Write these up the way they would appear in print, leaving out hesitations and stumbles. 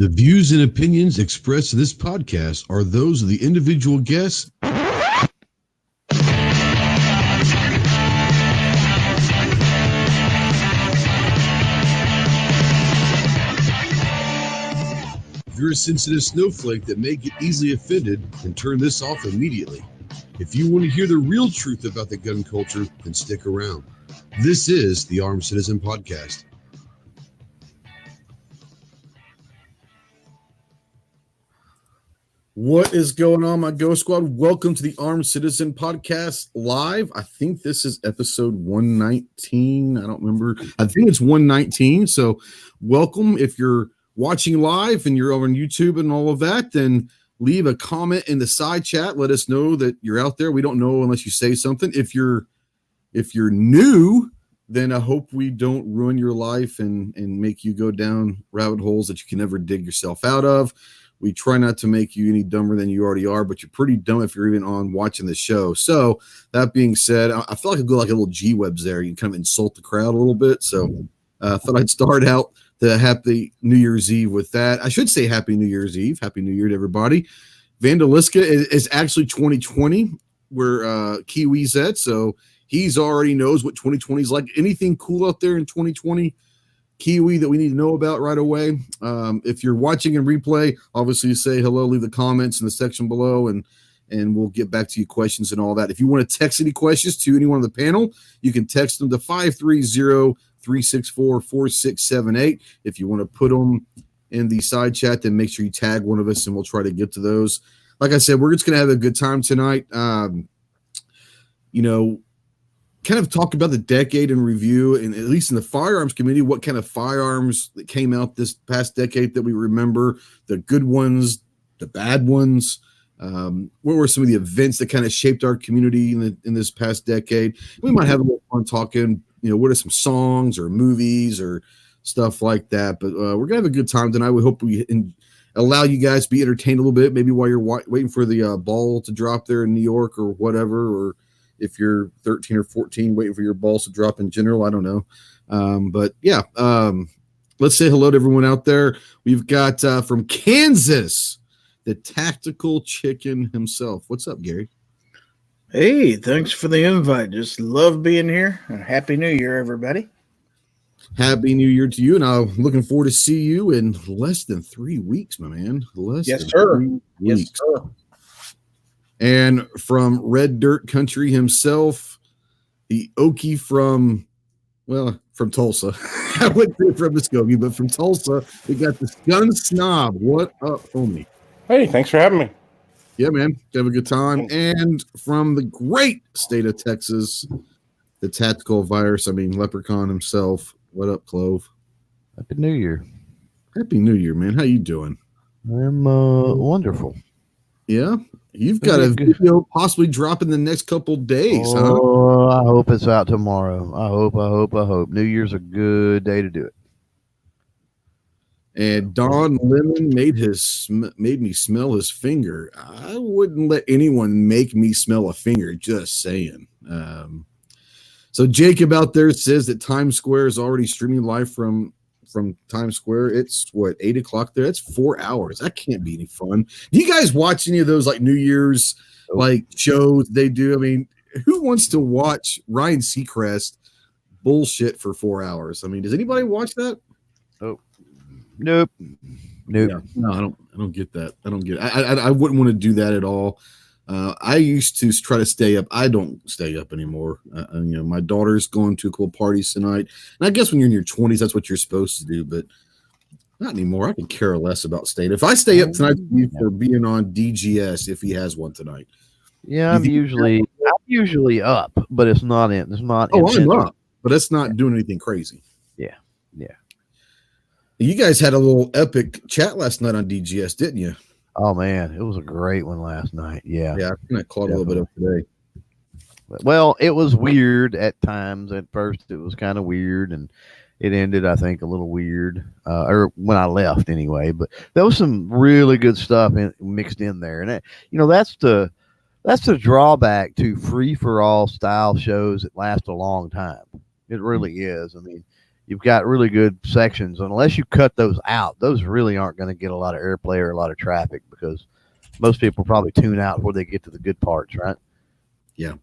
The views and opinions expressed in this podcast are those of the individual guests. If you're a sensitive snowflake that may get easily offended, then turn this off immediately. If you want to hear the real truth about the gun culture, then stick around. This is the Armed Citizen Podcast. What is going on, my Ghost Squad? Welcome to the Armed Citizen Podcast live. I think this is episode 119. I don't remember. I think it's 119. So welcome. If you're watching live and you're over on YouTube and all of that, then leave a comment in the side chat. Let us know that you're out there. We don't know unless you say something. If you're new, then I hope we don't ruin your life and make you go down rabbit holes that you can never dig yourself out of. We try not to make you any dumber than you already are, but you're pretty dumb if you're even on watching the show. So that being said, I feel like I go like a little G-Webs there. You kind of insult the crowd a little bit. So I thought I'd start out the Happy New Year's Eve with that. I should say Happy New Year's Eve. Happy New Year to everybody. Vandaliska is actually 2020 where Kiwi's at. So he's already knows what 2020 is like. Anything cool out there in 2020? Kiwi that we need to know about right away. If you're watching in replay, obviously say hello, leave the comments in the section below, and we'll get back to your questions and all that. If you want to text any questions to anyone on the panel, you can text them to 530-364-4678. If you want to put them in the side chat, then make sure you tag one of us, and we'll try to get to those. Like I said, we're just going to have a good time tonight. Kind of talk about the decade in review, and at least in the firearms community, what kind of firearms that came out this past decade that we remember, the good ones, the bad ones. What were some of the events that kind of shaped our community in this past decade? We might have a little fun talking, what are some songs or movies or stuff like that. But we're gonna have a good time tonight. We hope we allow you guys to be entertained a little bit, maybe while you're waiting for the ball to drop there in New York or whatever, or if you're 13 or 14 waiting for your balls to drop in general, I don't know. Let's say hello to everyone out there. We've got from Kansas, the Tactical Chicken himself. What's up, Gary? Hey, thanks for the invite. Just love being here. Happy New Year, everybody. Happy New Year to you, and I'm looking forward to see you in less than 3 weeks, my man. Yes, sir. Yes, sir. And from Red Dirt Country himself, the Okie from Tulsa. I went through from Muskogee, but from Tulsa, we got the Gun Snob. What up, homie? Hey, thanks for having me. Yeah, man. Have a good time. And from the great state of Texas, the Tactical Virus, Leprechaun himself. What up, Clove? Happy New Year. Happy New Year, man. How you doing? I'm wonderful. Yeah? You've got a video possibly drop in the next couple days, huh? Oh, I hope it's out tomorrow. I hope. New Year's a good day to do it. And Don Lemon made me smell his finger. I wouldn't let anyone make me smell a finger, just saying. So Jacob out there says that Times Square is already streaming live from Times Square. It's 8 o'clock there. That's 4 hours. That can't be any fun. Do you guys watch any of those like New Year's like shows they do? Who wants to watch Ryan Seacrest bullshit for 4 hours? Does anybody watch that? Oh, nope. Yeah, no, I don't get that. I don't get it. I wouldn't want to do that at all. I used to try to stay up. I don't stay up anymore. My daughter's going to a cool parties tonight. And I guess when you're in your 20s, that's what you're supposed to do, but not anymore. I could care less about staying. If I stay up tonight for being on DGS, if he has one tonight. Yeah, I'm usually up, but it's not in. It's not. Oh, I'm up, but that's not doing anything crazy. Yeah. You guys had a little epic chat last night on DGS, didn't you? Oh man, it was a great one last night. Yeah, I kind of caught a little bit of today. Well, it was weird at times. At first, it was kind of weird, and it ended, I think, a little weird, or when I left anyway. But there was some really good stuff mixed in there, and that's the drawback to free for all style shows that last a long time. It really is. you've got really good sections. Unless you cut those out, those really aren't going to get a lot of airplay or a lot of traffic because most people probably tune out before they get to the good parts, right? Yeah.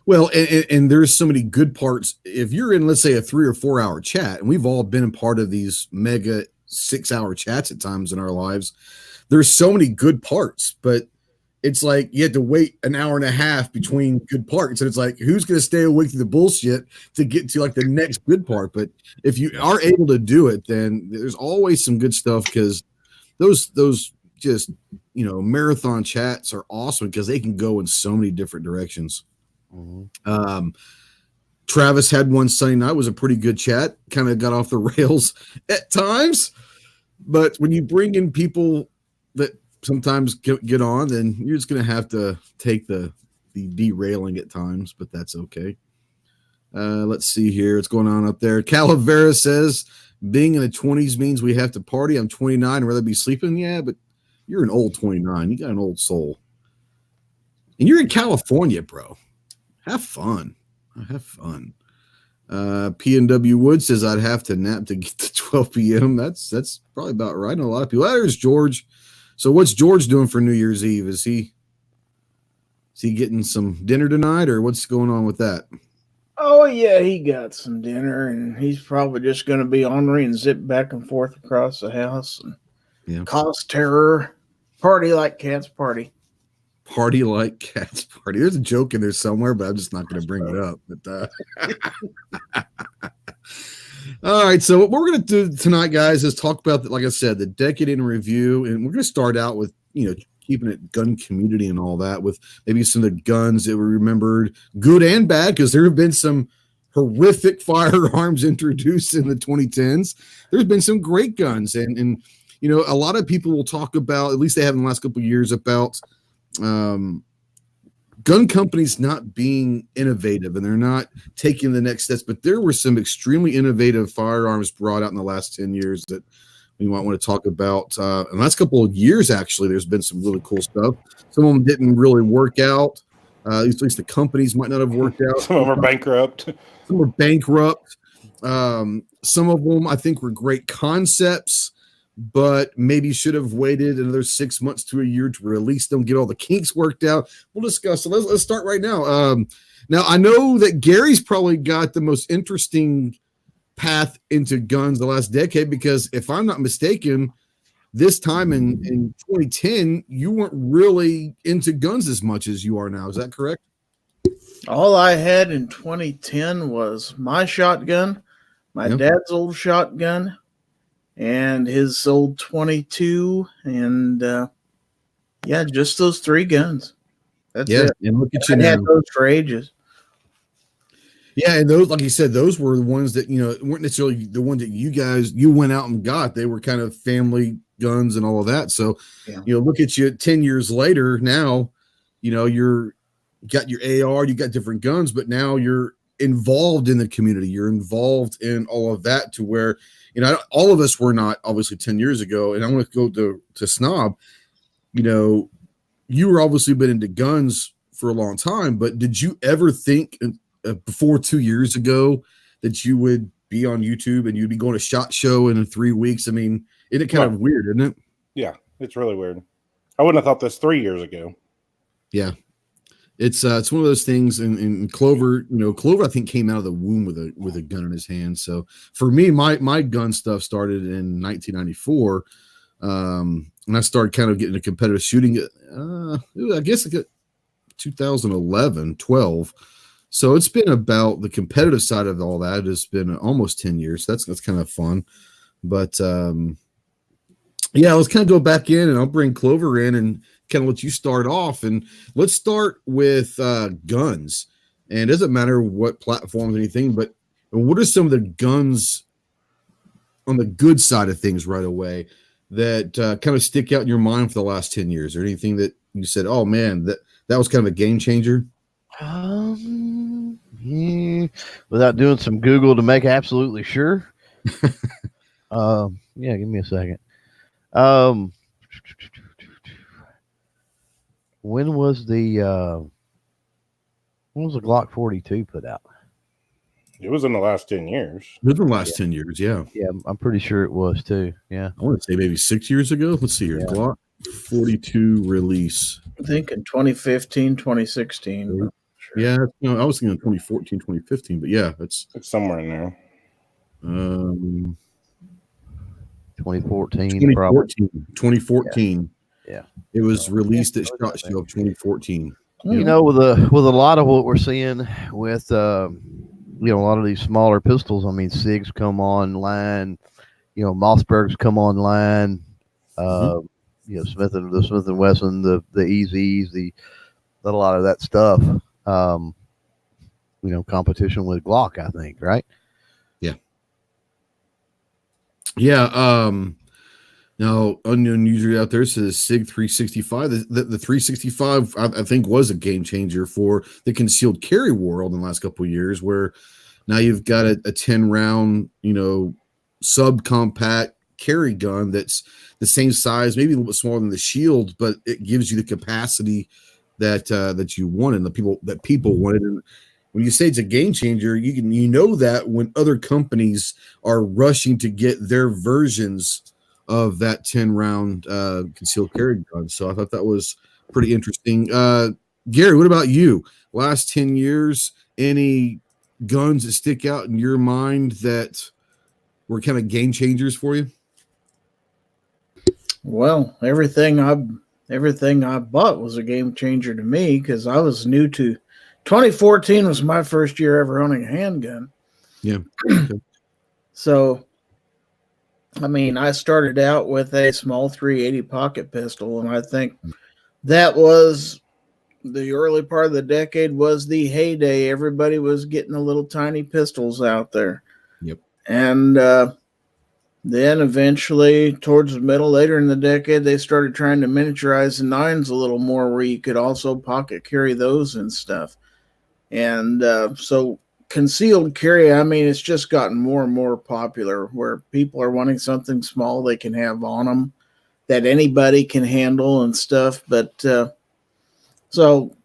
Well, and there's so many good parts. If you're in, let's say, a 3 or 4 hour chat, and we've all been a part of these mega 6 hour chats at times in our lives, there's so many good parts, but it's like you had to wait an hour and a half between good parts. And it's like, who's going to stay awake through the bullshit to get to like the next good part? But if you are able to do it, then there's always some good stuff because those just, marathon chats are awesome because they can go in so many different directions. Mm-hmm. Travis had one Sunday night, was a pretty good chat, kind of got off the rails at times. But when you bring in people that sometimes get on, then you're just going to have to take the derailing at times, but that's okay. Let's see here. What's going on up there? Calavera says, being in the 20s means we have to party. I'm 29 and rather be sleeping. Yeah, but you're an old 29. You got an old soul. And you're in California, bro. Have fun. Have fun. P&W Wood says I'd have to nap to get to 12 p.m. That's probably about right. I know a lot of people. There's George. So what's George doing for New Year's Eve? Is he getting some dinner tonight, or what's going on with that? Oh yeah, he got some dinner, and he's probably just going to be ornery and zip back and forth across the house and cause terror. Party like cats party. Party like cats party. There's a joke in there somewhere, but I'm just not going to bring it up. But all right, so what we're going to do tonight, guys, is talk about, like I said, the decade in review, and we're going to start out with keeping it gun community and all that, with maybe some of the guns that we remembered, good and bad, because there have been some horrific firearms introduced in the 2010s. There's been some great guns, and a lot of people will talk about, at least they have in the last couple of years, about gun companies not being innovative and they're not taking the next steps. But there were some extremely innovative firearms brought out in the last 10 years that we might want to talk about. In the last couple of years, actually, there's been some really cool stuff. Some of them didn't really work out. At least the companies might not have worked out. Some of them are bankrupt. Some were bankrupt. Some of them, I think, were great concepts, but maybe should have waited another 6 months to a year to release them, get all the kinks worked out. We'll discuss. So let's start right now. Now, I know that Gary's probably got the most interesting path into guns the last decade, because if I'm not mistaken, this time in 2010, you weren't really into guns as much as you are now. Is that correct? All I had in 2010 was my shotgun, my dad's old shotgun, and his old 22, and just those three guns. That's it. And look at you I now. had those for ages. Yeah, and those, like you said, those were the ones that weren't necessarily the ones that you went out and got. They were kind of family guns and all of that. So, look at you 10 years later. Now, you got your AR, you got different guns, but now you're involved in the community. You're involved in all of that, to where all of us were not, obviously, 10 years ago. And I want to go to Snob. You were obviously been into guns for a long time, but did you ever think before 2 years ago that you would be on YouTube and you'd be going to SHOT Show in 3 weeks? I mean, isn't it kind of weird, isn't it? Yeah, it's really weird. I wouldn't have thought this 3 years ago. Yeah. It's one of those things, and Clover, Clover, I think, came out of the womb with a gun in his hand. So for me, my gun stuff started in 1994, and I started kind of getting into competitive shooting. I guess 2011, 12. So it's been about the competitive side of all that. It's been almost 10 years. That's kind of fun. But let's kind of go back in, and I'll bring Clover in and kind of let you start off. And let's start with guns. And it doesn't matter what platforms or anything, but what are some of the guns on the good side of things right away that kind of stick out in your mind for the last 10 years? Or anything that you said, oh man, that was kind of a game changer? Without doing some Google to make absolutely sure. Give me a second. When was the Glock 42 put out? It was in the last 10 years. Within the last 10 years, yeah. Yeah, I'm pretty sure it was too. Yeah. I want to say maybe 6 years ago. Let's see here. Yeah. Glock 42 release. I think in 2015, 2016. But sure. Yeah, I was thinking 2014, 2015, but yeah, It's somewhere in there. 2014, probably. 2014. Yeah. It was released at SHOT Show of 2014. You know, with a lot of what we're seeing with a lot of these smaller pistols. I mean, SIGs come online, Mossbergs come online. The Smith and Wesson, the EZs, a lot of that stuff. Competition with Glock, I think, right? Yeah. Yeah. Now, unknown user out there says SIG 365. The 365, I think, was a game changer for the concealed carry world in the last couple of years, where now you've got a 10-round, subcompact carry gun that's the same size, maybe a little bit smaller than the Shield, but it gives you the capacity that you wanted, that people wanted. And when you say it's a game changer, you know that when other companies are rushing to get their versions of that 10-round concealed carry gun. So I thought that was pretty interesting. Gary, what about you? Last 10 years, any guns that stick out in your mind that were kind of game changers for you? Well, everything I bought was a game changer to me because I was new to. 2014 was my first year ever owning a handgun. Yeah. So, I mean, I started out with a small 380 pocket pistol, and I think that was the early part of the decade was the heyday. Everybody was getting the little tiny pistols out there. Yep. And then eventually, towards the middle, later in the decade, they started trying to miniaturize the nines a little more where you could also pocket carry those and stuff. And so concealed carry, I mean, it's just gotten more and more popular where people are wanting something small they can have on them that anybody can handle and stuff. But so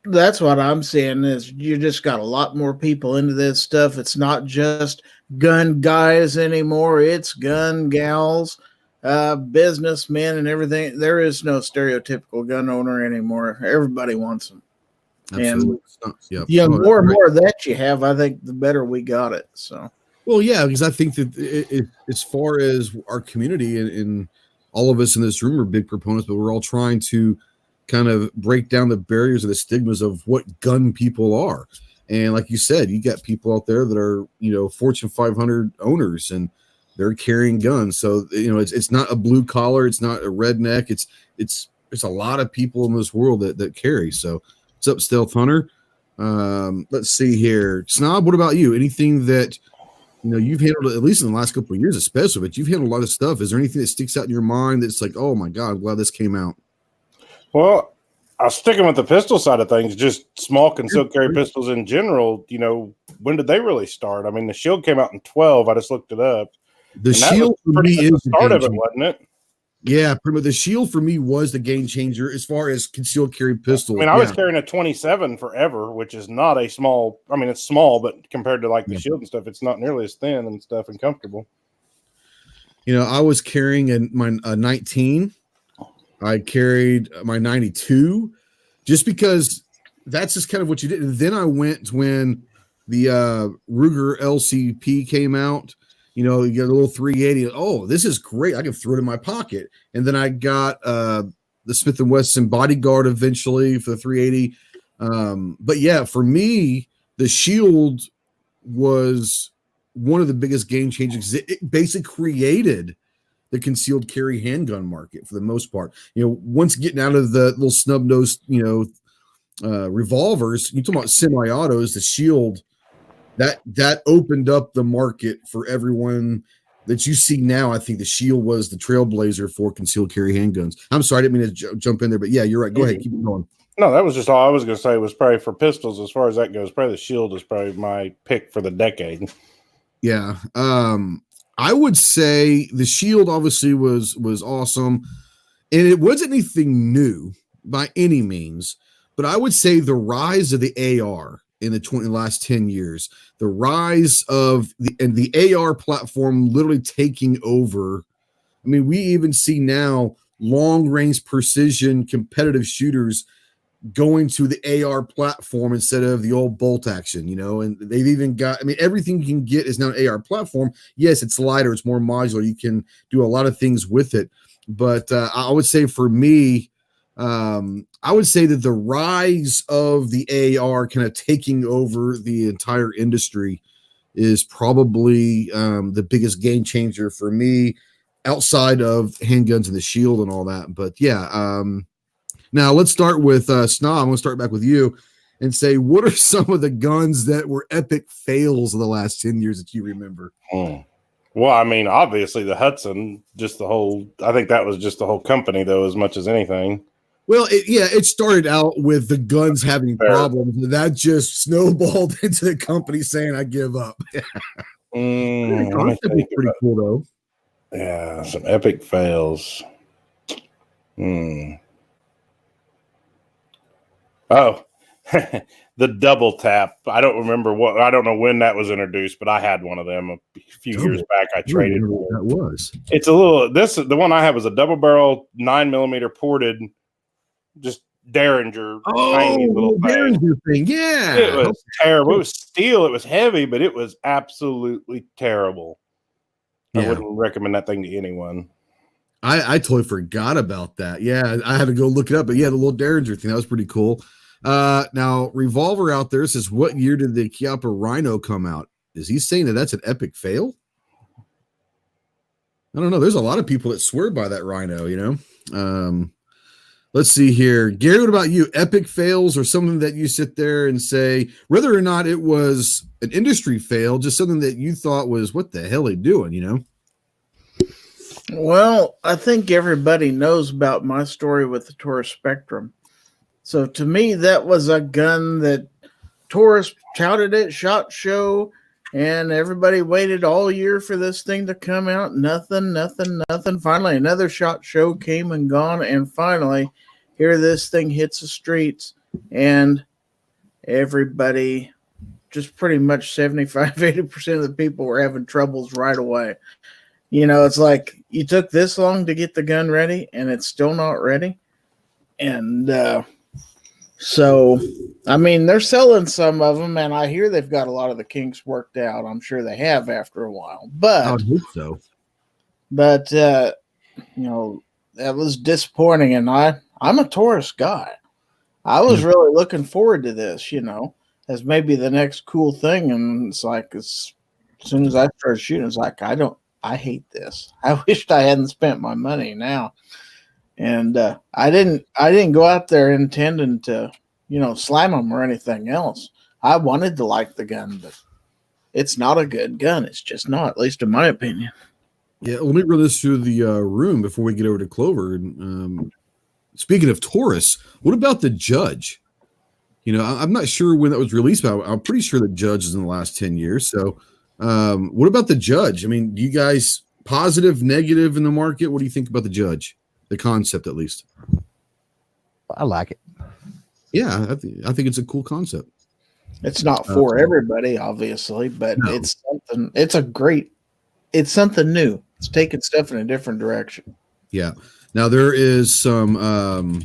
that's what I'm saying is you just got a lot more people into this stuff. It's not just gun guys anymore. It's gun gals, businessmen and everything. There is no stereotypical gun owner anymore. Everybody wants them. Absolutely. And more and more that you have, I think the better we got it. So, well, yeah, because I think that as far as our community and all of us in this room are big proponents, but we're all trying to kind of break down the barriers or the stigmas of what gun people are. And like you said, you got people out there that are, Fortune 500 owners and they're carrying guns. So, it's not a blue collar. It's not a redneck. It's a lot of people in this world that carry. So what's up, Stealth Hunter? Let's see here. Snob, what about you? Anything that, you've handled, at least in the last couple of years, especially, but you've handled a lot of stuff. Is there anything that sticks out in your mind that's like, oh my God, I'm glad this came out? Well, I'll sticking with the pistol side of things, just small concealed carry pistols in general. When did they really start? I mean, the Shield came out in 12. I just looked it up. The Shield for me is the start of it, wasn't it? Yeah, pretty much. The Shield for me was the game changer as far as concealed carry pistol. I mean, I was carrying a 27 forever, which is not a small. I mean, it's small, but compared to like the Shield and stuff, it's not nearly as thin and stuff and comfortable. I was carrying a 19. I carried my 92 just because that's just kind of what you did. And then I went when the Ruger LCP came out. You get a little 380. Oh, this is great. I can throw it in my pocket. And then I got the Smith & Wesson Bodyguard eventually for the 380. But yeah, for me, the Shield was one of the biggest game changers. It basically created the concealed carry handgun market for the most part. Once getting out of the little snub-nosed, revolvers, you talking about semi-autos, the Shield, that opened up the market for everyone that you see now. I think the Shield was the trailblazer for concealed carry handguns. I'm sorry, I didn't mean to jump in there, but yeah, you're right. Go ahead, keep it going. No, that was just all I was going to say was probably for pistols. As far as that goes, probably the Shield is probably my pick for the decade. Yeah. I would say the Shield obviously was awesome, and it wasn't anything new by any means, but I would say the rise of the AR in the last 10 years. The rise of the AR platform literally taking over. I mean, we even see now long-range precision competitive shooters going to the AR platform instead of the old bolt action, and they've even got, I mean, everything you can get is now an AR platform. Yes, it's lighter, it's more modular. You can do a lot of things with it. But I would say for me, I would say that the rise of the AR kind of taking over the entire industry is probably the biggest game changer for me outside of handguns and the shield and all that. But yeah, now let's start with Snob. I'm going to start back with you and say, what are some of the guns that were epic fails of the last 10 years that you remember? Well, I mean, obviously the Hudson, I think that was just the whole company, though, as much as anything. Well, it started out with the guns having problems, and that just snowballed into the company saying, I give up. Pretty cool, though. Yeah, some epic fails. Oh, the double tap. I don't know when that was introduced, but I had one of them a few years back. I traded. That was. It's the one I have was a double barrel 9mm ported, just Derringer. Tiny little Derringer thing. Yeah. It was terrible. It was steel. It was heavy, but it was absolutely terrible. I wouldn't recommend that thing to anyone. I totally forgot about that. Yeah, I had to go look it up. But yeah, the little Derringer thing, that was pretty cool. Now, Revolver out there says, what year did the Chiappa Rhino come out? Is he saying that that's an epic fail? I don't know. There's a lot of people that swear by that Rhino, Let's see here. Gary, what about you? Epic fails or something that you sit there and say, whether or not it was an industry fail, just something that you thought was, what the hell are they doing, Well, I think everybody knows about my story with the Taurus Spectrum. So to me, that was a gun that Taurus touted at SHOT Show, and everybody waited all year for this thing to come out. Nothing. Finally, another SHOT Show came and gone, and finally, here this thing hits the streets, and everybody, just pretty much 75-80% of the people were having troubles right away. It's like you took this long to get the gun ready, and it's still not ready. And so, I mean, they're selling some of them, and I hear they've got a lot of the kinks worked out. I'm sure they have after a while. But I would hope so. But that was disappointing, and I'm a Taurus guy. I was really looking forward to this, as maybe the next cool thing. And it's like, as soon as I started shooting, it's like, I hate this. I wished I hadn't spent my money now. And I didn't go out there intending to, slam them or anything else. I wanted to like the gun, but it's not a good gun. It's just not, at least in my opinion. Yeah, let me run this through the room before we get over to Clover. And speaking of Taurus, what about the Judge? I'm not sure when that was released, but I'm pretty sure the Judge is in the last 10 years. So what about the Judge? I mean, do you guys positive, negative in the market? What do you think about the Judge? The concept, at least. I like it. Yeah, I think it's a cool concept. It's not for everybody, obviously, but no. It's something. It's something new. It's taking stuff in a different direction. Yeah. Now there is some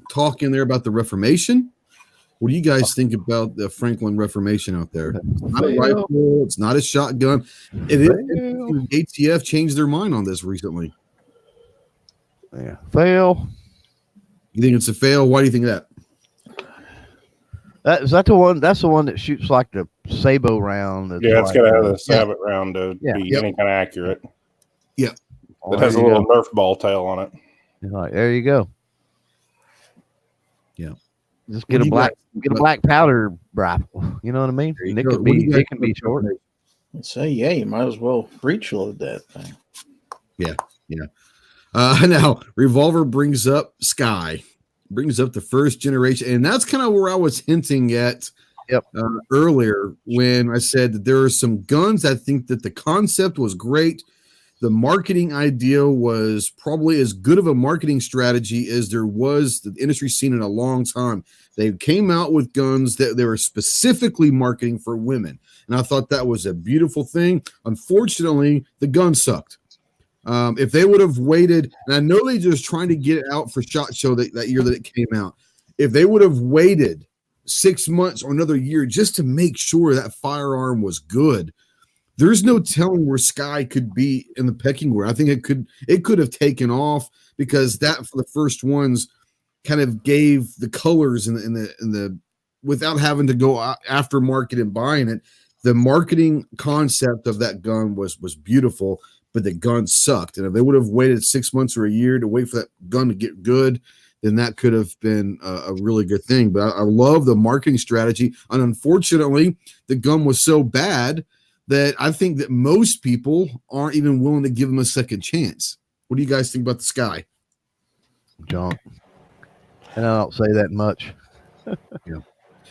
talk in there about the Reformation. What do you guys think about the Franklin Reformation out there? It's not a rifle. It's not a shotgun. ATF changed their mind on this recently. Yeah, fail. You think it's a fail? Why do you think that? Is that the one? That's the one that shoots like the Sabo round. Yeah, it's got to have a Sabot round to be any kind of accurate. Yeah, it has a little Nerf ball tail on it. Like, there you go. Yeah, just get a black powder rifle. You know what I mean? And it can be short. So yeah, you might as well breech load that thing. Yeah. Now, Revolver brings up Sky, brings up the first generation, and that's kind of where I was hinting at earlier when I said that there are some guns I think that the concept was great. the marketing idea was probably as good of a marketing strategy as there was the industry seen in a long time. They came out with guns that they were specifically marketing for women. And I thought that was a beautiful thing. Unfortunately, the gun sucked. If they would have waited, and I know they just trying to get it out for SHOT Show that year that it came out. If they would have waited 6 months or another year just to make sure that firearm was good, there's no telling where Sky could be in the pecking order. I think it could have taken off, because that for the first ones kind of gave the colors in the without having to go after market and buying it. The marketing concept of that gun was beautiful, but the gun sucked. And if they would have waited 6 months or a year to wait for that gun to get good, then that could have been a really good thing. But I love the marketing strategy. And unfortunately, the gun was so bad that I think that most people aren't even willing to give them a second chance. What do you guys think about the Sky? Junk. And I don't say that much. Yeah.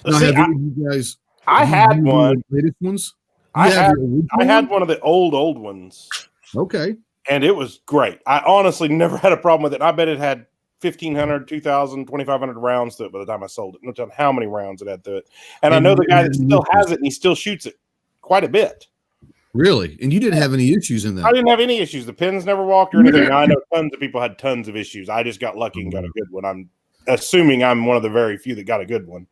Now, See, you guys? I had one. Latest ones. I had one of the old ones. Okay. And it was great. I honestly never had a problem with it. I bet it had 1,500, 2,000, 2,500 rounds to it by the time I sold it. No telling how many rounds it had to it. And I know the guy that still has it, and he still shoots it quite a bit. Really? And you didn't have any issues in that? I didn't have any issues. The pins never walked or anything. I know tons of people had tons of issues. I just got lucky and got a good one. I'm assuming I'm one of the very few that got a good one.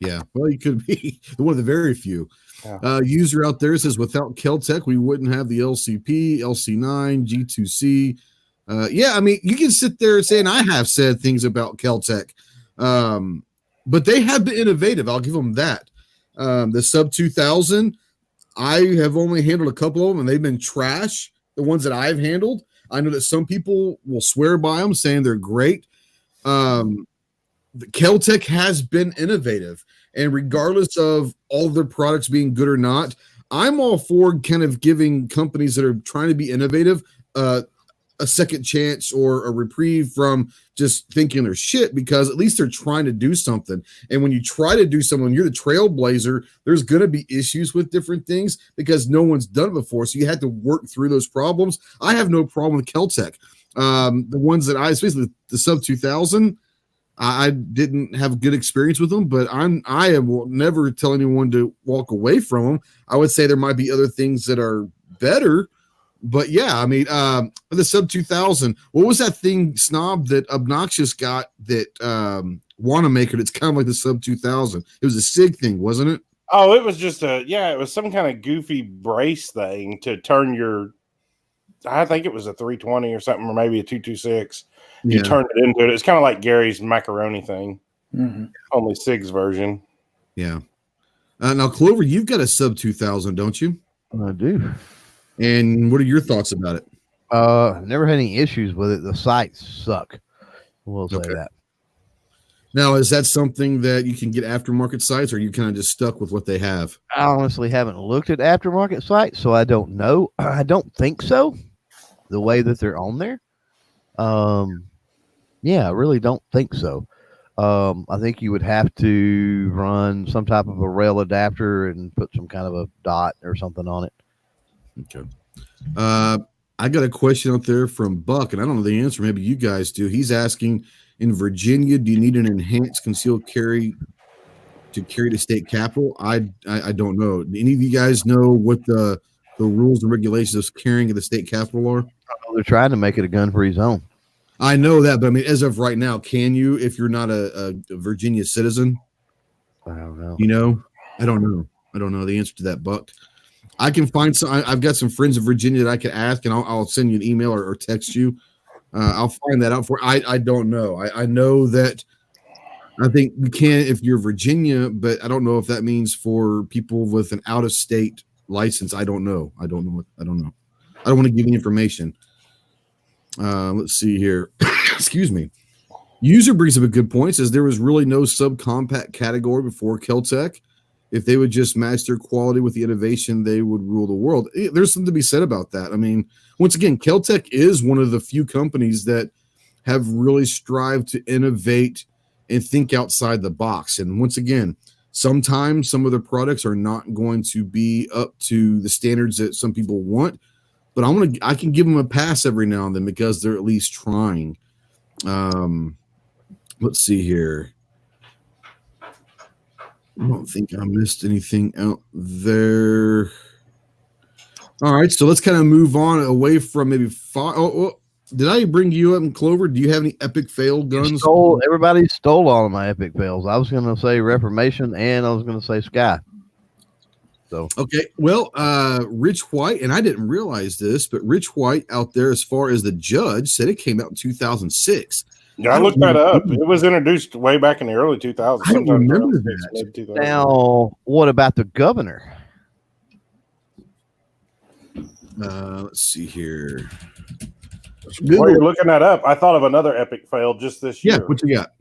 Yeah, well, you could be one of the very few. Yeah. User out there says, without Kel-Tec, we wouldn't have the LCP, LC9, G2C. Yeah, I mean, you can sit there and say, and I have said things about Kel-Tec, but they have been innovative. I'll give them that. The Sub 2000, I have only handled a couple of them, and they've been trash. The ones that I've handled, I know that some people will swear by them, saying they're great. The Kel-Tec has been innovative, and regardless of all of their products being good or not, I'm all for kind of giving companies that are trying to be innovative a second chance or a reprieve from just thinking they're shit, because at least they're trying to do something. And when you try to do something, you're the trailblazer, there's going to be issues with different things because no one's done it before. So you had to work through those problems. I have no problem with Kel-Tec. The ones that especially the Sub 2000, I didn't have a good experience with them, but I will never tell anyone to walk away from them. I would say there might be other things that are better, but yeah, I mean, the Sub 2000, what was that thing, Snob, that Obnoxious got that Wanamaker that's kind of like the Sub 2000? It was a SIG thing, wasn't it? Oh, it was just it was some kind of goofy brace thing to turn your, I think it was a 320 or something, or maybe a 226. You turned it into it. It's kind of like Gary's macaroni thing, only SIG's version. Yeah. Now, Clover, you've got a Sub 2000, don't you? I do. And what are your thoughts about it? Never had any issues with it. The sights suck. We'll say that. Now, is that something that you can get aftermarket sites, or are you kind of just stuck with what they have? I honestly haven't looked at aftermarket sites, so I don't know. I don't think so. The way that they're on there. Yeah, I really don't think so. I think you would have to run some type of a rail adapter and put some kind of a dot or something on it. Okay. I got a question out there from Buck, and I don't know the answer. Maybe you guys do. He's asking, in Virginia, do you need an enhanced concealed carry to carry to state capitol? I don't know. Do any of you guys know what the rules and regulations of carrying at the state capitol are? They're trying to make it a gun-free zone. I know that, but I mean, as of right now, can you, if you're not a Virginia citizen? I don't know. You know, I don't know the answer to that, Buck. I can find some. I've got some friends in Virginia that I can ask, and I'll send you an email or text you. I'll find that out for. I don't know. I know that. I think you can if you're Virginia, but I don't know if that means for people with an out of state license. I don't know. I don't know. I don't want to give you information. Let's see here. Excuse me. User brings up a good point. Says there was really no subcompact category before Kel-Tec. If they would just match their quality with the innovation, they would rule the world. There's something to be said about that. I mean, once again, Kel-Tec is one of the few companies that have really strived to innovate and think outside the box. And once again, sometimes some of their products are not going to be up to the standards that some people want. but I can give them a pass every now and then because they're at least trying. Let's see here. I don't think I missed anything out there. All right, so let's kind of move on away from maybe did I bring you up in Clover? Do you have any epic fail guns? Everybody stole all of my epic fails. I was going to say Reformation, and I was going to say Sky. So okay, well, Rich White, and I didn't realize this, but Rich White out there, as far as the judge, said it came out in 2006. Yeah, I looked that up. It was introduced way back in the early 2000s. I don't remember that. Now, what about the governor? Let's see here. While you're looking that up, I thought of another epic fail just this year. Yeah, what you got?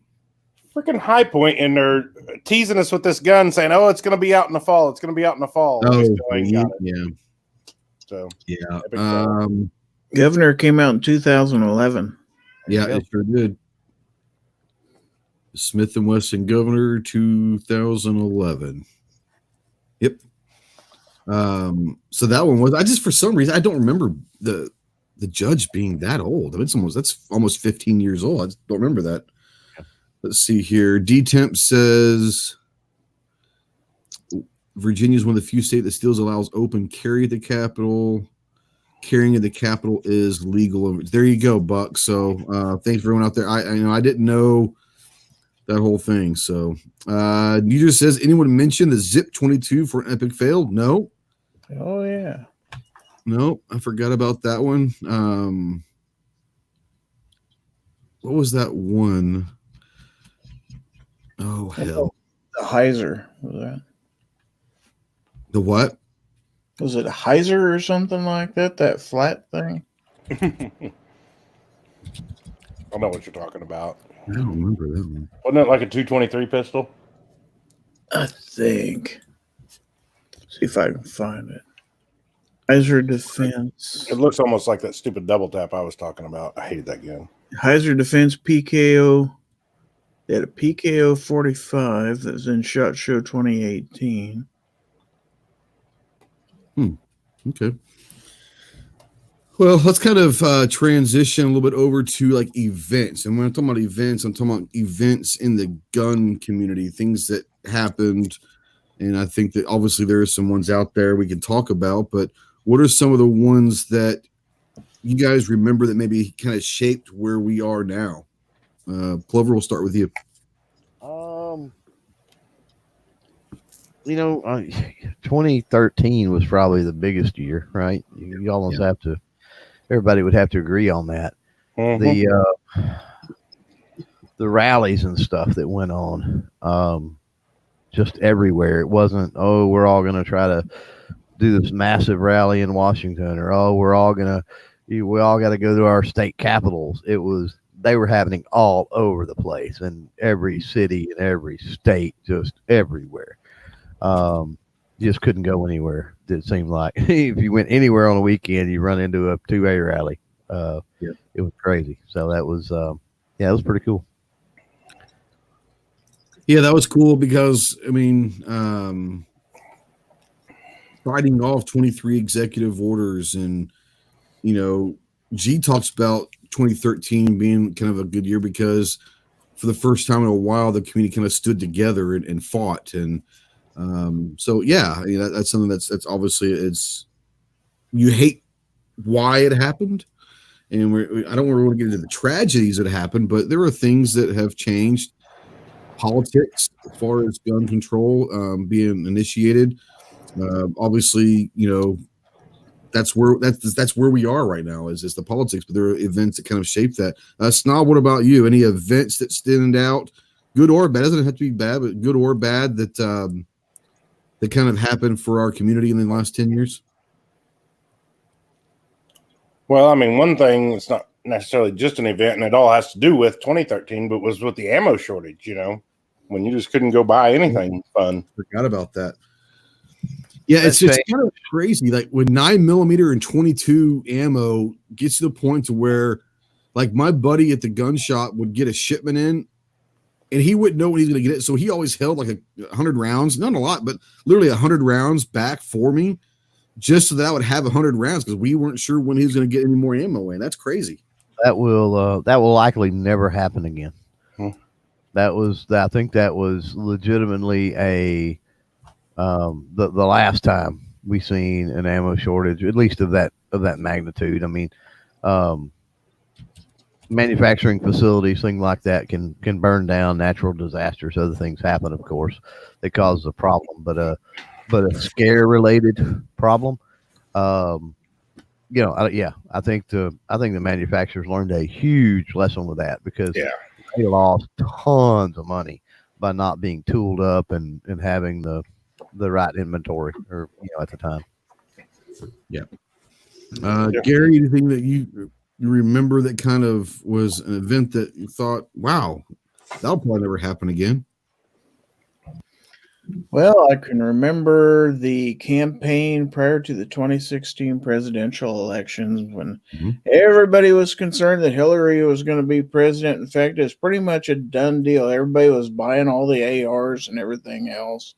Freaking High Point, and they're teasing us with this gun, saying, "Oh, it's going to be out in the fall. It's going to be out in the fall." Oh, yeah. So yeah. Governor came out in 2011. Yeah, it sure did. Smith & Wesson Governor 2011. Yep. So that one was for some reason I don't remember the judge being that old. I mean, that's almost 15 years old. I just don't remember that. Let's see here. D-Temp says Virginia is one of the few states that still allows open carry at the Capitol. Carrying at the Capitol is legal. There you go, Buck. So thanks for everyone out there. I didn't know that whole thing. So User says, anyone mention the Zip 22 for an epic fail? No. Oh yeah. No, I forgot about that one. What was that one? Oh hell. The Heiser was that? The what? Was it a Heiser or something like that? That flat thing? I know what you're talking about. I don't remember that one. Wasn't it like a 223 pistol? I think. See if I can find it. Heiser Defense. It looks almost like that stupid double tap I was talking about. I hated that gun. Heiser Defense PKO. They had a PKO 45 that was in SHOT Show 2018. Okay. Well, let's kind of transition a little bit over to like events. And when I'm talking about events, I'm talking about events in the gun community, things that happened. And I think that obviously there are some ones out there we can talk about, but what are some of the ones that you guys remember that maybe kind of shaped where we are now? Clover, we'll start with you. 2013 was probably the biggest year, right? You almost have to. Everybody would have to agree on that. Mm-hmm. The rallies and stuff that went on, just everywhere. It wasn't, oh, we're all going to try to do this massive rally in Washington, or oh, we all got to go to our state capitals. They were happening all over the place, in every city, in every state, just everywhere. You just couldn't go anywhere. It seemed like if you went anywhere on a weekend, you run into a 2A rally. It was crazy. So that was, it was pretty cool. Yeah, that was cool because, I mean, fighting off 23 executive orders, and, G talks about 2013 being kind of a good year because for the first time in a while, the community kind of stood together and fought. And that's something that's obviously you hate why it happened. And I don't want to get into the tragedies that happened, but there are things that have changed. Politics as far as gun control being initiated. Obviously, that's where we are right now is the politics, but there are events that kind of shape that. Snob, what about you? Any events that stand out, good or bad? It doesn't have to be bad, but good or bad that kind of happened for our community in the last 10 years? Well, I mean, one thing, it's not necessarily just an event, and it all has to do with 2013, but was with the ammo shortage, when you just couldn't go buy anything fun. Forgot about that. Yeah, it's kind of crazy. Like when 9mm and 22 ammo gets to the point to where, like, my buddy at the gun shop would get a shipment in, and he wouldn't know when he's going to get it. So he always held like 100 rounds, not a lot, but literally 100 rounds back for me. just so that I would have 100 rounds because we weren't sure when he was going to get any more ammo in. That's crazy. That will likely never happen again. Hmm. I think that was legitimately the last time we seen an ammo shortage, at least of that magnitude. I mean, manufacturing facilities, things like that can burn down, natural disasters, other things happen, of course, that causes a problem. But a scare related problem, I think the manufacturers learned a huge lesson with that because they lost tons of money by not being tooled up and having the right inventory or at the time. Gary, anything that you remember that kind of was an event that you thought, wow, that'll probably never happen again? Well, I can remember the campaign prior to the 2016 presidential elections when everybody was concerned that Hillary was going to be president. In fact, it's pretty much a done deal. Everybody was buying all the ARs and everything else,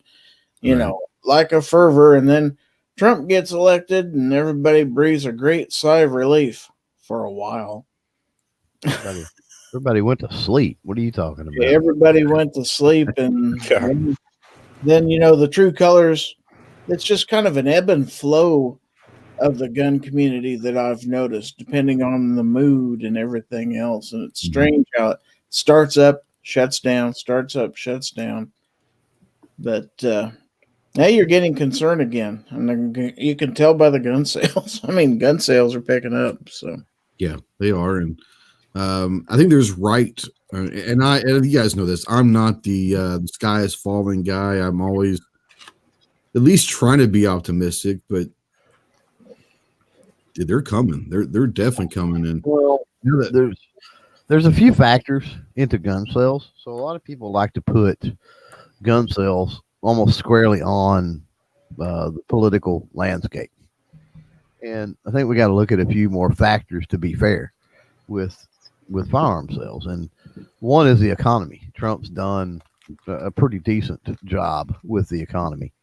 like a fervor. And then Trump gets elected and everybody breathes a great sigh of relief for a while. Everybody went to sleep. What are you talking about? Everybody went to sleep and then the true colors, it's just kind of an ebb and flow of the gun community that I've noticed, depending on the mood and everything else. And it's strange how it starts up, shuts down, starts up, shuts down. But now you're getting concerned again. And you can tell by the gun sales. I mean, gun sales are picking up. So yeah, they are. And I think there's right. And you guys know this. I'm not the sky is falling guy. I'm always at least trying to be optimistic, but dude, they're coming. They're definitely coming in. Well, there's a few factors into gun sales. So a lot of people like to put gun sales almost squarely on the political landscape, and I think we got to look at a few more factors to be fair with firearm sales. And one is the economy. Trump's done a pretty decent job with the economy.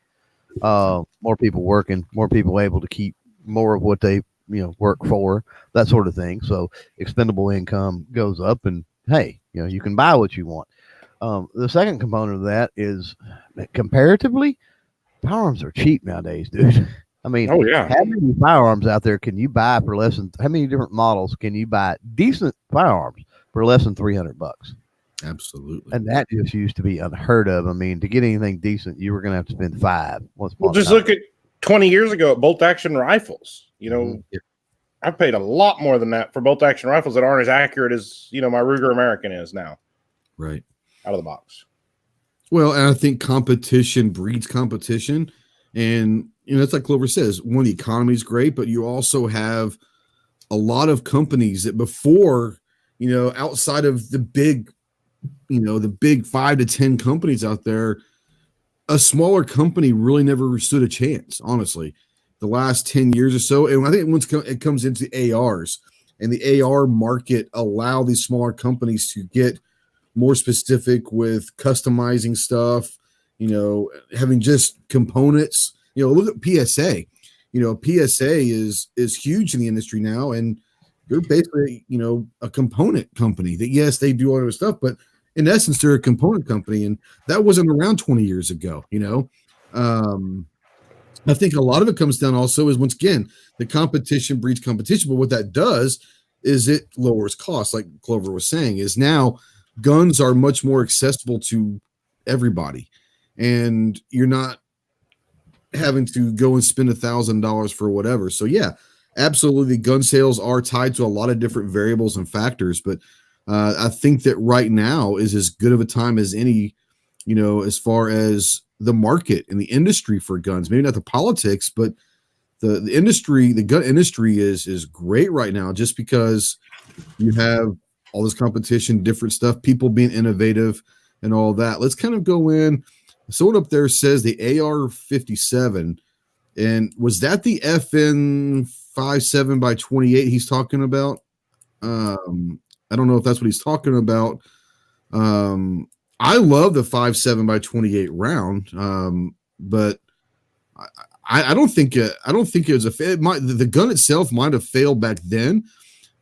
More people working, more people able to keep more of what they work for, that sort of thing. So expendable income goes up, and hey, you can buy what you want. The second component of that is comparatively, firearms are cheap nowadays, dude. I mean, how many firearms out there can you buy for less than? How many different models can you buy decent firearms for less than $300? Absolutely. And that just used to be unheard of. I mean, to get anything decent, you were going to have to spend $500. Well, just look at 20 years ago at bolt action rifles. I paid a lot more than that for bolt action rifles that aren't as accurate as my Ruger American is now. Right. Out of the box. Well, and I think competition breeds competition. And, it's like Clover says, one, the economy is great, but you also have a lot of companies that before, outside of the big 5 to 10 companies out there, a smaller company really never stood a chance, honestly, the last 10 years or so. And I think once it comes into ARs and the AR market allow these smaller companies to get more specific with customizing stuff, having just components. Look at PSA. PSA is huge in the industry now, and they're basically, a component company that, yes, they do all their stuff, but in essence, they're a component company, and that wasn't around 20 years ago. I think a lot of it comes down also is, once again, the competition breeds competition, but what that does is it lowers costs. Like Clover was saying, is now guns are much more accessible to everybody, and you're not having to go and spend $1,000 for whatever. So yeah, absolutely, gun sales are tied to a lot of different variables and factors, but I think that right now is as good of a time as any, as far as the market and the industry for guns. Maybe not the politics, but the industry, the gun industry is great right now, just because you have all this competition, different stuff, people being innovative and all that. Let's kind of go in. Someone up there says the AR-57, and was that the FN 57x28 he's talking about? I don't know if that's what he's talking about. I love the 57x28 round, but I don't think it was the gun itself might have failed back then,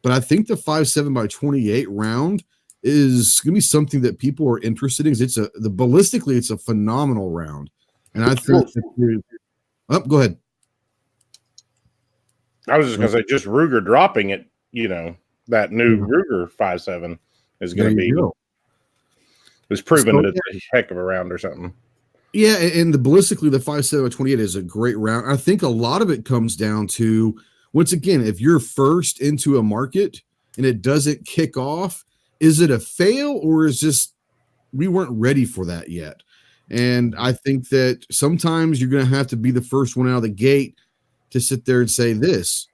but I think the 5.7 by 28 round is going to be something that people are interested in. Ballistically, it's a phenomenal round, and I think. Go ahead. I was just going to say, just Ruger dropping it. That new Ruger 5.7 is going to be. It's proven that it's a heck of a round or something. Yeah, and ballistically, the 5.7 by 28 is a great round. I think a lot of it comes down to, once again, if you're first into a market and it doesn't kick off, is it a fail or is just we weren't ready for that yet? And I think that sometimes you're going to have to be the first one out of the gate to sit there and say this.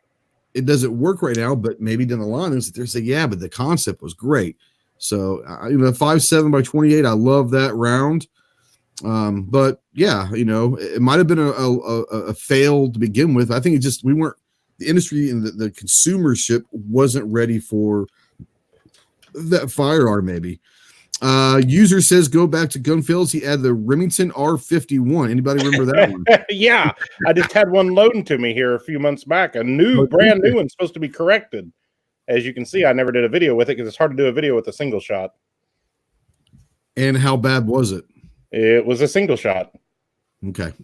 It doesn't work right now, but maybe down the line, they'll sit there and say, yeah, but the concept was great. So, the 5.7 by 28, I love that round. But yeah, it might have been a fail to begin with. I think the industry and the consumership wasn't ready for that firearm. Maybe. User says go back to gun fields. He had the Remington R51. Anybody remember that one? Yeah, I just had one loading to me here a few months back. Brand new one, supposed to be corrected. As you can see, I never did a video with it because it's hard to do a video with a single shot. And how bad was it? It was a single shot. Okay.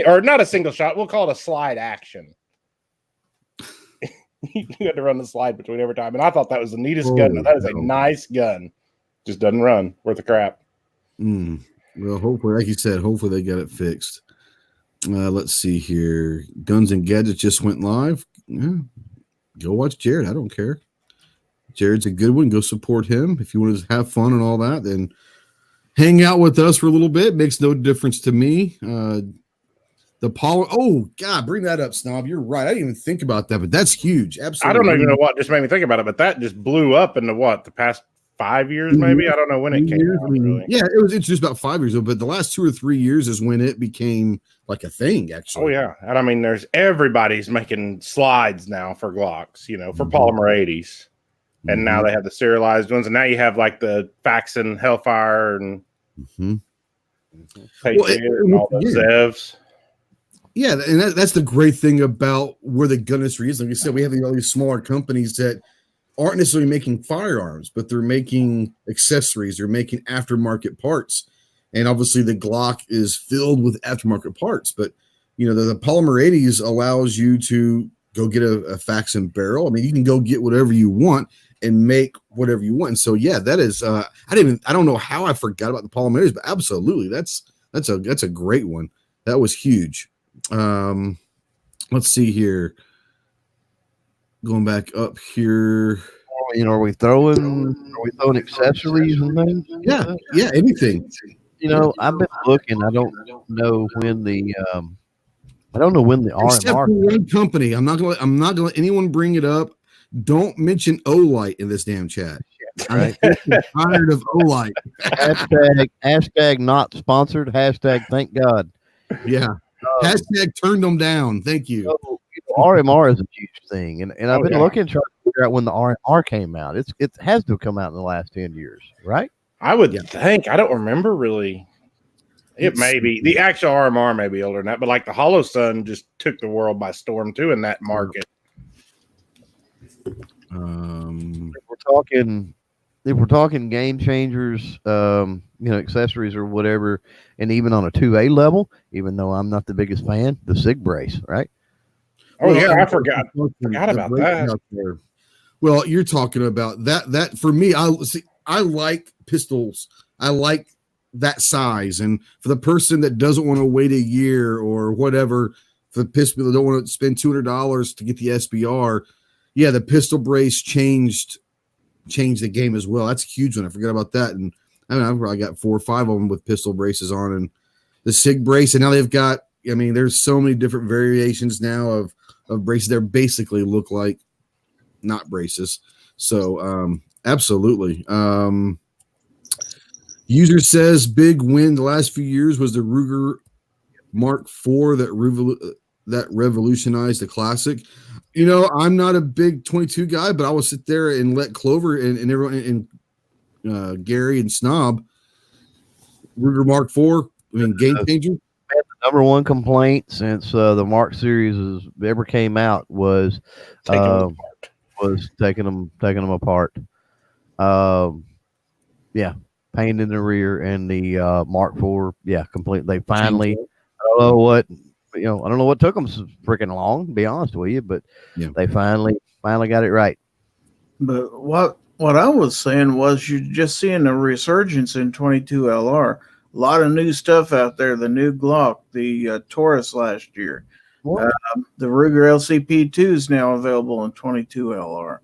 Or not a single shot. We'll call it a slide action. You had to run the slide between every time. And I thought that was the neatest gun. Now, that is a nice gun. Just doesn't run. Worth a crap. Well, hopefully, like you said, hopefully they got it fixed. Let's see here. Guns and Gadgets just went live. Yeah. Go watch Jared. I don't care. Jared's a good one. Go support him. If you want to have fun and all that, then hang out with us for a little bit. Makes no difference to me. Oh, God, bring that up, Snob. You're right. I didn't even think about that, but that's huge. Absolutely. I don't even know what just made me think about it, but that just blew up into the past 5 years, maybe? I don't know when it came out. Really. Yeah, it's just about 5 years old, but the last 2 or 3 years is when it became like a thing, actually. Oh, yeah. And I mean, everybody's making slides now for Glocks, for polymer 80s. And now they have the serialized ones. And now you have like the Faxon, Hellfire, and Patriot and all those Zevs. Yeah, and that's the great thing about where the gun industry is. Like you said, we have all these smaller companies that aren't necessarily making firearms, but they're making accessories. They're making aftermarket parts. And obviously the Glock is filled with aftermarket parts. But, the polymer 80s allows you to go get a Faxon barrel. I mean, you can go get whatever you want and make whatever you want. And so, yeah, that is I don't know how I forgot about the polymer 80s, but absolutely. That's a great one. That was huge. Let's see here. Going back up here. Are we throwing accessories and things? Yeah, anything. I've been looking. I don't know when the RMR. Except for one company. I'm not gonna let anyone bring it up. Don't mention Olight in this damn chat. Right. I'm tired of Olight. Hashtag not sponsored. Hashtag thank God. Yeah. Hashtag turned them down. Thank you. So, RMR is a huge thing, and I've been looking trying to figure out when the RMR came out. It has to have come out in the last 10 years, right? I would think. I don't remember really. It may be the actual RMR may be older than that, but like the Hollow Sun just took the world by storm too in that market. If we're talking game changers, accessories or whatever, and even on a 2A level, even though I'm not the biggest fan, the SIG brace, right? Oh, yeah, I forgot about that. Well, you're talking about that for me. I like pistols. I like that size. And for the person that doesn't want to wait a year or whatever, for the pistol that don't want to spend $200 to get the SBR, yeah, the pistol brace changed the game as well. That's a huge one. I forgot about that. And I've probably got 4 or 5 of them with pistol braces on, and the SIG brace. And now they've got, there's so many different variations now of braces. They basically look like not braces. So, absolutely. User says big win the last few years was the Ruger Mark IV that revolutionized the classic. I'm not a big 22 guy, but I will sit there and let Clover and everyone and Gary and Snob Ruger Mark IV, game changer. I had the number one complaint since the Mark series ever came out was Taking them apart. taking them apart. Yeah, pain in the rear and the Mark IV. Yeah, completely. They finally. I don't know what took them so freaking long. To be honest with you, but they finally got it right. But what I was saying was you're just seeing a resurgence in 22 LR. A lot of new stuff out there. The new Glock, the Taurus last year. The Ruger LCP2 is now available in 22 LR.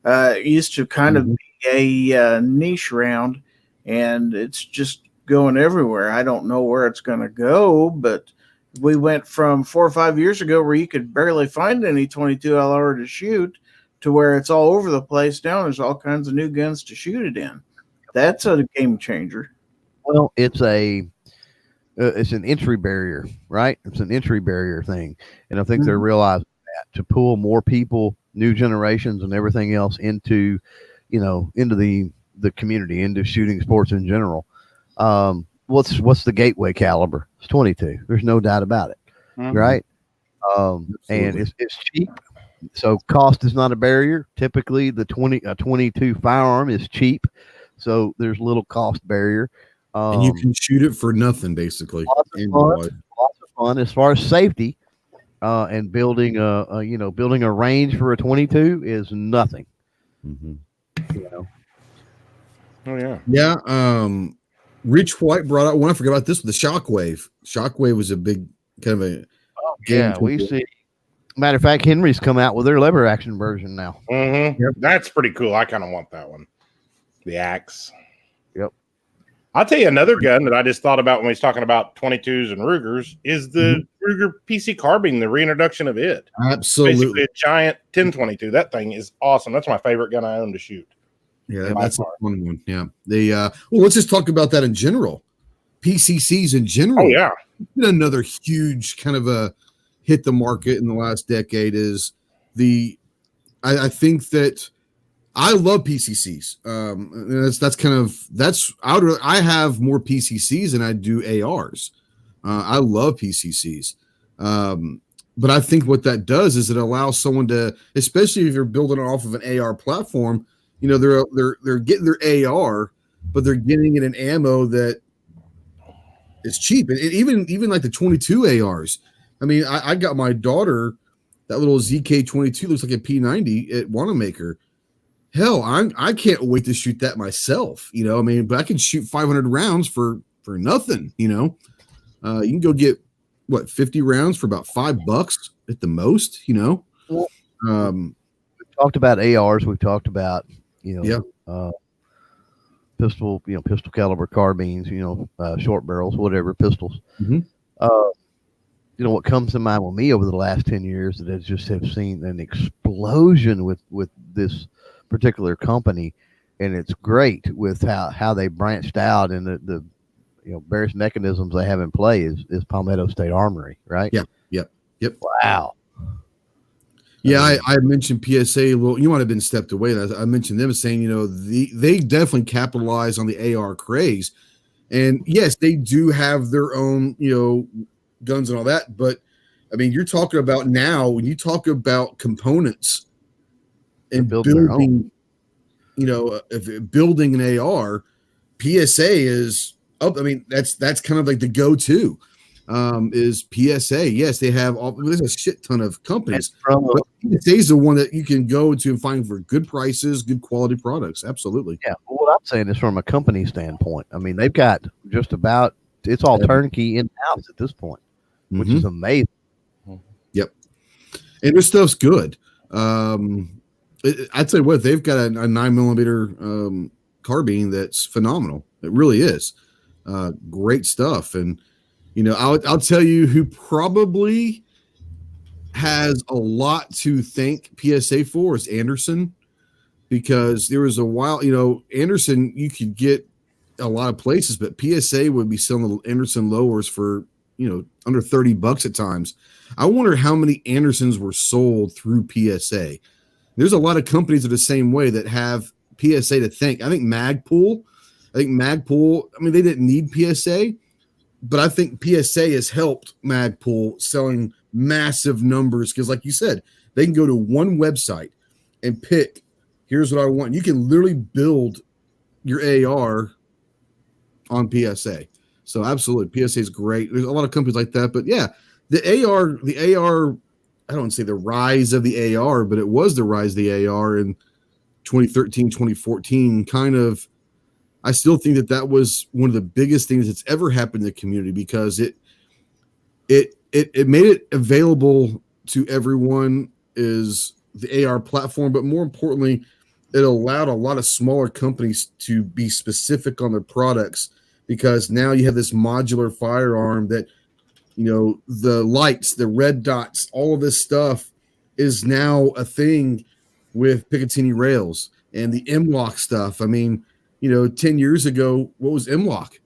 It used to kind of be a niche round, and it's just going everywhere. I don't know where it's going to go, but we went from 4 or 5 years ago where you could barely find any 22 LR to shoot to where it's all over the place now. There's all kinds of new guns to shoot it in. That's a game changer. Well, it's an entry barrier, right? It's an entry barrier thing. And I think they're realizing that to pull more people, new generations and everything else into the community, into shooting sports in general. What's the gateway caliber? It's 22. There's no doubt about it. Right. And it's cheap. So cost is not a barrier. Typically the 22 firearm is cheap. So there's little cost barrier. And you can shoot it for nothing, basically. Lots of fun as far as safety, and building a range for a 22 is nothing. Oh yeah. Yeah. Rich White brought out one. I forgot about this. The Shockwave. Shockwave was a big kind of a game. Yeah, we see. Matter of fact, Henry's come out with their lever action version now. Yep. That's pretty cool. I kind of want that one. The axe. Yep. I'll tell you another gun that I just thought about when we was talking about 22s and Rugers is the Ruger PC carbine, the reintroduction of it. Absolutely. Basically a giant 1022. That thing is awesome. That's my favorite gun I own to shoot. Yeah, that's a fun one. Yeah. Well, let's just talk about that in general. PCCs in general. Oh, yeah. Another huge kind of a hit the market in the last decade is I think that I love PCCs. I have more PCCs than I do ARs. I love PCCs. But I think what that does is it allows someone to, especially if you're building it off of an AR platform, they're getting their AR, but they're getting it in ammo that is cheap. And even like the 22 ARs. I mean, I got my daughter that little ZK22, looks like a P90 at Wanamaker. Hell, I can't wait to shoot that myself. But I can shoot 500 rounds for nothing. You can go get 50 rounds for about $5 at the most. We've talked about ARs. We've talked about pistol caliber carbines. Short barrels, whatever pistols. What comes to mind with me over the last 10 years that I just have seen an explosion with this particular company, and it's great with how they branched out and the various mechanisms they have in play is Palmetto State Armory, right? Yep. Wow. Yeah, I mentioned PSA a little. You might have been stepped away. I mentioned them saying, they definitely capitalize on the AR craze, and yes, they do have their own, guns and all that. But I mean, you're talking about now when you talk about components and building, building an AR, PSA is up. I mean, that's kind of like the go-to is PSA. Yes, they have there's a shit ton of companies, but PSA is the one that you can go to and find for good prices, good quality products. Absolutely. Yeah. Well, what I'm saying is from a company standpoint, I mean, they've got just about, it's all turnkey in-house at this point, which is amazing. Yep. And their stuff's good. I'd say what they've got a 9mm carbine that's phenomenal. It really is great stuff. And I'll tell you who probably has a lot to thank PSA for is Anderson, because there was a while, Anderson you could get a lot of places, but PSA would be selling the Anderson lowers for under $30 at times. I wonder how many Andersons were sold through PSA. There's a lot of companies that are the same way that have PSA to thank. I think Magpul, I mean, they didn't need PSA, but I think PSA has helped Magpul selling massive numbers because, like you said, they can go to one website and pick, here's what I want. You can literally build your AR on PSA. So absolutely, PSA is great. There's a lot of companies like that, but yeah, the AR, I don't say the rise of the AR, but it was the rise of the AR in 2013, 2014, kind of. I still think that was one of the biggest things that's ever happened in the community because it made it available to everyone is the AR platform, but more importantly, it allowed a lot of smaller companies to be specific on their products because now you have this modular firearm that, the lights, the red dots, all of this stuff is now a thing with Picatinny rails and the M-Lock stuff. I mean, 10 years ago, what was M-Lock?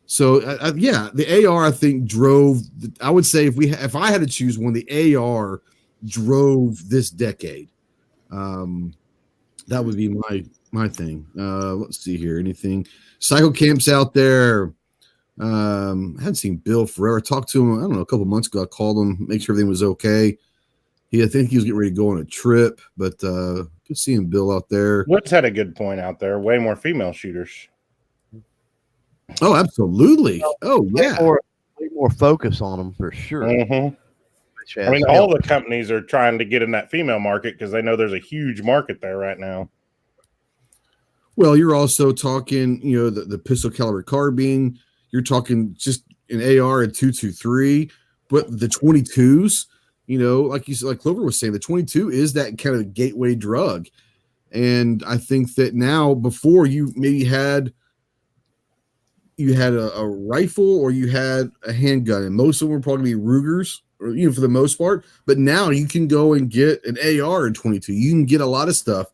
So yeah, the AR I think drove. I would say if I had to choose one, the AR drove this decade. That would be my thing. Let's see here. Anything? Cycle camps out there. I hadn't seen Bill forever. I talked to him, I don't know, a couple months ago. I called him, make sure everything was okay. I think he was getting ready to go on a trip, but good seeing Bill out there. Woods had a good point out there. Way more female shooters. Oh, absolutely. Oh, yeah. Way more focus on them for sure. Mm-hmm. I mean, all the companies are trying to get in that female market because they know there's a huge market there right now. Well, you're also talking, the pistol caliber carbine. You're talking just an AR at 223, but the 22s, like you said, like Clover was saying, the 22 is that kind of gateway drug. And I think that now, before you maybe had a rifle or you had a handgun, and most of them were probably Rugers, or for the most part. But now you can go and get an AR in 22. You can get a lot of stuff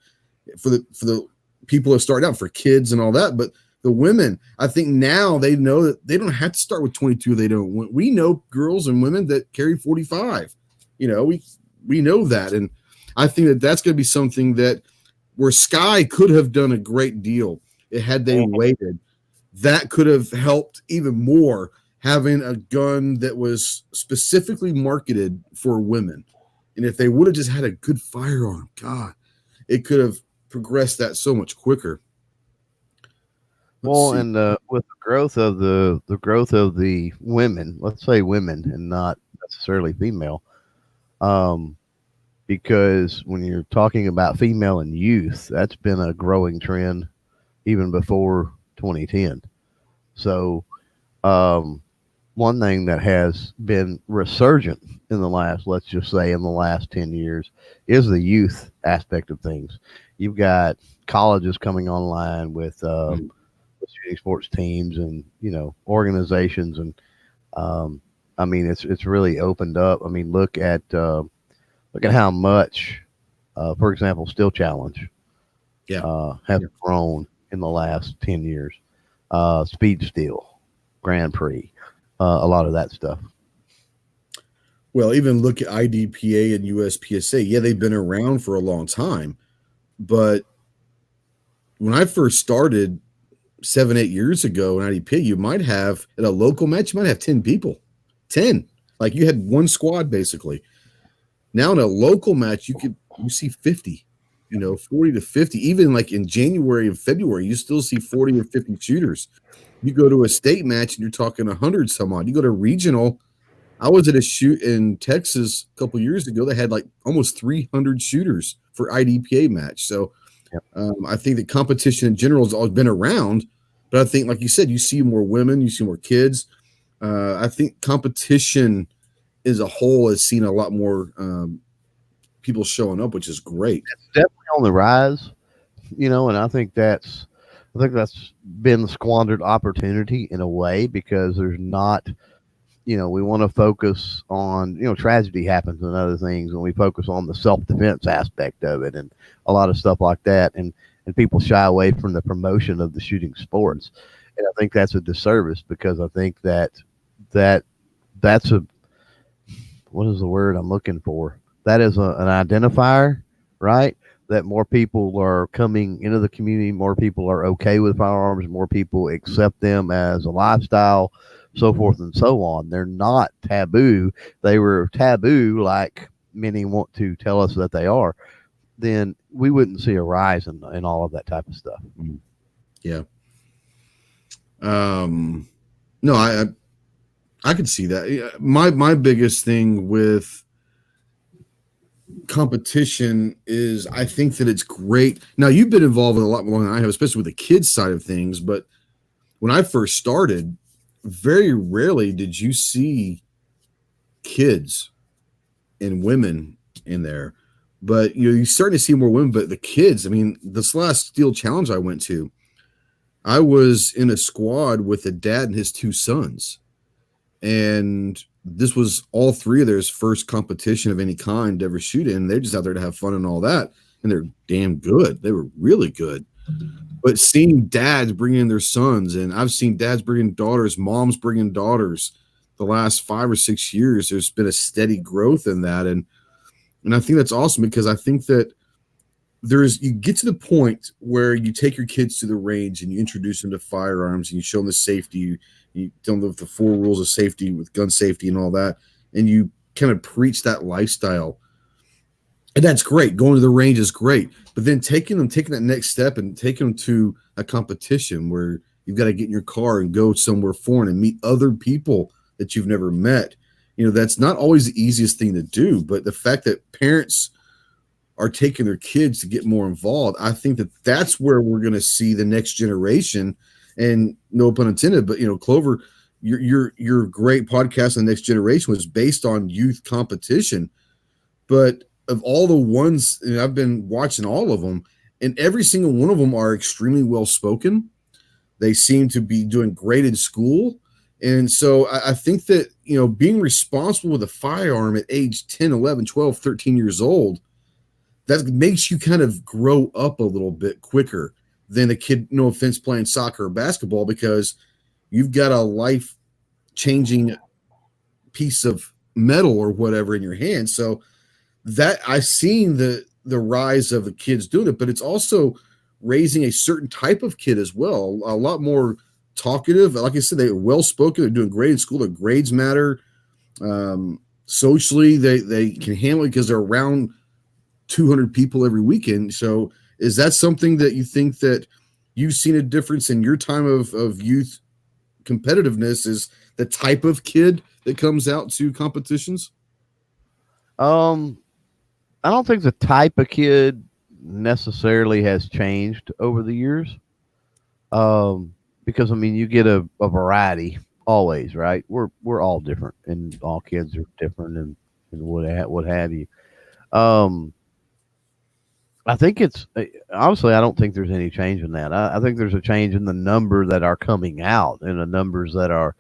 for the people that start out, for kids and all that. But the women, I think now they know that they don't have to start with 22. They don't. We know girls and women that carry 45. We know that, and I think that that's going to be something that where Sky could have done a great deal had they waited. That could have helped even more, having a gun that was specifically marketed for women. And if they would have just had a good firearm, God, it could have progressed that so much quicker. And with the growth of the women, let's say women and not necessarily female, because when you're talking about female and youth, that's been a growing trend even before 2010. So one thing that has been resurgent in the last, let's just say in the last 10 years, is the youth aspect of things. You've got colleges coming online with shooting sports teams and, organizations. And I mean, it's really opened up. I mean, look at how much, for example, Steel Challenge have grown in the last 10 years. Speed Steel, Grand Prix, a lot of that stuff. Well, even look at IDPA and USPSA. Yeah, they've been around for a long time. But when I first started 7-8 years ago in IDPA, you might have, at a local match, you might have 10 people. 10. Like you had one squad, basically. Now in a local match, you see 50. 40 to 50, even like in January and February, you still see 40 or 50 shooters. You go to a state match and you're talking 100 some odd. You go to regional. I was at a shoot in Texas a couple years ago. They had like almost 300 shooters for IDPA match. So I think that competition in general has always been around, but I think, like you said, you see more women, you see more kids. I think competition as a whole has seen a lot more people showing up, which is great. It's definitely on the rise, and I think that's been squandered opportunity in a way, because there's not, we want to focus on, tragedy happens and other things, and we focus on the self-defense aspect of it and a lot of stuff like that, and people shy away from the promotion of the shooting sports. And I think that's a disservice, because I think that's what is the word I'm looking for? That is an identifier, right? that more people are coming into the community, more people are okay with firearms, more people accept them as a lifestyle, so forth and so on. They're not taboo. They were taboo, like many want to tell us that they are. Then we wouldn't see a rise in all of that type of stuff. Yeah. No, I could see that. My biggest thing with competition is I think that it's great. Now, you've been involved in a lot more than I have, especially with the kids side of things. But when I first started, very rarely did you see kids and women in there. But you're starting to see more women. But the kids, I mean, this last Steel Challenge I went to, I was in a squad with a dad and his two sons. And this was all three of their first competition of any kind to ever shoot in. They're just out there to have fun and all that. And they're damn good. They were really good. But seeing dads bring in their sons, and I've seen dads bring in daughters, moms bring in daughters the last 5 or 6 years, there's been a steady growth in that. And I think that's awesome because I think that you get to the point where you take your kids to the range and you introduce them to firearms and you show them the safety. You tell them the 4 rules of safety with gun safety and all that. And you kind of preach that lifestyle. And that's great. Going to the range is great. But then taking that next step and taking them to a competition where you've got to get in your car and go somewhere foreign and meet other people that you've never met. That's not always the easiest thing to do. But the fact that parents are taking their kids to get more involved, I think that that's where we're going to see the next generation. And no pun intended, but Clover, your great podcast on the next generation was based on youth competition. But of all the ones, and I've been watching all of them, and every single one of them are extremely well spoken. They seem to be doing great in school. And so I think that, being responsible with a firearm at age 10, 11, 12, 13 years old, that makes you kind of grow up a little bit quicker than a kid, no offense, playing soccer or basketball, because you've got a life-changing piece of metal or whatever in your hand. So that I've seen the rise of the kids doing it, but it's also raising a certain type of kid as well, a lot more talkative. Like I said, they're well-spoken. They're doing great in school. Their grades matter. Socially, they can handle it because they're around 200 people every weekend. So is that something that you think that you've seen a difference in your time of youth competitiveness, is the type of kid that comes out to competitions? I don't think the type of kid necessarily has changed over the years. Because you get a variety always, right? We're all different, and all kids are different, and what have you. I think it's honestly, I don't think there's any change in that. I think there's a change in the number that are coming out and the numbers that are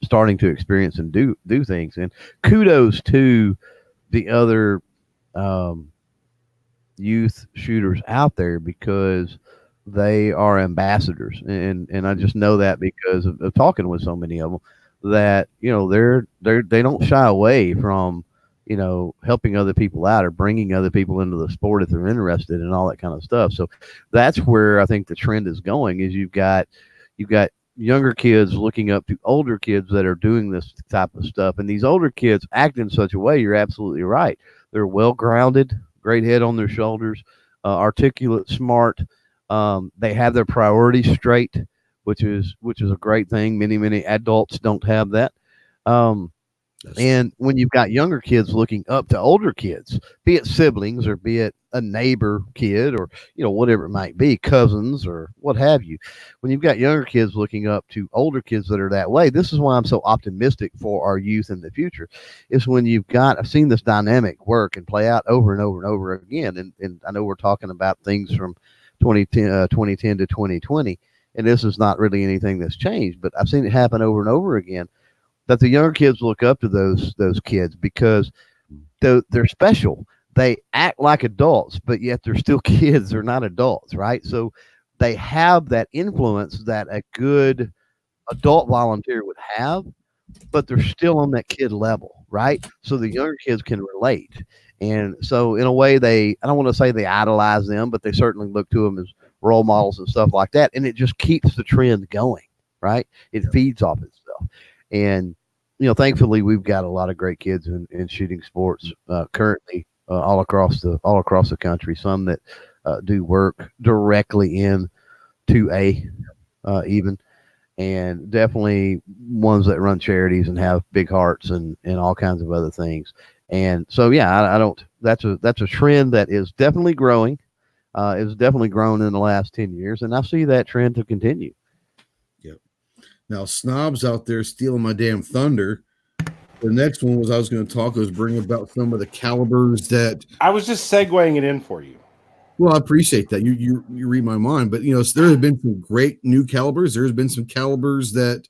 starting to experience and do things. And kudos to the other youth shooters out there, because they are ambassadors, and I just know that because of talking with so many of them, that they don't shy away from helping other people out or bringing other people into the sport if they're interested and all that kind of stuff. So that's where I think the trend is going, is you've got younger kids looking up to older kids that are doing this type of stuff, and these older kids act in such a way. You're absolutely right. They're well grounded, great head on their shoulders, articulate, smart. They have their priorities straight, which is a great thing. Many adults don't have that. And when you've got younger kids looking up to older kids, be it siblings or be it a neighbor kid or whatever it might be, cousins or what have you, when you've got younger kids looking up to older kids that are that way, this is why I'm so optimistic for our youth in the future. Is when I've seen this dynamic work and play out over and over and over again. And I know we're talking about things from 2010 to 2020, and this is not really anything that's changed, but I've seen it happen over and over again, that the younger kids look up to those kids because they're special. They act like adults, but yet they're still kids. They're not adults, right? So they have that influence that a good adult volunteer would have, but they're still on that kid level, right? So the younger kids can relate. And so in a way, I don't want to say they idolize them, but they certainly look to them as role models and stuff like that. And it just keeps the trend going, right? It feeds off itself. And, thankfully we've got a lot of great kids in shooting sports currently all across the country, some that do work directly in 2A even, and definitely ones that run charities and have big hearts and all kinds of other things. And so, yeah, I don't. That's a trend that is definitely growing. It's definitely grown in the last 10 years, and I see that trend to continue. Yep. Now, snobs out there stealing my damn thunder. The next one was I was going to bring about some of the calibers that I was just segueing it in for you. Well, I appreciate that. You read my mind, but there have been some great new calibers. There's been some calibers that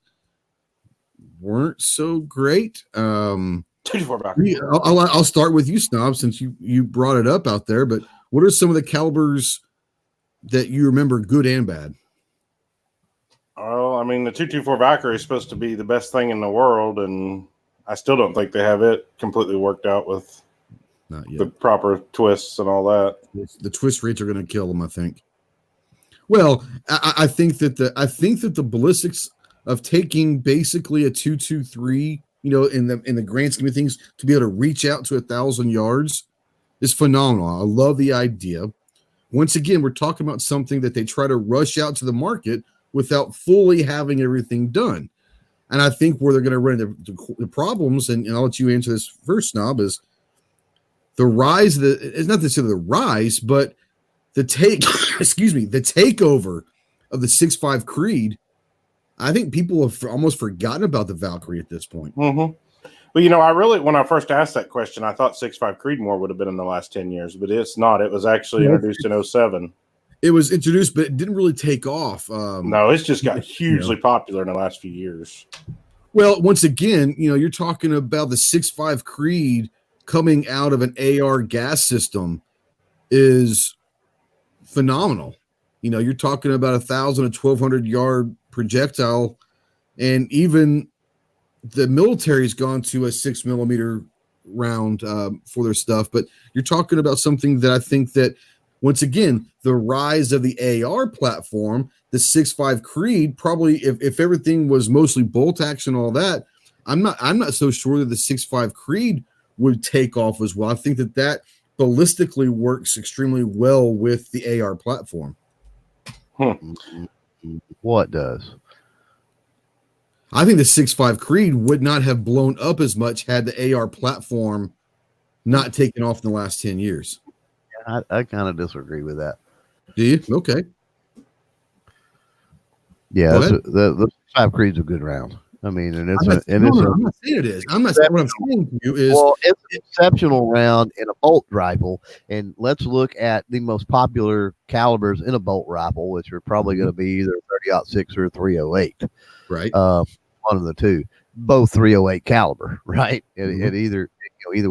weren't so great. 224 back. I'll start with you, Snob, since you brought it up out there. But what are some of the calibers that you remember, good and bad? Oh, I mean, the 224 Valkyrie is supposed to be the best thing in the world, and I still don't think they have it completely worked out with the proper twists and all that. The twist rates are going to kill them, I think. Well, I think that the ballistics of taking basically a 223, in the grand scheme of things, to be able to reach out to 1,000 yards is phenomenal. I love the idea. Once again, we're talking about something that they try to rush out to the market without fully having everything done. And I think where they're going to run into the problems, and I'll let you answer this first, Snob, is the rise of it's not necessarily the rise, but the takeover of the 6.5 Creed. I think people have almost forgotten about the Valkyrie at this point. Mm-hmm. Well, when I first asked that question, I thought 6.5 Creedmoor would have been in the last 10 years, but it's not. It was actually introduced in 07. It was introduced, but it didn't really take off. No, it's just got hugely popular in the last few years. Well, once again, you're talking about the 6.5 Creed coming out of an AR gas system is phenomenal. You're talking about 1,000 to 1,200 yard projectile, and even the military's gone to a 6mm round for their stuff. But you're talking about something that I think that, once again, the rise of the AR platform, the 6.5 Creed, probably if everything was mostly bolt action and all that, I'm not so sure that the 6.5 Creed would take off as well. I think that ballistically works extremely well with the AR platform. What does? I think the 6.5 Creed would not have blown up as much had the AR platform not taken off in the last 10 years. I kind of disagree with that. Do you? Okay. Yeah, the 5 Creed's a good round. I mean, and I'm not saying it is. I'm not saying what I'm saying to you is. Well, it's an exceptional round in a bolt rifle, and let's look at the most popular calibers in a bolt rifle, which are probably going to be either 30-06 or 308. Right. One of the two. Both 308 caliber, right? At either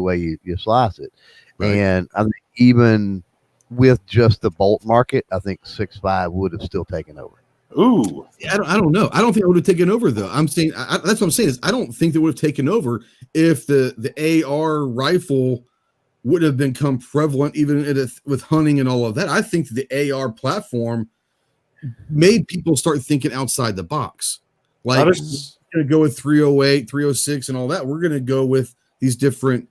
way you slice it. Right. And I think even with just the bolt market, I think 6.5 would have still taken over. Ooh, I don't know. I don't think it would have taken over, though. I'm saying that's what I'm saying is I don't think they would have taken over if the AR rifle would have become prevalent even with hunting and all of that. I think the AR platform made people start thinking outside the box. Like, we're going to go with 308, 306, and all that. We're going to go with these different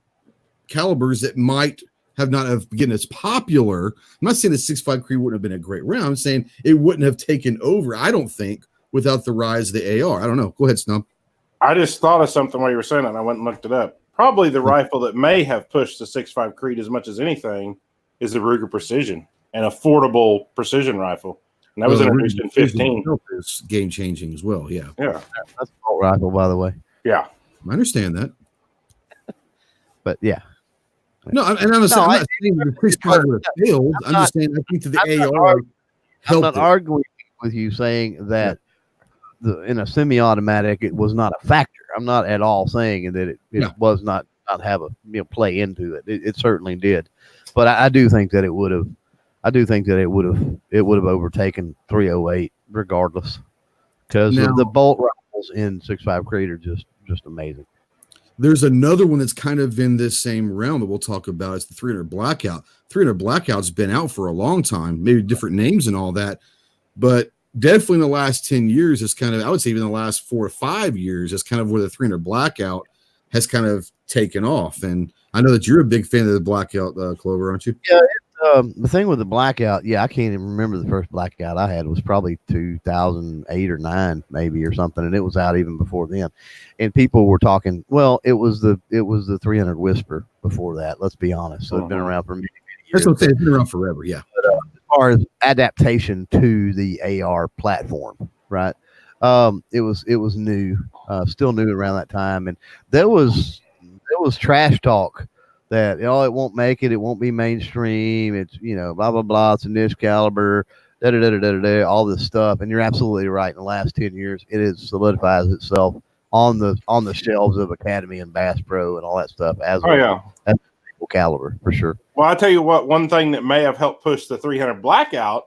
calibers that might have not have been as popular. I'm not saying the 6.5 Creed wouldn't have been a great round. I'm saying it wouldn't have taken over, I don't think, without the rise of the AR. I don't know. Go ahead, Snub. I just thought of something while you were saying it, and I went and looked it up. Probably the rifle that may have pushed the 6.5 Creed as much as anything is the Ruger Precision, an affordable precision rifle. And that was introduced in 15. It's game-changing as well, yeah. Yeah. That's a bolt rifle, by the way. Yeah. I understand that. But, yeah. No, I'm not saying the 6.5 would have failed. I'm just saying I think that the AR helped. I'm not arguing with you saying that in a semi-automatic it was not a factor. I'm not at all saying that it was not have a play into it. It certainly did, but I do think that it would have. I do think that it would have overtaken 308 regardless, because the bolt rifles in 6.5 Creed are just amazing. There's another one that's kind of in this same realm that we'll talk about. It's the 300 Blackout. 300 Blackout's been out for a long time, maybe different names and all that, but definitely in the last 10 years, it's kind of, I would say even the last 4 or 5 years, it's kind of where the 300 Blackout has kind of taken off. And I know that you're a big fan of the Blackout, Clover, aren't you? Yeah. The thing with the Blackout, I can't even remember the first Blackout I had. It was probably 2008 or 9 maybe or something, and it was out even before then. And people were talking. Well, it was the 300 Whisper before that. Let's be honest. So it's been around for many years. That's what I'm saying. It's been around forever. Yeah. But, as far as adaptation to the AR platform, right? It was new, still new around that time, and there was trash talk that it won't make it won't be mainstream, it's blah blah blah, it's a niche caliber, all this stuff. And you're absolutely right. In the last 10 years, it has solidifies itself on the shelves of Academy and Bass Pro and all that stuff as a caliber for sure. Well, I'll tell you what, one thing that may have helped push the 300 Blackout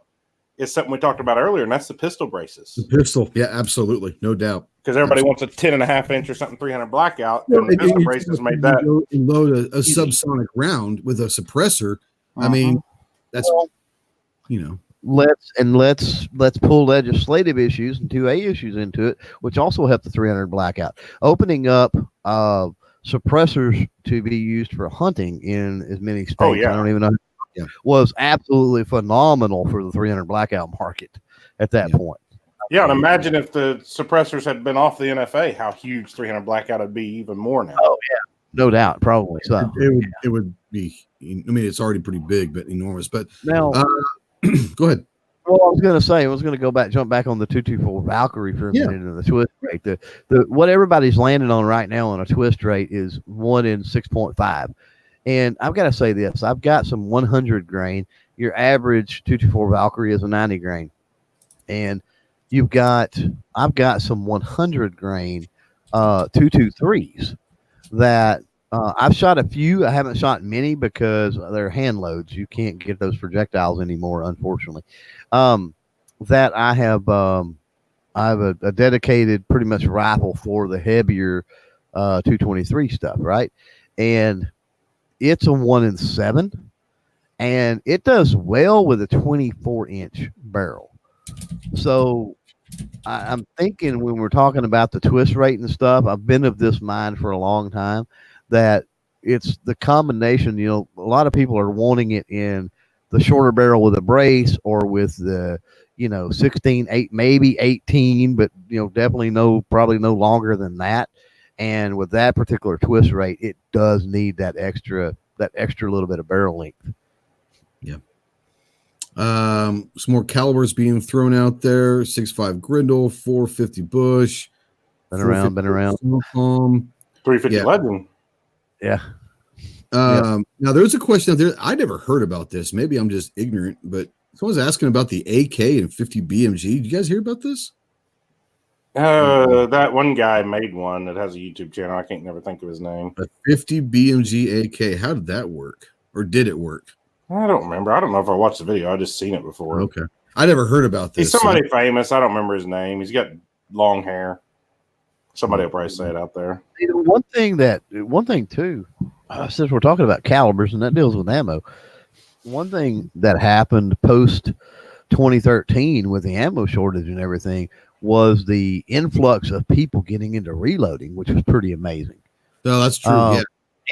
is something we talked about earlier, and that's the pistol braces. The pistol, yeah, absolutely, no doubt. Because everybody wants a 10.5 inch or something 300 Blackout, and the pistol braces made that. Load a subsonic round with a suppressor. I mean, that's Let's pull legislative issues and 2A issues into it, which also help the 300 Blackout, opening up suppressors to be used for hunting in as many states. I don't even know. Was absolutely phenomenal for the 300 Blackout market at that point. Yeah, and imagine if the suppressors had been off the NFA, how huge 300 Blackout would be even more now. Oh yeah, no doubt, probably so. It would be. I mean, it's already pretty big, but enormous. But now, go ahead. Well, I was going to jump back on the 224 Valkyrie for a minute and the twist rate. The what everybody's landing on right now on a twist rate is 1 in 6.5. And I've got to say this: I've got some 100 grain. Your average 224 Valkyrie is a 90 grain, and I've got some 100 grain 223s that I've shot a few. I haven't shot many because they're hand loads. You can't get those projectiles anymore, unfortunately. That I have a dedicated pretty much rifle for the heavier 223 stuff, right? And it's a 1 in 7, and it does well with a 24-inch barrel. So I'm thinking when we're talking about the twist rate and stuff, I've been of this mind for a long time that it's the combination. A lot of people are wanting it in the shorter barrel with a brace or with the 16, 8, maybe 18, but definitely probably no longer than that. And with that particular twist rate, it does need that extra little bit of barrel length. Yeah. Some more calibers being thrown out there: 6.5 Grindle, 450 Bush, been around. 350 Legend. Yeah. Now there's a question out there. I never heard about this. Maybe I'm just ignorant, but someone's asking about the AK and 50 BMG. Did you guys hear about this? That one guy made one that has a YouTube channel. I can't never think of his name. A 50 BMG AK. How did that work? Or did it work? I don't remember. I don't know if I watched the video. I just seen it before. Okay. I never heard about this. He's somebody famous. I don't remember his name. He's got long hair. Somebody will probably say it out there. One thing too, since we're talking about calibers and that deals with ammo, one thing that happened post 2013 with the ammo shortage and everything was the influx of people getting into reloading, which was pretty amazing. No, that's true.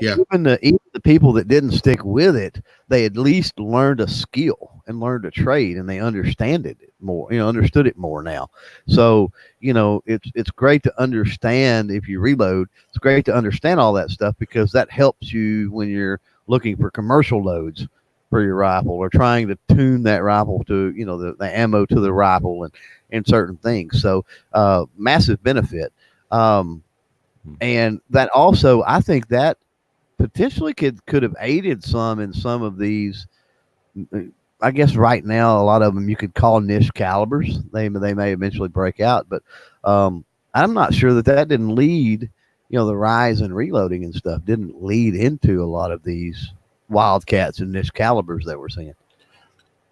Yeah. Even the people that didn't stick with it, they at least learned a skill and learned a trade, and they understood it more now. So, it's great to understand if you reload. It's great to understand all that stuff because that helps you when you're looking for commercial loads for your rifle or trying to tune that rifle to, the ammo to the rifle and certain things. So, massive benefit. And that also, I think that potentially could have aided some in some of these. I guess right now, a lot of them you could call niche calibers. They may eventually break out, but I'm not sure that didn't lead, the rise in reloading and stuff didn't lead into a lot of these wildcats and niche calibers that we're seeing.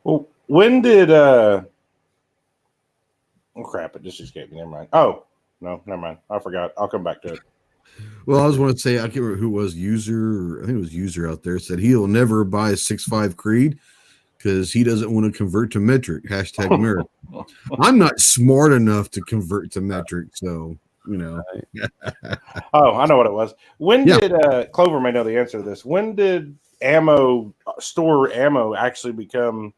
Well, when did oh crap, it just escaped me. Never mind. Oh no, never mind. I forgot. I'll come back to it. Well, I was want to say I can't remember who was user. I think it was user out there said he'll never buy a 6.5 Creed because he doesn't want to convert to metric. Hashtag mirror. I'm not smart enough to convert to metric, so you know. Oh, I know what it was. When Yeah. did Clover may know the answer to this? When did store ammo actually become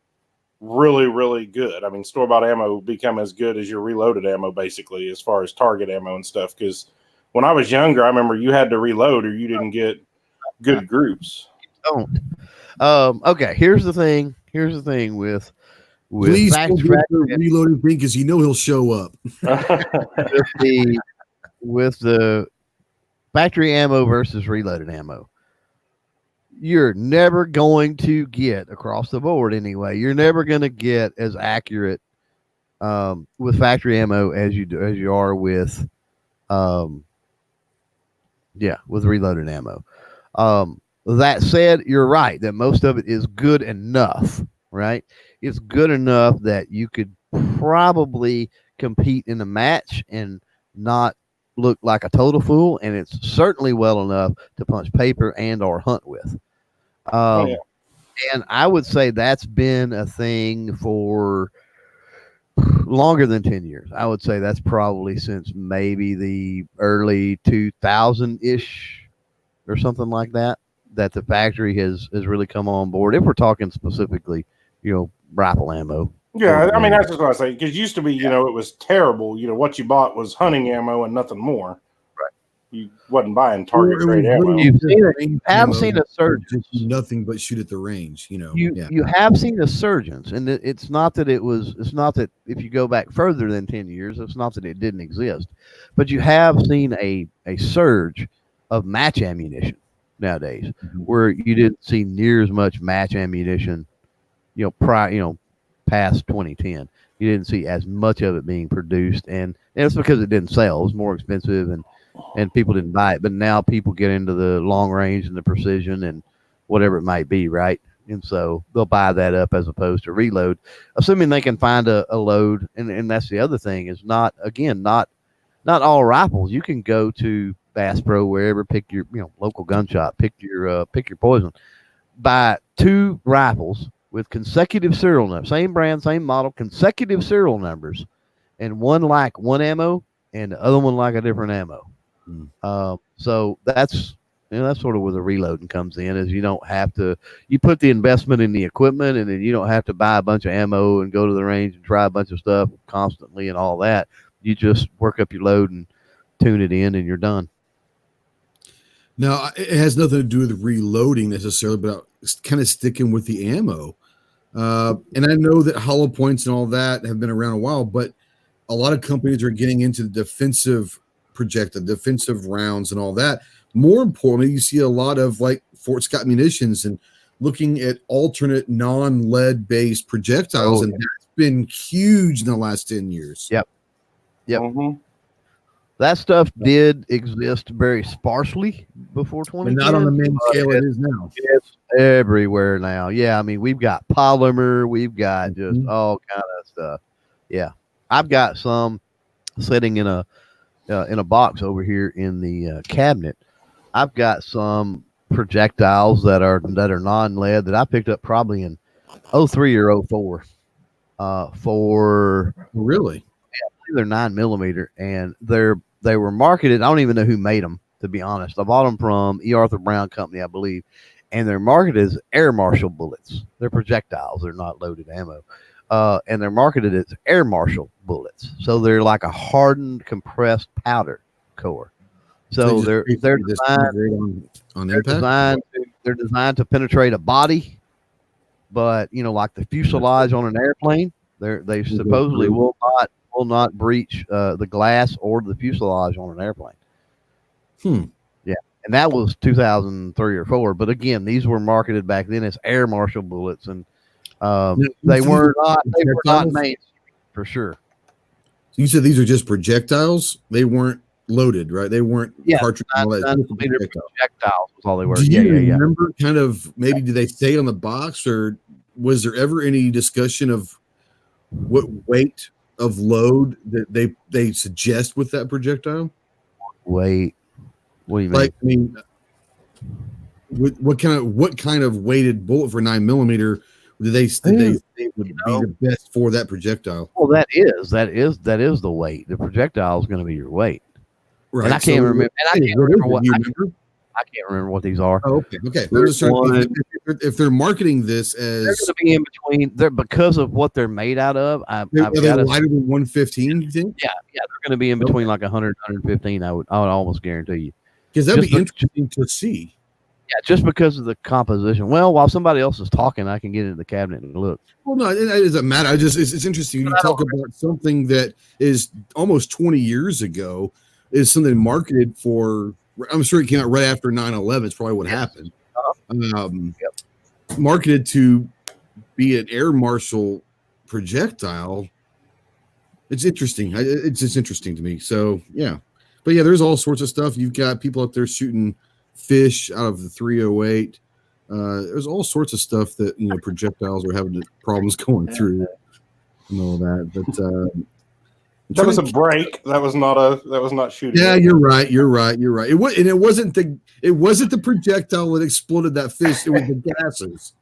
really, really good? I mean, store bought ammo become as good as your reloaded ammo, basically, as far as target ammo and stuff. Because when I was younger, I remember you had to reload or you didn't get good groups. Don't. Okay, here's the thing. Here's the thing with Please fast don't get the reloading thing because you know he'll show up. with the factory ammo versus reloaded ammo. You're never going to get across the board anyway. You're never going to get as accurate with factory ammo as you are with with reloaded ammo. That said, you're right that most of it is good enough, right? It's good enough that you could probably compete in a match and not look like a total fool, and it's certainly well enough to punch paper and or hunt with. And I would say that's been a thing for longer than 10 years. I would say that's probably since maybe the early 2000-ish or something like that the factory has really come on board. If we're talking specifically, rifle ammo. Yeah, I mean, that's just what I say. Because used to be, it was terrible. What you bought was hunting ammo and nothing more. Right. You wasn't buying target grade ammo. You have seen a surge. Nothing but shoot at the range, You have seen a surgeons, and it's not that if you go back further than 10 years, it's not that it didn't exist, but you have seen a surge of match ammunition nowadays, where you didn't see near as much match ammunition, past 2010. You didn't see as much of it being produced, and it's because it didn't sell. It was more expensive, and people didn't buy it. But now people get into the long range and the precision and whatever it might be, right? And so they'll buy that up as opposed to reload, assuming they can find a load. And that's the other thing is not all rifles. You can go to Bass Pro, wherever, pick your local gun shop, pick your poison, buy 2 rifles with consecutive serial numbers, same brand, same model, consecutive serial numbers, and one like one ammo and the other one like a different ammo. So that's sort of where the reloading comes in, is you don't have to, you put the investment in the equipment, and then you don't have to buy a bunch of ammo and go to the range and try a bunch of stuff constantly and all that. You just work up your load and tune it in, and you're done. Now, it has nothing to do with reloading necessarily, but kind of sticking with the ammo. And I know that hollow points and all that have been around a while, but a lot of companies are getting into the defensive rounds and all that. More importantly, you see a lot of like Fort Scott munitions and looking at alternate non-lead based projectiles, and that's been huge in the last 10 years. Yep. Mm-hmm. That stuff did exist very sparsely before 2010. But not on the main scale it is now. It's everywhere now. Yeah, I mean, we've got polymer, we've got just all kind of stuff. Yeah, I've got some sitting in a box over here in the cabinet. I've got some projectiles that are non-lead that I picked up probably in 03 or 04 for really. They're 9mm, and they were marketed. I don't even know who made them, to be honest. I bought them from E. Arthur Brown Company, I believe, and they're marketed as air marshal bullets. They're projectiles. They're not loaded ammo, and they're marketed as air marshal bullets. So they're like a hardened, compressed powder core. So they're designed on impact. They're designed to penetrate a body, but like the fuselage on an airplane, they supposedly will not breach the glass or the fuselage on an airplane. Yeah, and that was 2003 or 4. But again, these were marketed back then as air marshal bullets, and they were not made for sure. So you said these are just projectiles? They weren't loaded, right? They weren't cartridge projectiles was all they were. Do you remember kind of maybe did they say on the box, or was there ever any discussion of what weight of load that they suggest with that projectile? Weight. What do you mean? Like, I mean, what kind of weighted bullet for 9mm did they think would be the best for that projectile? Well, that is the weight. The projectile is going to be your weight. Right. And I can't remember. And I can't remember what these are. Oh, okay. If they're marketing this as they're going to be in between, because of what they're made out of. Are they lighter than 115? You think? Yeah, they're going to be in between like 100, 115. I would almost guarantee you. Because that'd be interesting to see. Yeah, just because of the composition. Well, while somebody else is talking, I can get into the cabinet and look. Well, no, it doesn't matter. It's interesting. You talk about something that is almost 20 years ago, is something marketed for. I'm sure it came out right after 9/11. It's probably what happened. Marketed to be an air marshal projectile. It's interesting. It's just interesting to me. So yeah, but yeah, there's all sorts of stuff. You've got people out there shooting fish out of the 308. There's all sorts of stuff that projectiles are having problems going through and all that. But that was a break. That was not shooting. Yeah, you're right. It wasn't the projectile that exploded that fish. It was the gases.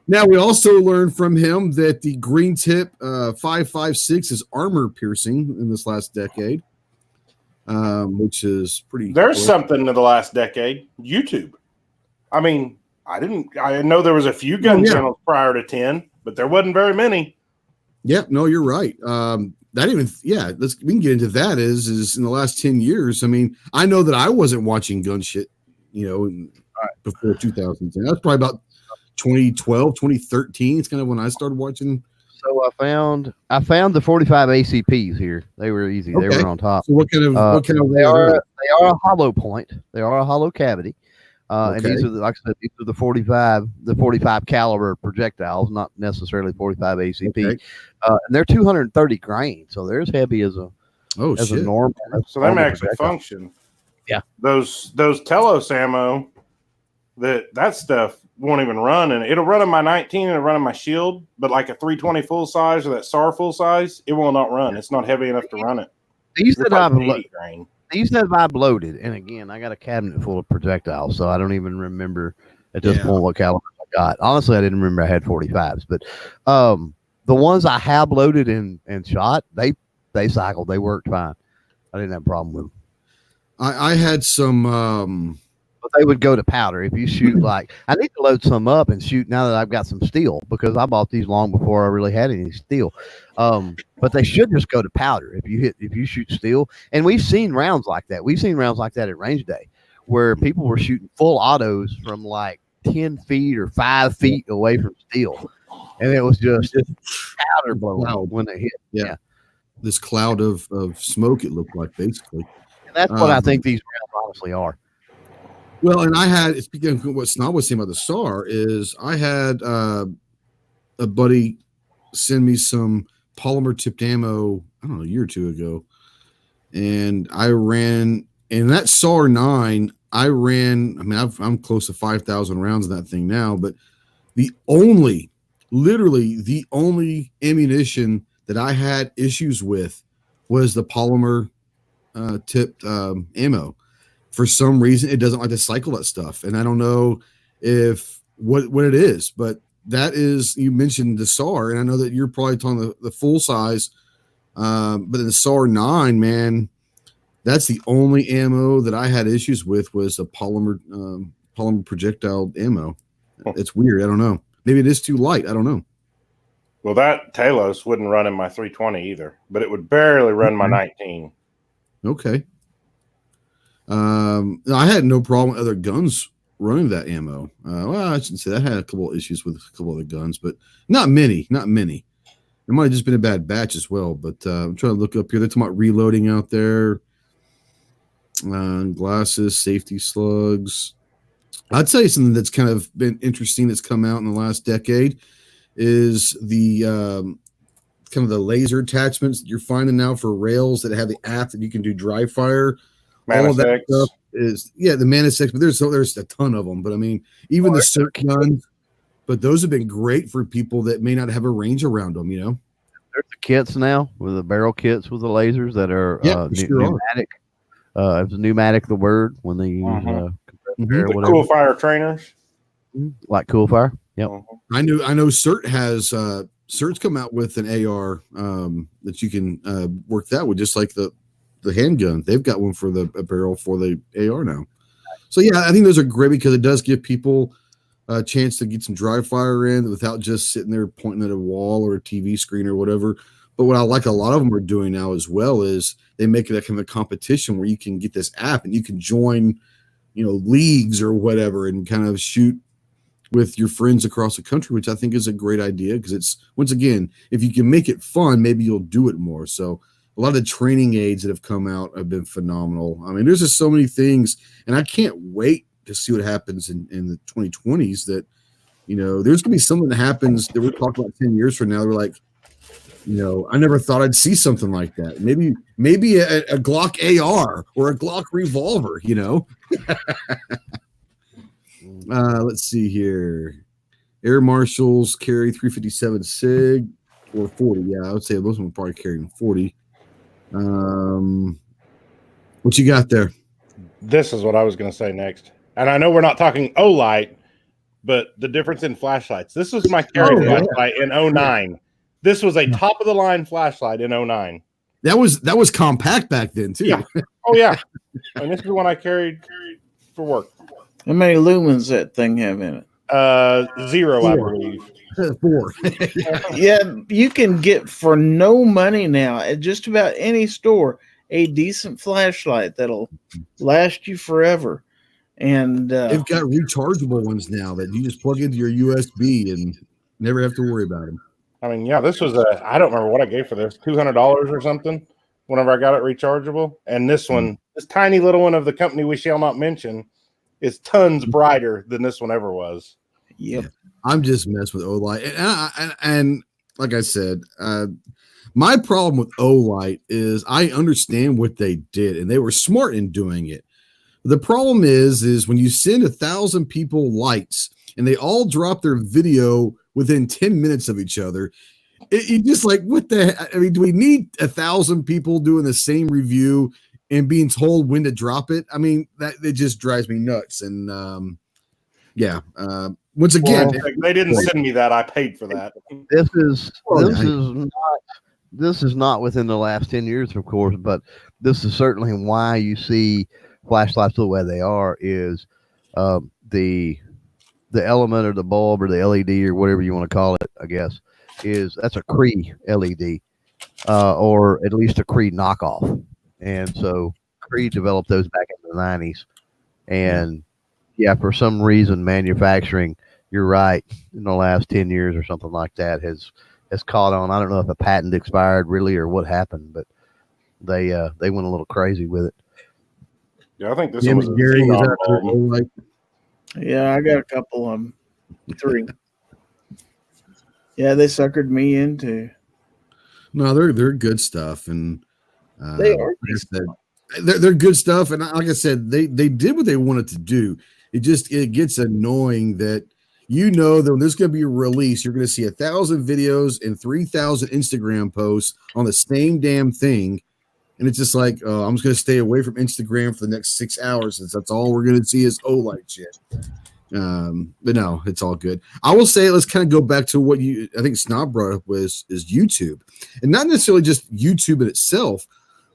Now we also learned from him that the green tip 5.56 is armor piercing in this last decade, which is pretty. There's something in the last decade. YouTube. I mean, I know there was a few gun channels prior to 10, but there wasn't very many. Yeah, no, you're right. We can get into that. Is in the last 10 years. I mean, I know that I wasn't watching gun shit, before 2010. That's probably about 2012, 2013. It's kind of when I started watching. So I found the 45 ACPs here. They were easy. Okay. They were on top. So what kind of they are a hollow point. They are a hollow cavity. And these are like I said, these are the 45 caliber projectiles, not necessarily 45 ACP. Okay. And they're 230 grain, so they're as heavy as a normal. So they actually function. Yeah. Those Telos ammo, that stuff won't even run, and it'll run in my 19 and it'll run in my shield, but like a 320 full size or that SAR full size, it will not run. It's not heavy enough to run it. These that I've loaded, and again, I got a cabinet full of projectiles, so I don't even remember at this point what caliber I got. Honestly, I didn't remember I had 45s, but the ones I have loaded and shot, they cycled, they worked fine. I didn't have a problem with them. I had some, but they would go to powder. If you shoot I need to load some up and shoot now that I've got some steel, because I bought these long before I really had any steel. But they should just go to powder if you shoot steel. And we've seen rounds like that. We've seen rounds like that at range day, where people were shooting full autos from like 10 feet or 5 feet away from steel, and it was just powder blowing when they hit. Yeah, this cloud of smoke, it looked like, basically. And that's what I think these rounds honestly are. Well, and I had, speaking of what Snob was saying about the SAR, is I had a buddy send me some polymer tipped ammo, I don't know, a year or two ago. And I ran, in that SAR 9, I'm close to 5,000 rounds in that thing now, but literally the only ammunition that I had issues with was the polymer tipped ammo. For some reason, it doesn't like to cycle that stuff, and I don't know if what it is, but that is, you mentioned the SAR, and I know that you're probably talking the full size, but in the SAR 9, man, that's the only ammo that I had issues with was a polymer projectile ammo. It's weird. I don't know. Maybe it is too light. I don't know. Well, that Talos wouldn't run in my 320 either, but it would barely run my 19. Okay. I had no problem with other guns running that ammo. Well, I shouldn't say that. I had a couple of issues with a couple other guns, but not many. It might have just been a bad batch as well, but I'm trying to look up here. They're talking about reloading out there. Glasses, safety slugs. I'd say something that's kind of been interesting that's come out in the last decade is the kind of the laser attachments that you're finding now for rails that have the app that you can do dry fire. All of that stuff is the Manus X, but there's a ton of them. But I mean, even the Circ guns, but those have been great for people that may not have a range around them. There's the kits now with the barrel kits with the lasers that are pneumatic. Is pneumatic the word when they use the cool fire trainers? Like Cool Fire. Yep. I know CERT has CERT's come out with an AR that you can work that with, just like the handgun. They've got one for the barrel for the AR now. So yeah, I think those are great because it does give people a chance to get some dry fire in without just sitting there pointing at a wall or a TV screen or whatever. But what I like a lot of them are doing now as well is they make it a kind of a competition where you can get this app and you can join, leagues or whatever and kind of shoot with your friends across the country, which I think is a great idea because it's, once again, if you can make it fun, maybe you'll do it more. So a lot of the training aids that have come out have been phenomenal. I mean, there's just so many things, and I can't wait to see what happens in the 2020s that, there's going to be something that happens that we're talking about 10 years from now. We're like, I never thought I'd see something like that. Maybe a Glock AR or a Glock revolver, Let's see here. Air Marshals carry 357 SIG or 40. Yeah, I would say most of them probably carrying 40. What you got there? This is what I was going to say next. And I know we're not talking Olight, but the difference in flashlights. This was my carry flashlight in 09. This was a top of the line flashlight in 09. That was compact back then too. Yeah. Oh yeah. And this is one I carried for work. How many lumens that thing have in it? 0, I believe. 4. Yeah, you can get for no money now at just about any store a decent flashlight that'll last you forever. And they've got rechargeable ones now that you just plug into your USB and never have to worry about them. I mean, yeah, this was I don't remember what I gave for this, $200 or something whenever I got it rechargeable. And this one, this tiny little one of the company we shall not mention, is tons brighter than this one ever was. Yep. Yeah, I'm just messing with Olight. And like I said, my problem with Olight is I understand what they did, and they were smart in doing it. The problem is when you send 1,000 people lights and they all drop their video within 10 minutes of each other, you just like, what the? I mean, do we need 1,000 people doing the same review and being told when to drop it? I mean, that it just drives me nuts. And once again, they didn't send me that. I paid for that. This is not within the last 10 years, of course, but this is certainly why you see flashlights the way they are is the element or the bulb or the LED or whatever you want to call it, I guess, that's a Cree LED or at least a Cree knockoff. And so Cree developed those back in the 90s. And yeah, for some reason, manufacturing, you're right, in the last 10 years or something like that has caught on. I don't know if a patent expired really or what happened, but they went a little crazy with it. Yeah, I think this one was Gary is out there, Olight. Yeah, I got a couple of them. 3. Yeah, they suckered me into. No, they're good stuff, and they are. They're good stuff, and like I said, they did what they wanted to do. It gets annoying that that there's going to be a release, you're going to see 1,000 videos and 3,000 Instagram posts on the same damn thing, and it's just like, I'm just going to stay away from Instagram for the next 6 hours since that's all we're going to see is Olight shit. But no, it's all good. I will say, let's kind of go back to what I think Snob brought up is YouTube, and not necessarily just YouTube in itself,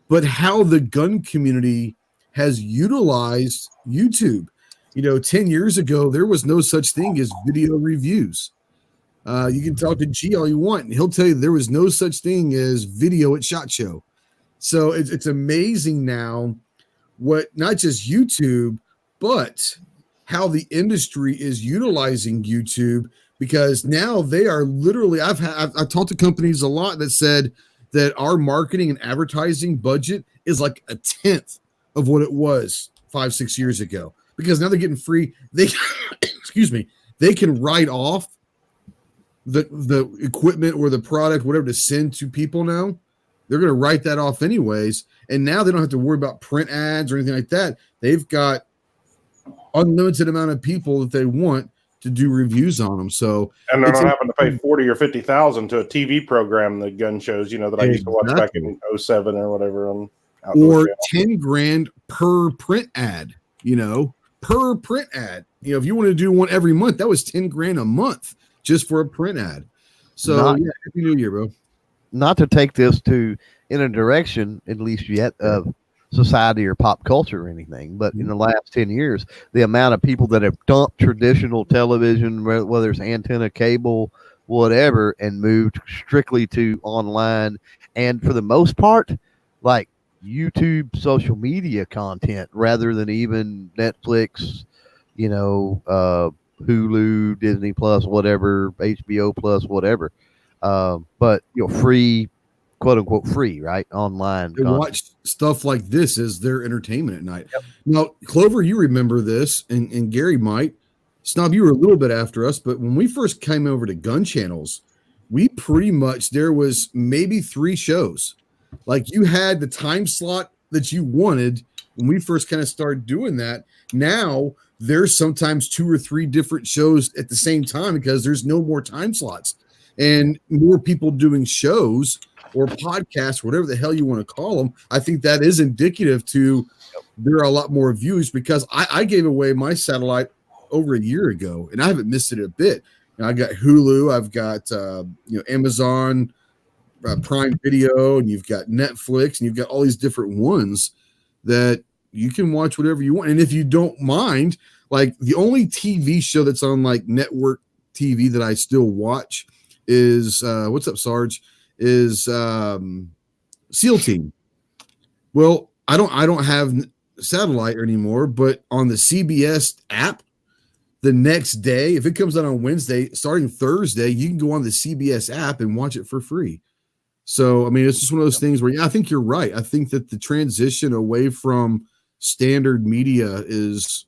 but how the gun community has utilized YouTube. 10 years ago, there was no such thing as video reviews. You can talk to G all you want, and he'll tell you there was no such thing as video at SHOT Show. So it's amazing now what not just YouTube, but how the industry is utilizing YouTube, because now they are literally, I've talked to companies a lot that said that our marketing and advertising budget is like 1/10 of what it was 5-6 years ago, because now they're getting free. They they can write off the equipment or the product, whatever, to send to people now. They're going to write that off anyways. And now they don't have to worry about print ads or anything like that. They've got unlimited amount of people that they want to do reviews on them. So, and they're not having to pay $40,000 or $50,000 to a TV program, the gun shows, that I used to watch back in 07 or whatever. or 10 grand per print ad, per print ad. If you want to do one every month, that was 10 grand a month just for a print ad. So Happy New Year, bro. Not to take this in a direction, at least yet, of society or pop culture or anything, but in the last 10 years, the amount of people that have dumped traditional television, whether it's antenna, cable, whatever, and moved strictly to online, and for the most part, like YouTube social media content rather than even Netflix, Hulu, Disney Plus, whatever, HBO Plus, whatever. But free, quote unquote free, right? Online. They watch stuff like this as their entertainment at night. Yep. Now, Clover, you remember this, and Gary might. Snob, you were a little bit after us, but when we first came over to Gun Channels, we pretty much, there was maybe 3 shows. Like, you had the time slot that you wanted when we first kind of started doing that. Now there's sometimes 2 or 3 different shows at the same time because there's no more time slots and more people doing shows or podcasts, whatever the hell you want to call them. I think that is indicative to there are a lot more views because I gave away my satellite over a year ago and I haven't missed it a bit. I got Hulu, I've got Amazon Prime Video, and you've got Netflix, and you've got all these different ones that you can watch whatever you want. And if you don't mind, like the only TV show that's on like network TV that I still watch is what's up, Sarge? Is SEAL Team. Well, I don't have satellite anymore, but on the CBS app, the next day, if it comes out on Wednesday, starting Thursday, you can go on the CBS app and watch it for free. So, I mean, it's just one of those things where, I think you're right. I think that the transition away from standard media it's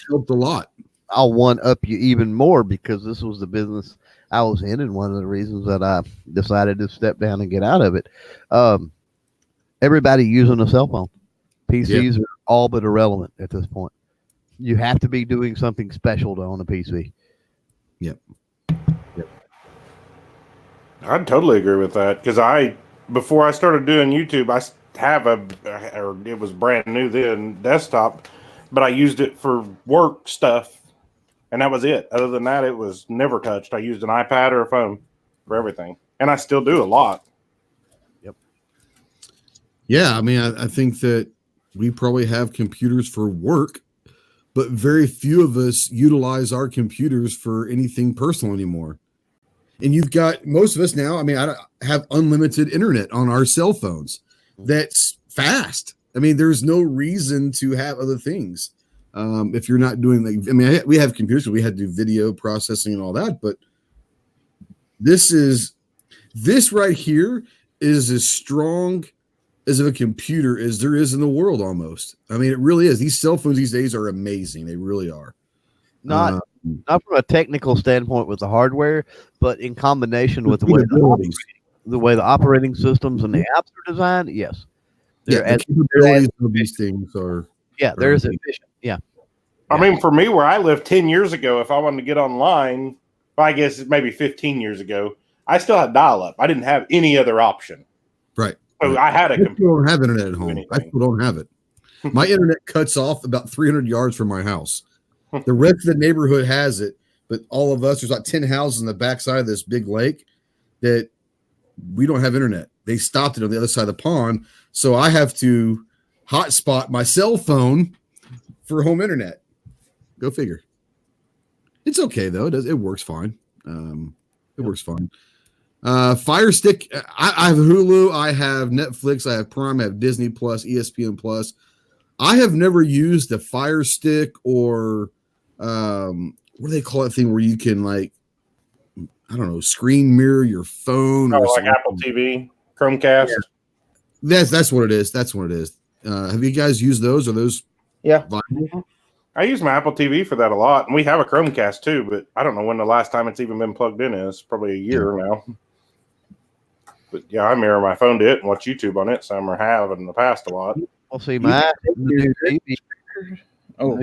helped a lot. I'll one up you even more because this was the business I was in, and one of the reasons that I decided to step down and get out of it. Everybody using a cell phone. PCs are all but irrelevant at this point. You have to be doing something special to own a PC. Yep. I'd totally agree with that because before I started doing YouTube, I have it was brand new then, desktop, but I used it for work stuff, and that was it. Other than that, it was never touched. I used an iPad or a phone for everything, and I still do a lot. Yep. Yeah, I mean, I think that we probably have computers for work, but very few of us utilize our computers for anything personal anymore. And you've got most of us now. I mean, I have unlimited internet on our cell phones. That's fast. I mean, there's no reason to have other things. If you're not doing we have computers, we had to do video processing and all that, but this right here is as strong as of a computer as there is in the world almost. I mean, it really is. These cell phones these days are amazing. They really are. Not from a technical standpoint with the hardware, but in combination with the way the operating systems and the apps are designed. Yes. The capabilities of these things are. Yeah, they're as efficient. Yeah. I mean, for me, where I lived 10 years ago, if I wanted to get online, I guess maybe 15 years ago, I still had dial-up. I didn't have any other option. Right. So I had a computer. I don't have internet at home. I still don't have it. My internet cuts off about 300 yards from my house. The rest of the neighborhood has it, but all of us, there's like 10 houses on the backside of this big lake that we don't have internet. They stopped it on the other side of the pond. So I have to hotspot my cell phone for home internet. Go figure. It's okay though. It works fine. It works fine. Fire Stick. I have Hulu. I have Netflix. I have Prime. I have Disney Plus, ESPN Plus. I have never used a Fire Stick or what do they call that thing where you can screen mirror your phone or like Apple TV, Chromecast. Yeah. That's what it is. That's what it is. Have you guys used those? Are those viable? I use my Apple TV for that a lot, and we have a Chromecast too, but I don't know when the last time it's even been plugged in is. Probably a year now. But yeah, I mirror my phone to it and watch YouTube on it. Some have in the past a lot. Well, see, the new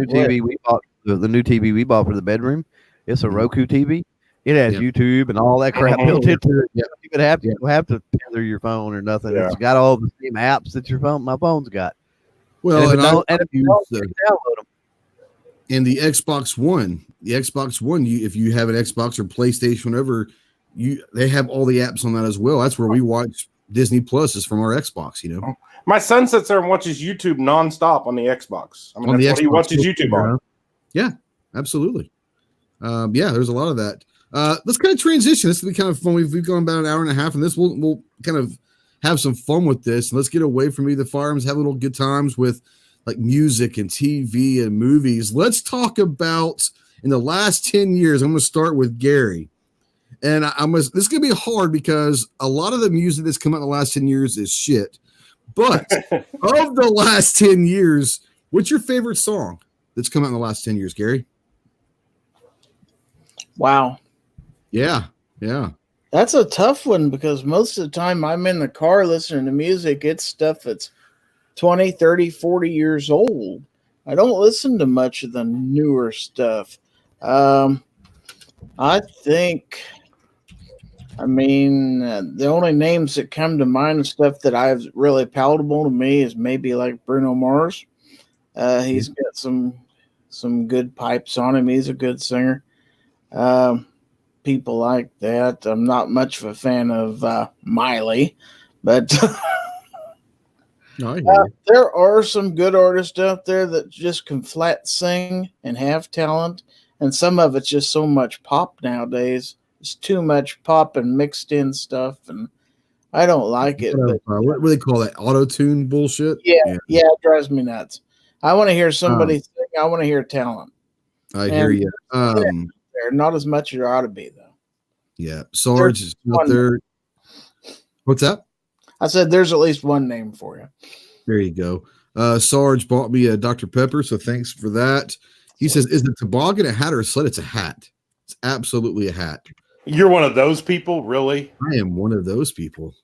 TV we bought, the new TV we bought for the bedroom, it's a Roku TV, It has Yeah. YouTube and all that crap built into it. Yeah. You don't have to tether your phone or nothing. Yeah. It's got all the same apps that my phone's got. Well, and if you don't, use, download them. and the Xbox One, if you have an Xbox or PlayStation, whatever, they have all the apps on that as well. That's where we watch Disney Plus is from our Xbox. You know, my son sits there and watches YouTube nonstop on the Xbox. I mean, that's what he watches YouTube on. Yeah, absolutely. Yeah, there's a lot of that. Let's kind of transition. This will be kind of fun. We've gone about an hour and a half, and this we'll kind of have some fun with this. And let's get away from the farms, have a little good times with like music and TV and movies. Let's talk about in the last 10 years. I'm going to start with Gary. And this is going to be hard because a lot of the music that's come out in the last 10 years is shit. But of the last 10 years, what's your favorite song that's come out in the last 10 years, Gary? Wow. Yeah. That's a tough one because most of the time I'm in the car listening to music. It's stuff that's 20, 30, 40 years old. I don't listen to much of the newer stuff. I mean, the only names that come to mind and stuff that I've really palatable to me is maybe like Bruno Mars. He's got some good pipes on him. He's a good singer. People like that. I'm not much of a fan of Miley, but there are some good artists out there that just can flat sing and have talent, and some of it's just so much pop nowadays. It's too much pop and mixed in stuff, and I don't like it. What do they call that? Auto-tune bullshit? Yeah, it drives me nuts. I want to hear somebody sing. I want to hear talent. I hear you. There, not as much as there ought to be, though. Yeah, Sarge is out there. What's that? I said there's at least one name for you. There you go. Sarge bought me a Dr. Pepper, so thanks for that. He says, "Is the toboggan a hat or a sled?" It's a hat. It's absolutely a hat. You're one of those people, really? I am one of those people.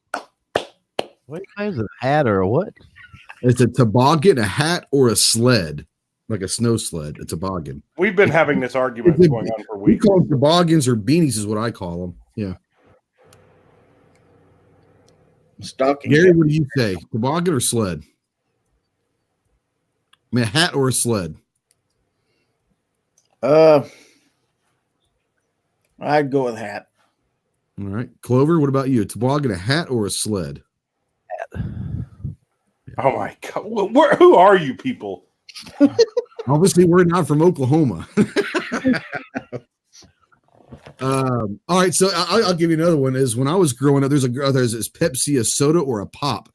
What kind of hat or a what? It's a toboggan, a hat, or a sled, like a snow sled. A toboggan. We've been having this argument going on for weeks. We call them toboggans or beanies, is what I call them. Yeah. Stocking. Gary, what do you say? Toboggan or sled? I mean, a hat or a sled? I'd go with hat. All right. Clover, what about you? A toboggan, a hat, or a sled? Hat. Oh, my God. Who are you people? Obviously, we're not from Oklahoma. All right. So I'll give you another one. Is when I was growing up, there's this Pepsi, a soda, or a pop.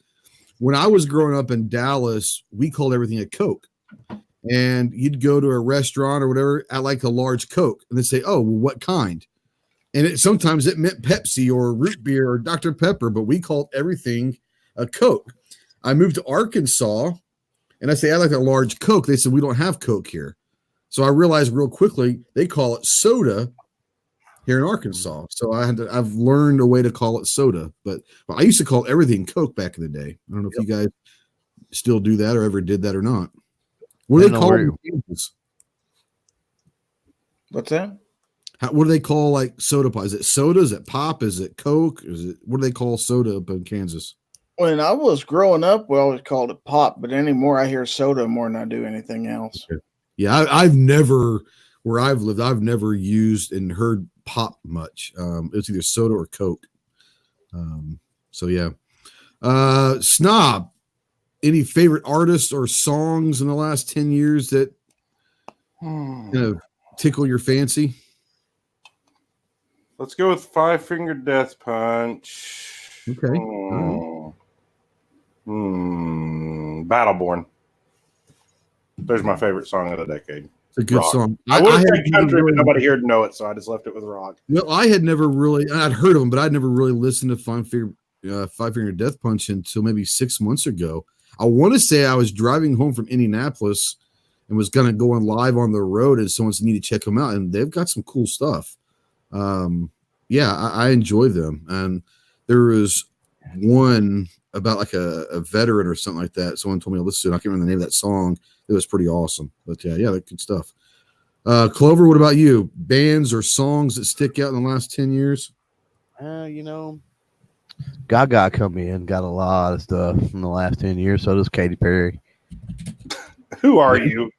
When I was growing up in Dallas, we called everything a Coke. And you'd go to a restaurant or whatever, I like a large Coke. And they'd say, "Oh, well, what kind?" And sometimes it meant Pepsi or root beer or Dr. Pepper, but we called everything a Coke. I moved to Arkansas, and I say, "I like a large Coke." They said, "We don't have Coke here." So I realized real quickly they call it soda here in Arkansas. So I've learned a way to call it soda. But I used to call everything Coke back in the day. I don't know if you guys still do that or ever did that or not. What do they call it? What's that? What do they call like soda pop? Is it soda? Is it pop? Is it Coke? What do they call soda up in Kansas? When I was growing up, we always called it pop, but anymore I hear soda more than I do anything else. Okay. Yeah, I've never, where I've lived, I've never used and heard pop much. It's either soda or Coke. So yeah. Snob, any favorite artists or songs in the last 10 years that kind of tickle your fancy? Let's go with Five Finger Death Punch. Okay. Battleborn. There's my favorite song of the decade. It's a good song. I would have said country, but nobody here to know it, so I just left it with rock. Well, I'd heard of them, but I'd never really listened to Five Finger Death Punch until maybe 6 months ago. I want to say I was driving home from Indianapolis and was going to go on live on the road, and someone said, "You need to check them out," and they've got some cool stuff. I enjoy them. And there was one about like a veteran or something like that. Someone told me to listen to it. I can't remember the name of that song. It was pretty awesome. But yeah, that's good stuff. Clover, what about you? Bands or songs that stick out in the last 10 years? Gaga come in, got a lot of stuff in the last 10 years. So does Katy Perry. Who are you?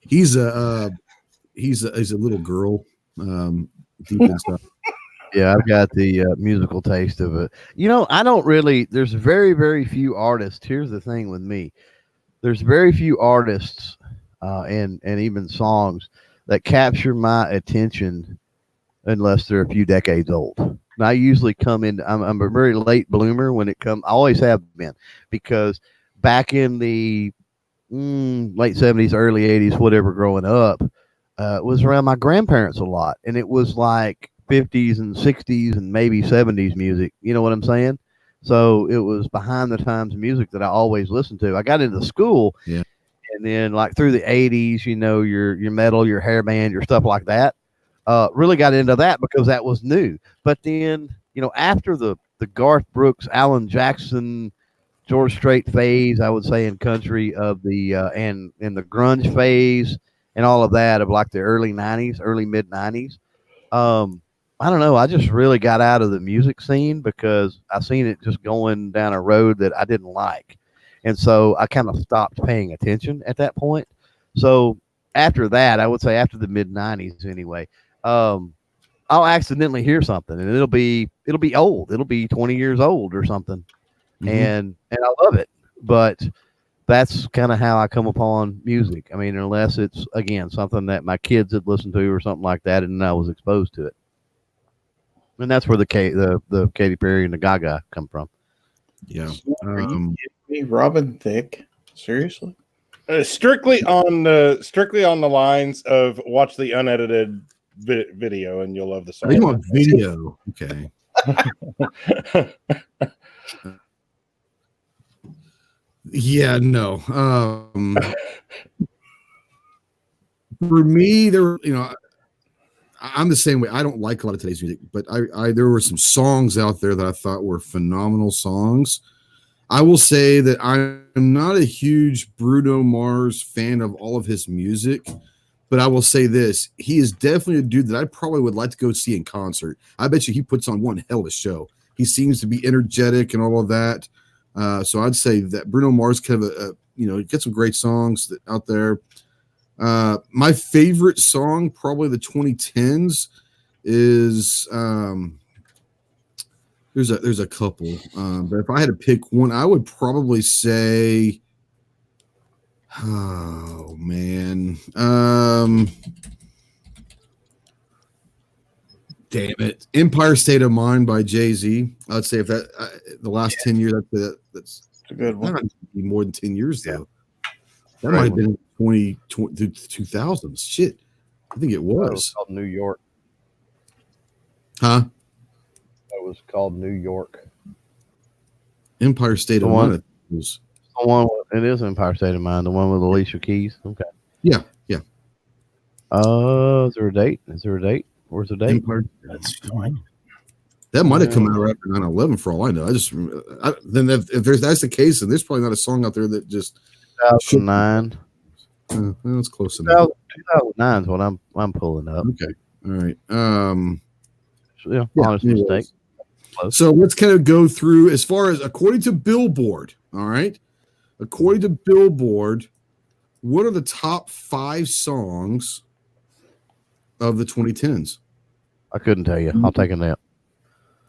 he's a little girl, deep inside. Yeah, I've got the musical taste of it. I don't really. There's very, very few artists. Here's the thing with me: there's very few artists, and even songs that capture my attention unless they're a few decades old. And I usually come in. I'm a very late bloomer when it comes. I always have been, because back in the late 70s, early 80s, whatever, growing up, was around my grandparents a lot, and it was like 50s and 60s and maybe 70s music. You know what I'm saying? So it was behind the times music that I always listened to. I got into school, yeah, and then like through the 80s, your metal, your hair band, your stuff like that. Really got into that because that was new. But then, after the Garth Brooks, Alan Jackson, George Strait phase, I would say, in country of the and in the grunge phase and all of that of like the early 90s, early mid 90s. I don't know. I just really got out of the music scene because I seen it just going down a road that I didn't like. And so I kind of stopped paying attention at that point. So after that, I would say after the mid 90s anyway, I'll accidentally hear something and it'll be old. It'll be 20 years old or something. Mm-hmm. And I love it. But that's kind of how I come upon music. I mean, unless it's, again, something that my kids had listened to or something like that, and I was exposed to it. And that's where the Katy Perry and the Gaga come from. Yeah. Robin Thicke? Seriously? Strictly on the lines of watch the unedited video and you'll love the song. I want video. Okay. Yeah, no. For me, I'm the same way. I don't like a lot of today's music, but there were some songs out there that I thought were phenomenal songs. I will say that I'm not a huge Bruno Mars fan of all of his music, but I will say this: he is definitely a dude that I probably would like to go see in concert. I bet you he puts on one hell of a show. He seems to be energetic and all of that. So I'd say that Bruno Mars kind of get some great songs out there. My favorite song, probably the 2010s, is there's a couple, but if I had to pick one, I would probably say, oh man, damn it, Empire State of Mind by Jay-Z. I'd say if that the last 10 years, that's a good one. Not more than 10 years though. That Right. might have been 2000s. Shit, I think it was. It was called New York. Huh? It was called New York. Empire State of Mind. It is Empire State of Mind, the one with Alicia Keys. Okay. Yeah. Is there a date? Where's the date? Empire. That's fine. That might have come out right after 9/11 for all I know. Then if that's the case, then there's probably not a song out there that just 2009. That's close enough. 2009 is what I'm pulling up. Okay. All right. Honest mistake. Close. So let's kind of go through as far as according to Billboard. All right. According to Billboard, what are the top 5 songs of the 2010s? I couldn't tell you. I'll take a nap.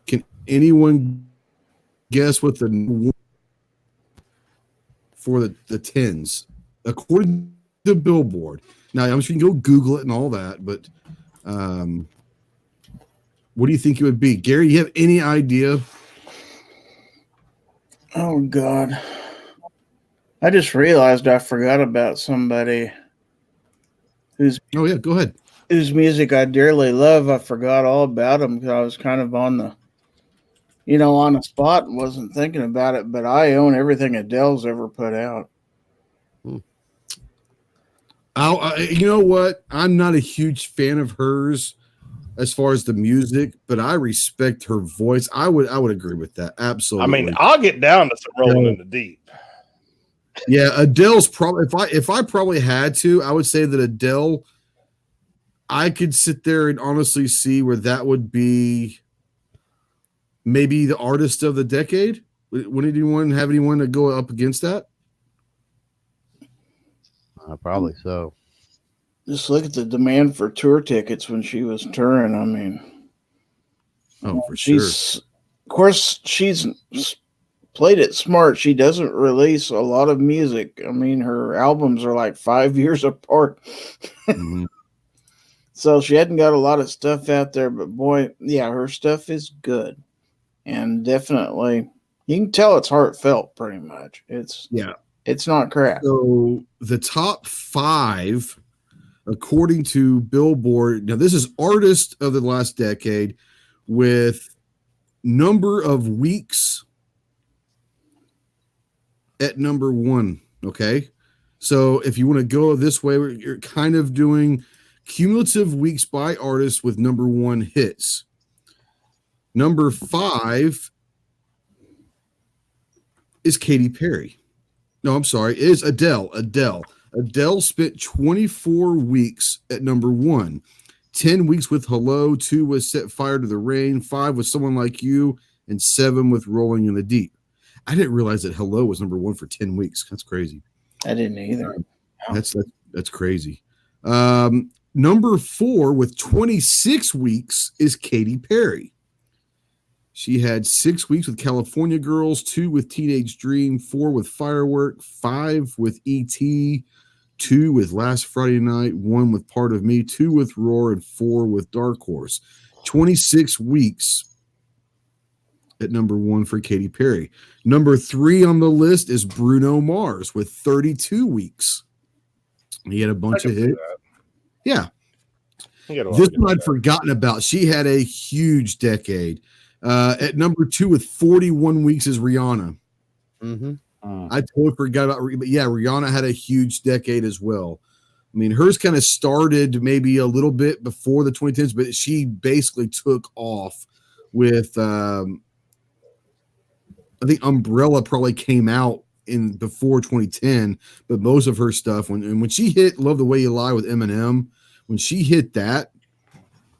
Can anyone guess what the for the tens according to Billboard? Now I'm sure you can go Google it and all that, but what do you think it would be? Gary, you have any idea? Oh God. I just realized I forgot about somebody whose Go ahead. Whose music I dearly love. I forgot all about him because I was kind of on the spot and wasn't thinking about it, but I own everything Adele's ever put out. You know what? I'm not a huge fan of hers as far as the music, but I respect her voice. I would agree with that. Absolutely. I mean, I'll get down to some Rolling in the Deep. Yeah, Adele's probably if I probably had to, I would say that Adele, I could sit there and honestly see where that would be maybe the artist of the decade. Would anyone have anyone to go up against that? Probably so. Just look at the demand for tour tickets when she was touring. I mean, for sure. Of course, she's played it smart. She doesn't release a lot of music. I mean, her albums are like 5 years apart. Mm-hmm. So she hadn't got a lot of stuff out there, but boy, yeah, her stuff is good. And definitely, you can tell it's heartfelt pretty much. It's not crap. So the top 5, according to Billboard, now this is artist of the last decade with number of weeks at number 1. Okay. So if you want to go this way, you're kind of doing cumulative weeks by artist with number 1 hits. Number 5 is Katy Perry. No, I'm sorry, is Adele. Adele spent 24 weeks at number 1. 10 weeks with Hello, 2 with Set Fire to the Rain, 5 with Someone Like You, and 7 with Rolling in the Deep. I didn't realize that Hello was number 1 for 10 weeks. That's crazy. I didn't either. That's crazy. Number 4 with 26 weeks is Katy Perry. She had 6 weeks with California Girls, 2 with Teenage Dream, 4 with Firework, 5 with E.T., 2 with Last Friday Night, 1 with Part of Me, 2 with Roar, and 4 with Dark Horse. 26 weeks at number 1 for Katy Perry. Number 3 on the list is Bruno Mars with 32 weeks. He had a bunch of hits. Yeah. This one I'd forgotten about. She had a huge decade. At number 2 with 41 weeks is Rihanna. Mm-hmm. I totally forgot about, but yeah, Rihanna had a huge decade as well. I mean, hers kind of started maybe a little bit before the 2010s, but she basically took off with, I think Umbrella probably came out in before 2010, but most of her stuff when she hit Love the Way You Lie with Eminem, when she hit that,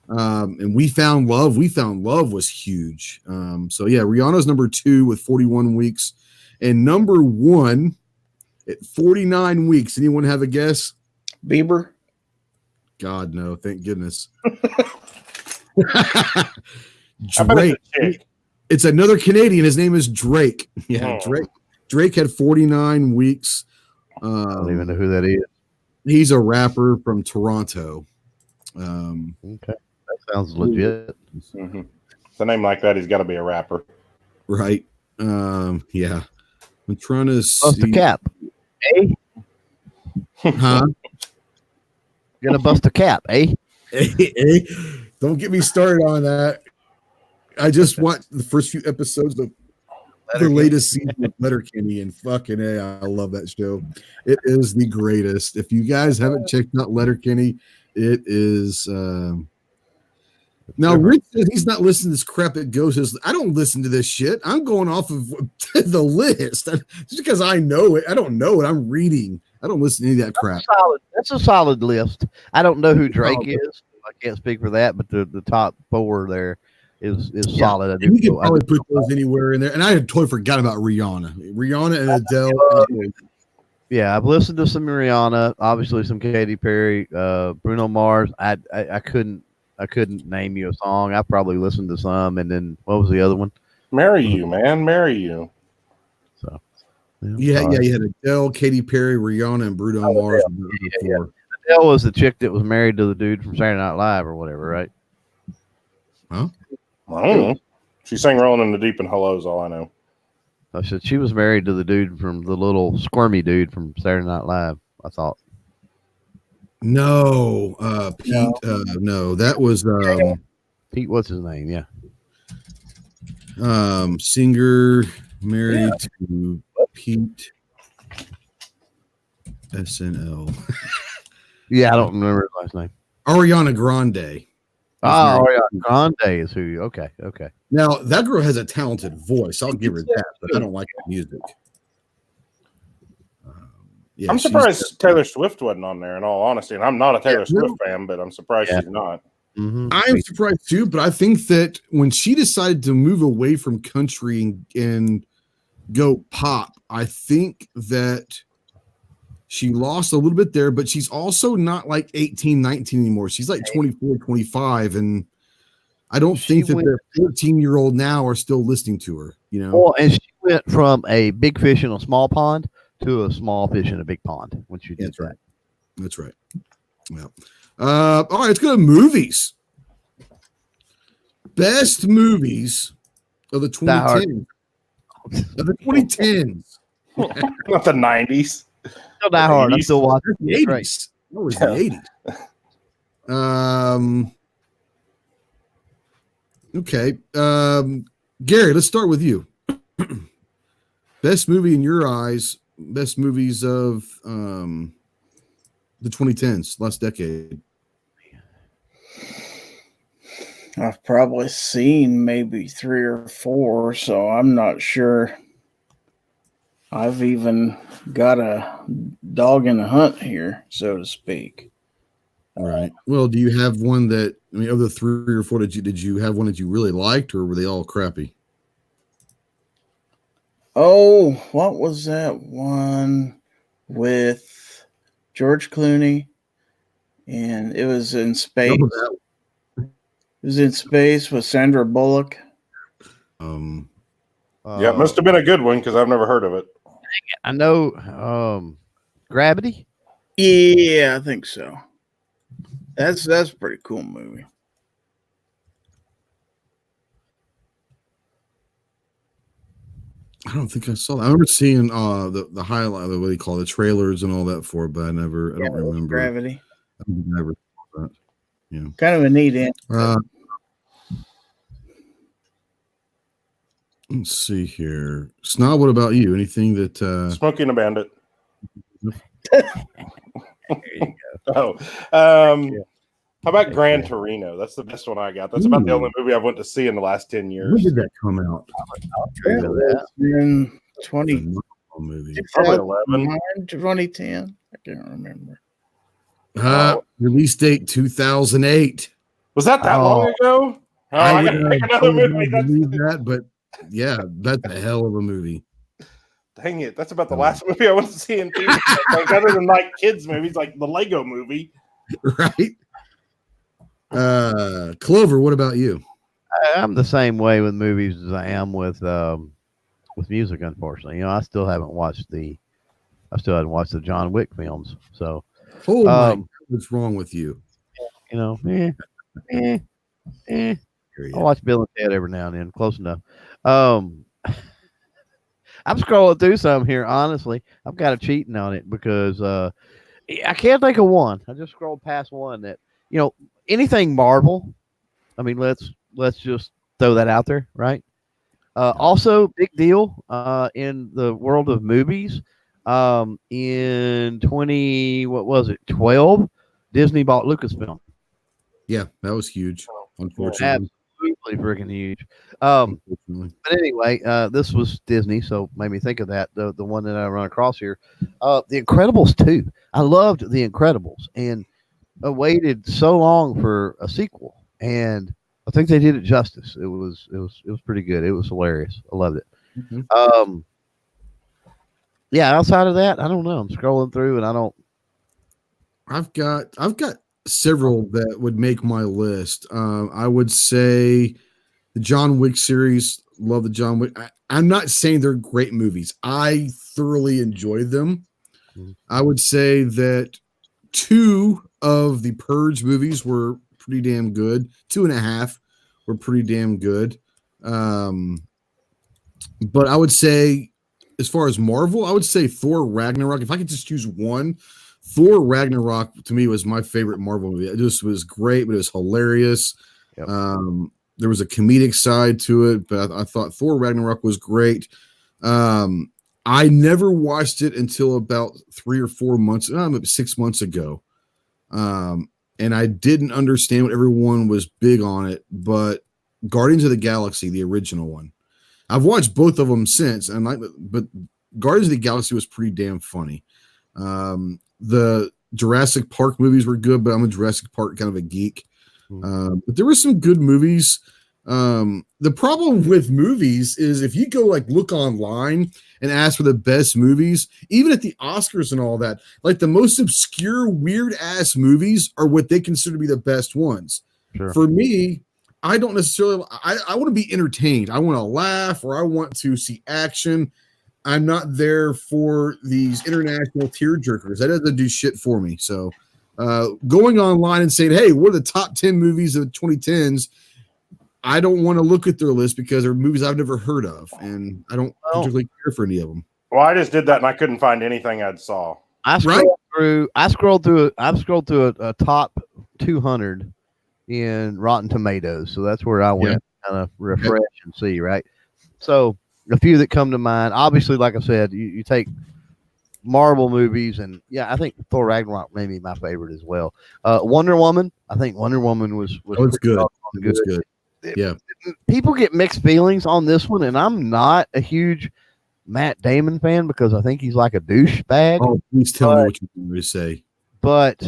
and We Found Love was huge. So yeah, Rihanna's number 2 with 41 weeks, and number 1 at 49 weeks. Anyone have a guess? Bieber? God, no, thank goodness. Drake. It's another Canadian. His name is Drake. Yeah, Drake had 49 weeks. I don't even know who that is. He's a rapper from Toronto. Okay, that sounds legit. Mm-hmm. It's a name like that. He's got to be a rapper, right? Yeah. I'm trying to bust a cap. Hey, huh? Gonna bust a cap, eh? Hey, don't get me started on that. I just watched the first few episodes of the latest season of Letterkenny, and fucking I love that show. It is the greatest. If you guys haven't checked out Letterkenny, it is. Now, Rich says he's not listening to this crap at Ghosts. I don't listen to this shit. I'm going off of the list. Just because I know it, I don't know it. I'm reading. I don't listen to any of that crap. That's a solid list. I don't know who Drake is. I can't speak for that, but the top 4 there is solid. You can probably put those anywhere in there. And I had totally forgot about Rihanna and Adele. Yeah, I've listened to some Rihanna, obviously some Katy Perry, Bruno Mars. I couldn't name you a song. I probably listened to some, and then what was the other one? Marry You, man, Marry You. So you had Adele, Katy Perry, Rihanna, and Bruno Mars. Yeah. Adele was the chick that was married to the dude from Saturday Night Live or whatever, right? Huh? I don't know. She sang Rolling in the Deep and Hello is all I know. I said she was married to the dude from the little squirmy dude from Saturday Night Live, I thought. No, Pete. No, that was Pete. What's his name? Yeah. Singer married to Pete. SNL. Yeah, I don't remember his last name. Ariana Grande. Oh, Ariana Grande is who. Okay. Now that girl has a talented voice. I'll give her that, but I don't like her music. I'm surprised Taylor Swift wasn't on there, in all honesty. And I'm not a Taylor Swift fan, but I'm surprised she's not. Mm-hmm. I'm surprised too, but I think that when she decided to move away from country and go pop, I think that she lost a little bit there, but she's also not like 18, 19 anymore. She's like 24, 25. And I don't think that the 14-year-old now are still listening to her, you know? Well, and she went from a big fish in a small pond to a small fish in a big pond when she did that. That's right. Yeah. All right, let's go to movies. Best movies of the 2010s. Of the 2010s. Not the 90s. Still Die Hard. I'm still watching the 80s. That was the 80s. Okay. Gary, let's start with you. Best movie in your eyes, best movies of the 2010s, last decade. I've probably seen maybe 3 or 4, so I'm not sure I've even got a dog in the hunt here, so to speak. All right. Well, do you have one that, I mean, of the 3 or 4, did you have one that you really liked, or were they all crappy? Oh, what was that one with George Clooney? And it was in space. It was in space with Sandra Bullock. Yeah, it must have been a good one because I've never heard of it. I know. Gravity? Yeah, I think so. That's a pretty cool movie. I don't think I saw that. I remember seeing the highlight, what do you call it, the trailers and all that for it, but I don't remember. Gravity. I never saw that. Yeah. Kind of a neat end. Let's see here. Snob, what about you? Anything that Smoking a Bandit. There you go. How about Gran Torino? That's the best one I got. That's about the only movie I went to see in the last 10 years. When did that come out? In 20, Probably 11. 2010. I can't remember. Release date 2008. Was that long ago? Oh, I got to pick another movie. Believe that, but yeah, that's a hell of a movie. Dang it. That's about the last movie I went to see in theaters. Like, other than like kids' movies, like the Lego movie. Right. Clover, what about you? I'm the same way with movies as I am with music, unfortunately. You know, I still haven't watched the John Wick films. So what's wrong with you? You know, I watch Bill and Ted every now and then, close enough. I'm scrolling through some here, honestly. I've got a cheating on it because I can't think of one. I just scrolled past one that, you know, anything Marvel. I mean, let's just throw that out there, right? Also, big deal in the world of movies. In 12, Disney bought Lucasfilm. Yeah, that was huge. Unfortunately, absolutely freaking huge. But anyway, this was Disney, so made me think of that. The one that I run across here, The Incredibles 2. I loved The Incredibles, and I waited so long for a sequel, and I think they did it justice. It was pretty good. It was hilarious. I loved it. Mm-hmm. Yeah. Outside of that, I don't know. I'm scrolling through, and I don't. I've got several that would make my list. I would say the John Wick series. Love the John Wick. I'm not saying they're great movies. I thoroughly enjoyed them. Mm-hmm. I would say that 2 of the Purge movies were pretty damn good. 2.5 were pretty damn good. But I would say, as far as Marvel, I would say Thor Ragnarok. If I could just choose one, Thor Ragnarok to me was my favorite Marvel movie. It just was great, but it was hilarious. Yep. There was a comedic side to it, but I thought Thor Ragnarok was great. I never watched it until about 3 or 4 months, maybe 6 months ago. And I didn't understand what everyone was big on it, but Guardians of the Galaxy, the original one, I've watched both of them since, but Guardians of the Galaxy was pretty damn funny. The Jurassic Park movies were good, but I'm a Jurassic Park kind of a geek. But there were some good movies. The problem with movies is if you go like look online and ask for the best movies, even at the Oscars and all that, like the most obscure, weird ass movies are what they consider to be the best ones. Sure. For me, I don't necessarily, I want to be entertained. I want to laugh or I want to see action. I'm not there for these international tearjerkers. That doesn't do shit for me. So going online and saying, hey, what are the top 10 movies of the 2010s? I don't want to look at their list because they're movies I've never heard of, and I don't particularly care for any of them. Well, I just did that and I couldn't find anything I'd saw. I scrolled through a top 200 in Rotten Tomatoes, so that's where I went kind of refresh and see, right? So a few that come to mind, obviously, like I said, you take Marvel movies, and I think Thor Ragnarok may be my favorite as well. Wonder Woman, I think Wonder Woman was it's good. It's good. Yeah, people get mixed feelings on this one, and I'm not a huge Matt Damon fan because I think he's like a douchebag. Oh, please tell me what you're going to say. But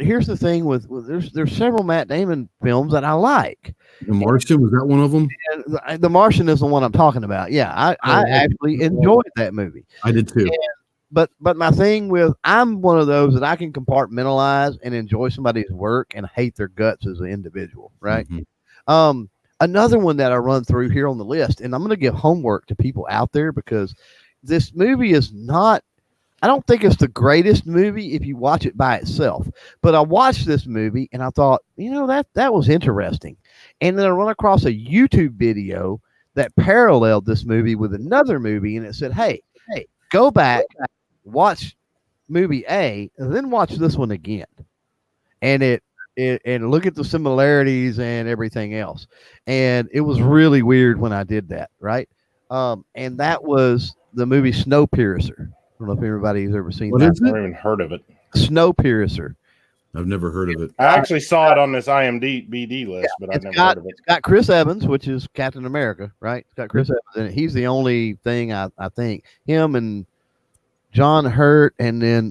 here's the thing with there's several Matt Damon films that I like. The Martian, was that one of them? And The Martian is the one I'm talking about. Yeah, I actually enjoyed that movie. I did too. But my thing with, I'm one of those that I can compartmentalize and enjoy somebody's work and hate their guts as an individual, right? Mm-hmm. Another one that I run through here on the list, and I'm going to give homework to people out there because this movie is not, I don't think it's the greatest movie if you watch it by itself. But I watched this movie and I thought, that was interesting. And then I run across a YouTube video that paralleled this movie with another movie, and it said, hey, go back, watch movie A, and then watch this one again. And and look at the similarities and everything else. And it was really weird when I did that, right? And that was the movie Snowpiercer. I don't know if everybody's ever seen that. I've never even heard of it. Snowpiercer. I've never heard of it. I actually saw it on this IMDb list, but I've never heard of it. It's got Chris Evans, which is Captain America, right? It's got Chris Evans in it. He's the only thing I think. Him and John Hurt, and then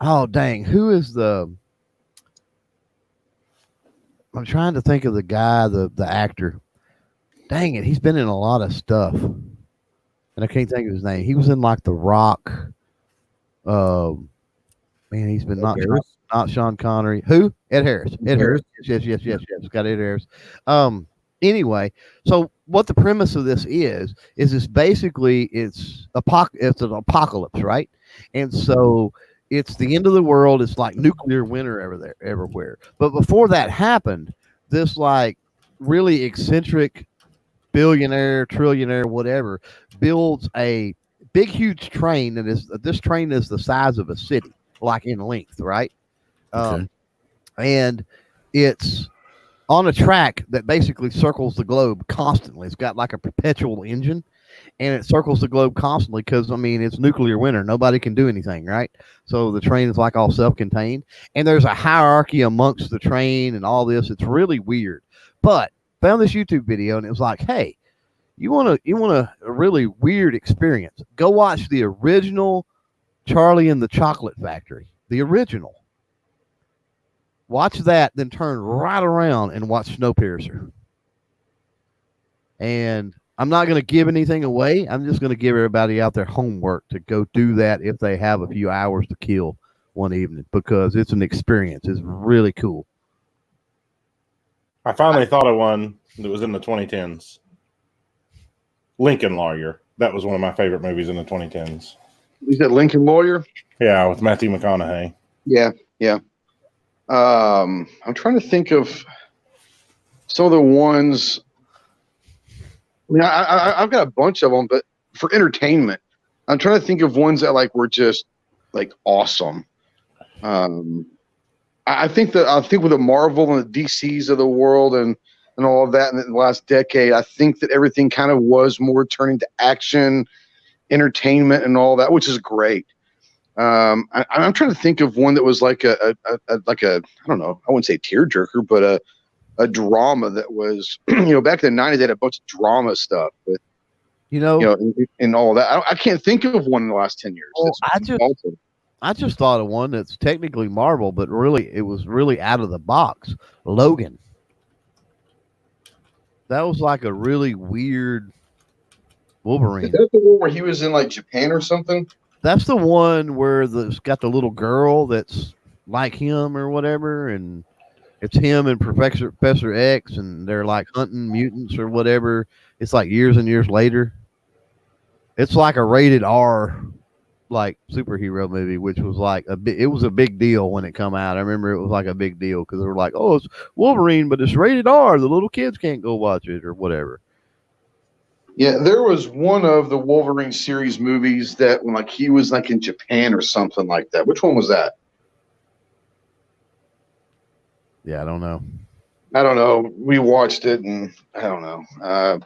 who is I'm trying to think of the guy, the actor. Dang it, he's been in a lot of stuff. And I can't think of his name. He was in like The Rock. He's been not Sean Connery. Who? Ed Harris. Ed Harris. Yes. It's got Ed Harris. Anyway, so what the premise of this is this basically it's an apocalypse, right? And so it's the end of the world. It's like nuclear winter everywhere. But before that happened, this like really eccentric billionaire, trillionaire, whatever, builds a big, huge train. And this train is the size of a city, like in length, right? Okay. And it's on a track that basically circles the globe constantly. It's got like a perpetual engine, and it circles the globe constantly because, it's nuclear winter. Nobody can do anything, right? So the train is like all self-contained, and there's a hierarchy amongst the train and all this. It's really weird. But found this YouTube video, and it was like, hey, you want a really weird experience? Go watch the original Charlie and the Chocolate Factory, the original. Watch that, then turn right around and watch Snowpiercer. And I'm not going to give anything away. I'm just going to give everybody out there homework to go do that if they have a few hours to kill one evening, because it's an experience. It's really cool. I finally thought of one that was in the 2010s. Lincoln Lawyer. That was one of my favorite movies in the 2010s. You said Lincoln Lawyer? Yeah, with Matthew McConaughey. Yeah. I'm trying to think of some of the ones. I've got a bunch of them, but for entertainment, I'm trying to think of ones that were just awesome. I think with the Marvel and the DCs of the world and all of that in the last decade, I think that everything kind of was more turning to action, entertainment, and all that, which is great. I'm trying to think of one that was like a I don't know, I wouldn't say tearjerker, but a drama that was, back in the 90s they had a bunch of drama stuff. But and all that. I can't think of one in the last 10 years. Well, I just thought of one that's technically Marvel, but really it was really out of the box. Logan. That was like a really weird Wolverine. Is that the one where he was in like Japan or something? That's the one where it's got the little girl that's like him or whatever, and it's him and Professor X, and they're like hunting mutants or whatever. It's like years and years later. It's like a rated R like superhero movie, which was like it was a big deal when it come out. I remember it was like a big deal because they were like, "Oh, it's Wolverine, but it's rated R. The little kids can't go watch it or whatever." Yeah, there was one of the Wolverine series movies that when like he was like in Japan or something like that. Which one was that? Yeah, I don't know. We watched it, and I don't know.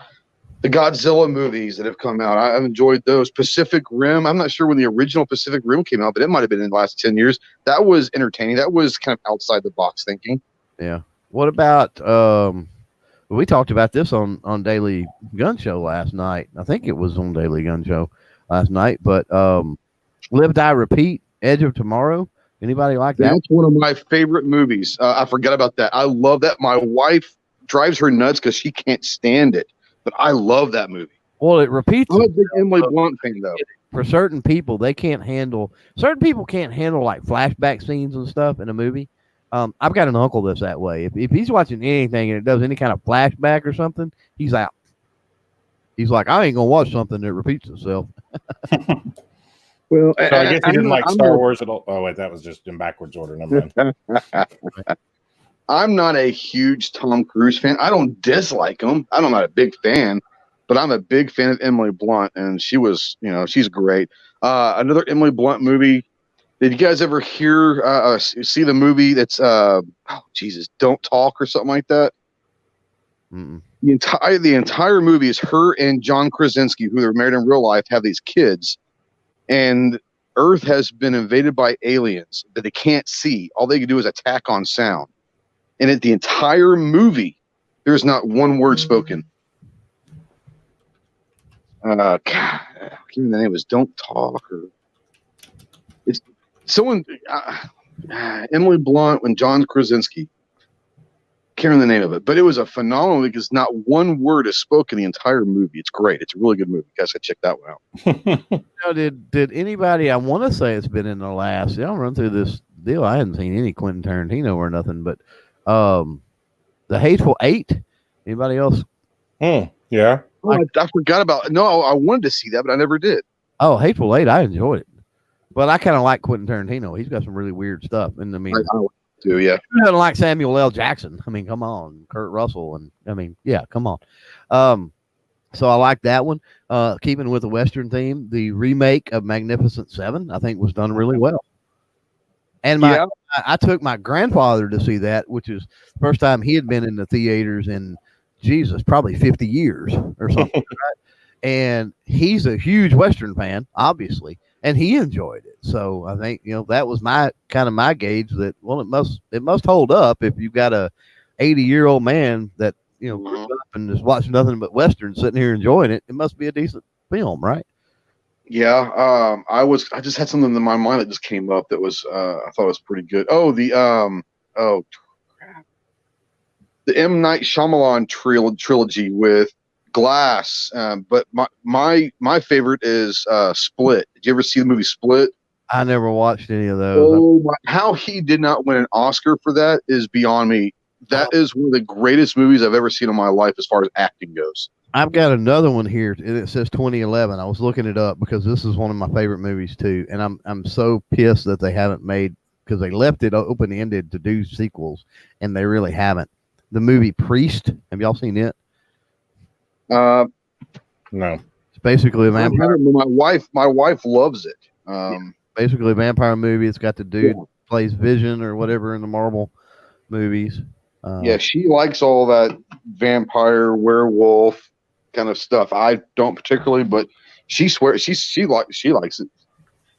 The Godzilla movies that have come out, I've enjoyed those. Pacific Rim, I'm not sure when the original Pacific Rim came out, but it might have been in the last 10 years. That was entertaining. That was kind of outside the box thinking. Yeah. What about we talked about this on Daily Gun Show last night. I think it was on Daily Gun Show last night, but Live, Die, Repeat, Edge of Tomorrow. Anybody like that? That's one of my favorite movies. I forgot about that. I love that. My wife drives her nuts because she can't stand it, but I love that movie. Well, it repeats. I'm a big Emily Blunt fan, though. For certain people, certain people can't handle like flashback scenes and stuff in a movie. I've got an uncle that's that way. If he's watching anything and it does any kind of flashback or something, he's out. He's like, I ain't gonna watch something that repeats itself. Well, so I guess he didn't like Star Wars at all. Oh wait, that was just in backwards order. Never mind. I'm not a huge Tom Cruise fan. I don't dislike him. I'm not a big fan, but I'm a big fan of Emily Blunt, and she's great. Another Emily Blunt movie. Did you guys ever see the movie that's Don't Talk or something like that? Mm-mm. The entire movie is her and John Krasinski, who they're married in real life, have these kids, and Earth has been invaded by aliens that they can't see. All they can do is attack on sound. And at the entire movie, there's not one word spoken. God, the name was Don't Talk, or it's someone. Emily Blunt and John Krasinski. Can't remember the name of it, but it was a phenomenal because not one word is spoken the entire movie. It's great. It's a really good movie. You guys gotta check that one out. Did anybody? I want to say it's been in the last. I'll run through this deal. I hadn't seen any Quentin Tarantino or nothing, but The Hateful Eight. Anybody else? Yeah. Oh, I forgot about. No, I wanted to see that, but I never did. Oh, Hateful Eight. I enjoyed it, but I kind of like Quentin Tarantino. He's got some really weird stuff. And I mean, I do, yeah. Who doesn't like Samuel L. Jackson? I mean, come on, Kurt Russell, and I mean, yeah, come on. So I like that one. Keeping with the Western theme, the remake of Magnificent Seven, I think, was done really well. And I took my grandfather to see that, which is the first time he had been in the theaters in probably 50 years or something. Right? And he's a huge Western fan, obviously, and he enjoyed it. So I think, that was my gauge that, well, it must hold up if you've got a 80-year-old man that, grew up and is watching nothing but Western sitting here enjoying it. It must be a decent film, right? Yeah. I just had something in my mind that just came up that was, I thought was pretty good. Oh, the M. Night Shyamalan trilogy with Glass. But my favorite is Split. Did you ever see the movie Split? I never watched any of those. Oh, how he did not win an Oscar for that is beyond me. That is one of the greatest movies I've ever seen in my life as far as acting goes. I've got another one here, and it says 2011. I was looking it up because this is one of my favorite movies too, and I'm so pissed that they haven't made, because they left it open-ended to do sequels, and they really haven't. The movie Priest. Have y'all seen it? No. It's basically a vampire. My wife loves it. Basically a vampire movie. It's got the dude who plays Vision or whatever in the Marvel movies. She likes all that vampire, werewolf kind of stuff. I don't particularly, but she swears she likes it.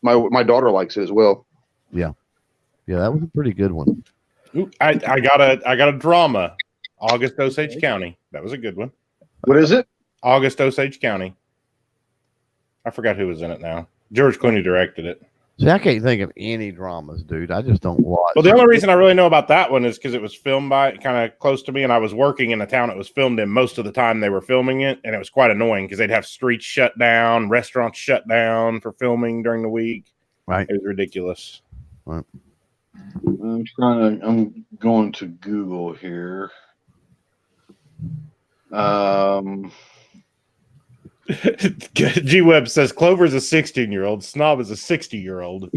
My daughter likes it as well. Yeah, that was a pretty good one. Ooh, I got a drama. August Osage County. That was a good one. What is it? August Osage County. I forgot who was in it now. George Clooney directed it. See, I can't think of any dramas, dude. I just don't watch. Well, the only reason I really know about that one is because it was filmed by kind of close to me, and I was working in a town it was filmed in most of the time they were filming it, and it was quite annoying because they'd have streets shut down, restaurants shut down for filming during the week. Right. It was ridiculous. Right. I'm going to Google here. G Webb says Clover's a 16-year-old, Snob is a 60-year-old.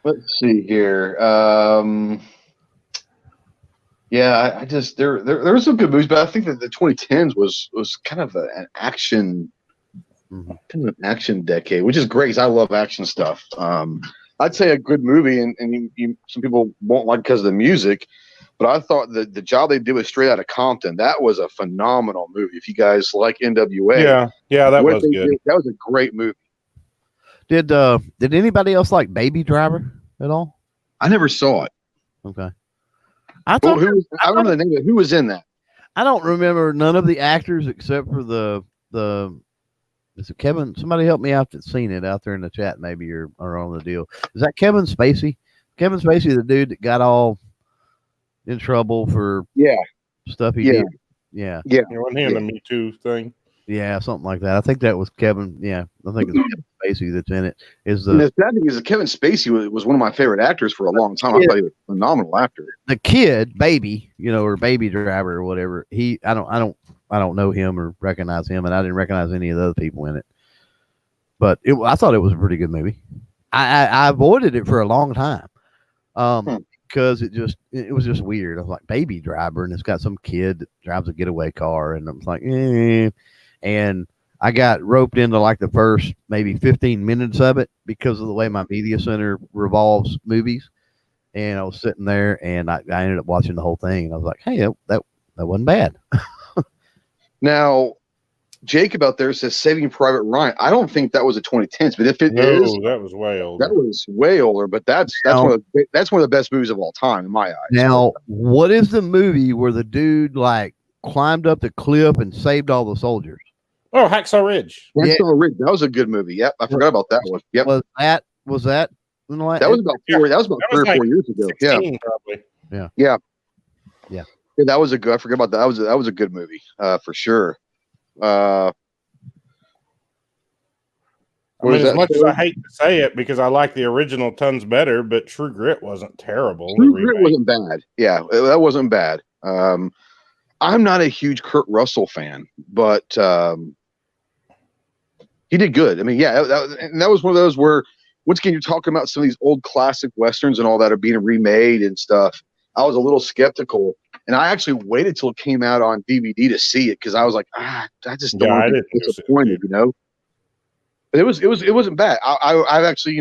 Let's see here. Yeah, I just there were some good movies, but I think that the 2010s was kind of an action, kind of an action decade, which is great. 'Cause I love action stuff. I'd say a good movie, and some people won't like because of the music. But I thought that the job they did with Straight Outta Compton, that was a phenomenal movie. If you guys like NWA, yeah, that was good. That was a great movie. Did anybody else like Baby Driver at all? I never saw it. Okay. I thought I remember the name of it. Who was in that? I don't remember none of the actors except for the is it Kevin? Somebody help me out that's seen it out there in the chat, maybe or on the deal. Is that Kevin Spacey? Kevin Spacey, the dude that got all in trouble for stuff he did. Yeah. You wasn't he in the Me Too thing? Yeah, something like that. I think that was Kevin. Yeah, I think it's Kevin Spacey that's in it. The sad thing is that Kevin Spacey was one of my favorite actors for a long time. I thought he was a phenomenal actor. The kid, Baby, or Baby Driver or whatever. I don't know him or recognize him, and I didn't recognize any of the other people in it. But I thought it was a pretty good movie. I avoided it for a long time. Because it was just weird. I was like, Baby Driver, and it's got some kid that drives a getaway car, and I was like, and I got roped into like the first maybe 15 minutes of it because of the way my media center revolves movies. And I was sitting there, and I ended up watching the whole thing, and I was like, hey, that wasn't bad. Now, Jacob out there says Saving Private Ryan. I don't think that was a 2010s, but if it is, that was way older. That was way older, but that's one of the best movies of all time in my eyes. Now, what is the movie where the dude like climbed up the cliff and saved all the soldiers? Oh, Hacksaw Ridge. Hacksaw Ridge. That was a good movie. Yep, I forgot about that one. Yep. Was that? That was about 3 or 4 years ago. 16, probably. Yeah. That was a good. I forgot about that. That was a good movie for sure. As much as I hate to say it because I like the original tons better, but True Grit wasn't terrible. True Grit wasn't bad. Yeah, that wasn't bad. I'm not a huge Kurt Russell fan, but he did good. I mean, that was one of those where, once again, you're talking about some of these old classic westerns and all that are being remade and stuff. I was a little skeptical, and I actually waited till it came out on DVD to see it because I was like, I just don't want to be disappointed, But it wasn't bad. I've actually,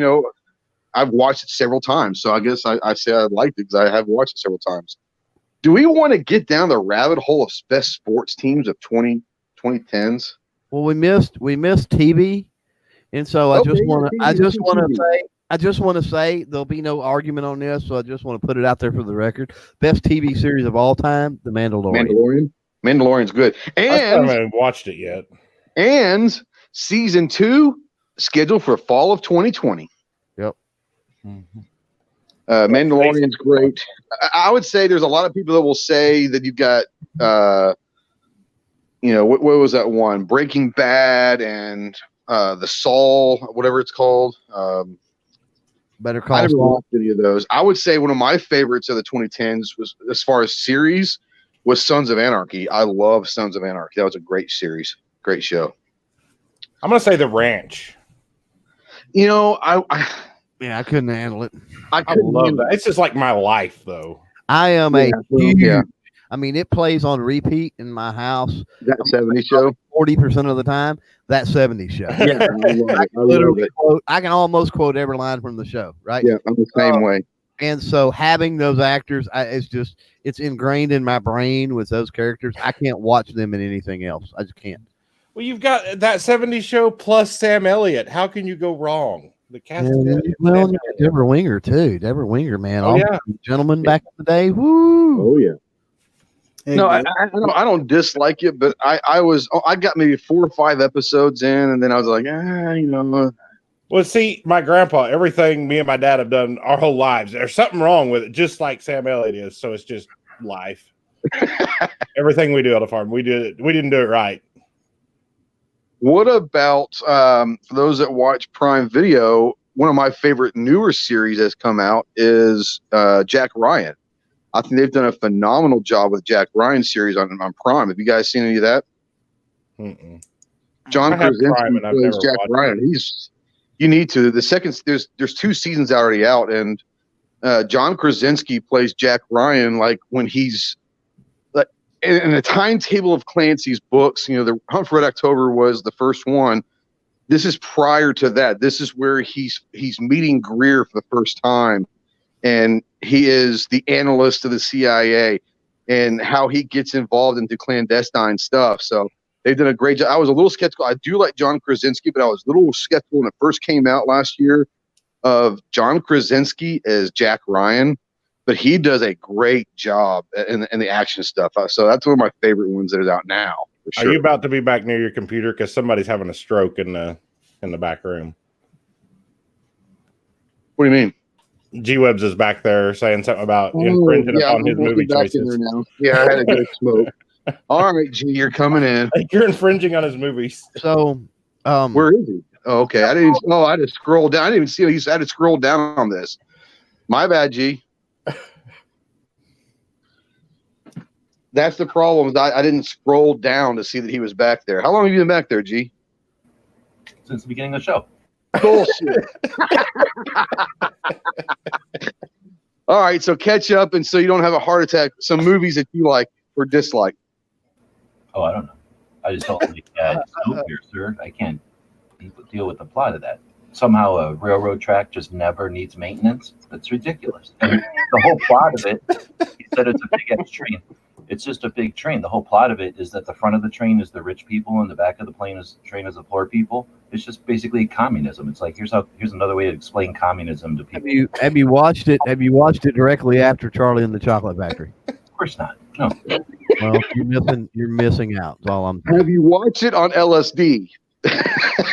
I've watched it several times, so I guess I say I liked it because I have watched it several times. Do we want to get down the rabbit hole of best sports teams of 2010s? Well, we missed TV, and so I just want to say there'll be no argument on this, so I just want to put it out there for the record. Best TV series of all time, The Mandalorian. Mandalorian's good. And I haven't watched it yet. And season 2 scheduled for fall of 2020. Yep. Mandalorian's great. I would say there's a lot of people that will say that you've got, what was that one? Breaking Bad and the Saul, whatever it's called. Better Call Saul. I never watched any of those. I would say one of my favorites of the 2010s was, as far as series, was Sons of Anarchy. I love Sons of Anarchy. That was a great series, great show. I'm gonna say The Ranch. I couldn't handle it. I love that. It's just like my life, though. I am a huge. I mean, it plays on repeat in my house. That 70s show. 40% of the time, that 70s show. Yeah, I can almost quote every line from the show, right? Yeah, I'm the same way. And so having those actors, it's ingrained in my brain with those characters. I can't watch them in anything else. I just can't. Well, you've got that 70s show plus Sam Elliott. How can you go wrong? The cast. Well, Deborah Winger too. Deborah Winger, man. Oh, yeah. Gentlemen back in the day. Woo. Oh yeah. No, I don't dislike it, but I got maybe 4 or 5 episodes in, and then I was like, Well, see, my grandpa, everything me and my dad have done our whole lives, there's something wrong with it, just like Sam Elliott is. So it's just life. Everything we do on the farm, we didn't do it right. What about for those that watch Prime Video? One of my favorite newer series that's come out is Jack Ryan. I think they've done a phenomenal job with Jack Ryan series on Prime. Have you guys seen any of that? Mm-mm. John Krasinski plays Jack Ryan. You need to. The second there's 2 seasons already out, and John Krasinski plays Jack Ryan like when he's like in the timetable of Clancy's books. You know, the Hunt for Red October was the first one. This is prior to that. This is where he's meeting Greer for the first time, and he is the analyst of the CIA, and how he gets involved into clandestine stuff. So they've done a great job. I was a little skeptical. I do like John Krasinski, but I was a little skeptical when it first came out last year of John Krasinski as Jack Ryan, but he does a great job in the action stuff. So that's one of my favorite ones that is out now. For sure. Are you about to be back near your computer? Because somebody's having a stroke in the back room. What do you mean? G-Webs is back there saying something about infringing upon his movie choices. Yeah, I had a good smoke. All right, G, you're coming in. You're infringing on his movies. So, where is he? Oh, okay. I had to scroll down. I didn't even see it. I had to scroll down on this. My bad, G. That's the problem. Is I didn't scroll down to see that he was back there. How long have you been back there, G? Since the beginning of the show. Bullshit. All right, so catch up, and so you don't have a heart attack. Some movies that you like or dislike. Oh, I don't know. I just don't like Snowpiercer. I can't deal with the plot of that. Somehow a railroad track just never needs maintenance. That's ridiculous. And the whole plot of it, he said it's a big ass train. It's just a big train. The whole plot of it is that the front of the train is the rich people and the back of the train is the poor people. It's just basically communism. It's like here's another way to explain communism to people. Have you watched it? Have you watched it directly after Charlie and the Chocolate Factory? Of course not. No. Well, you're missing out. That's all I'm saying. Have you watched it on LSD? Well,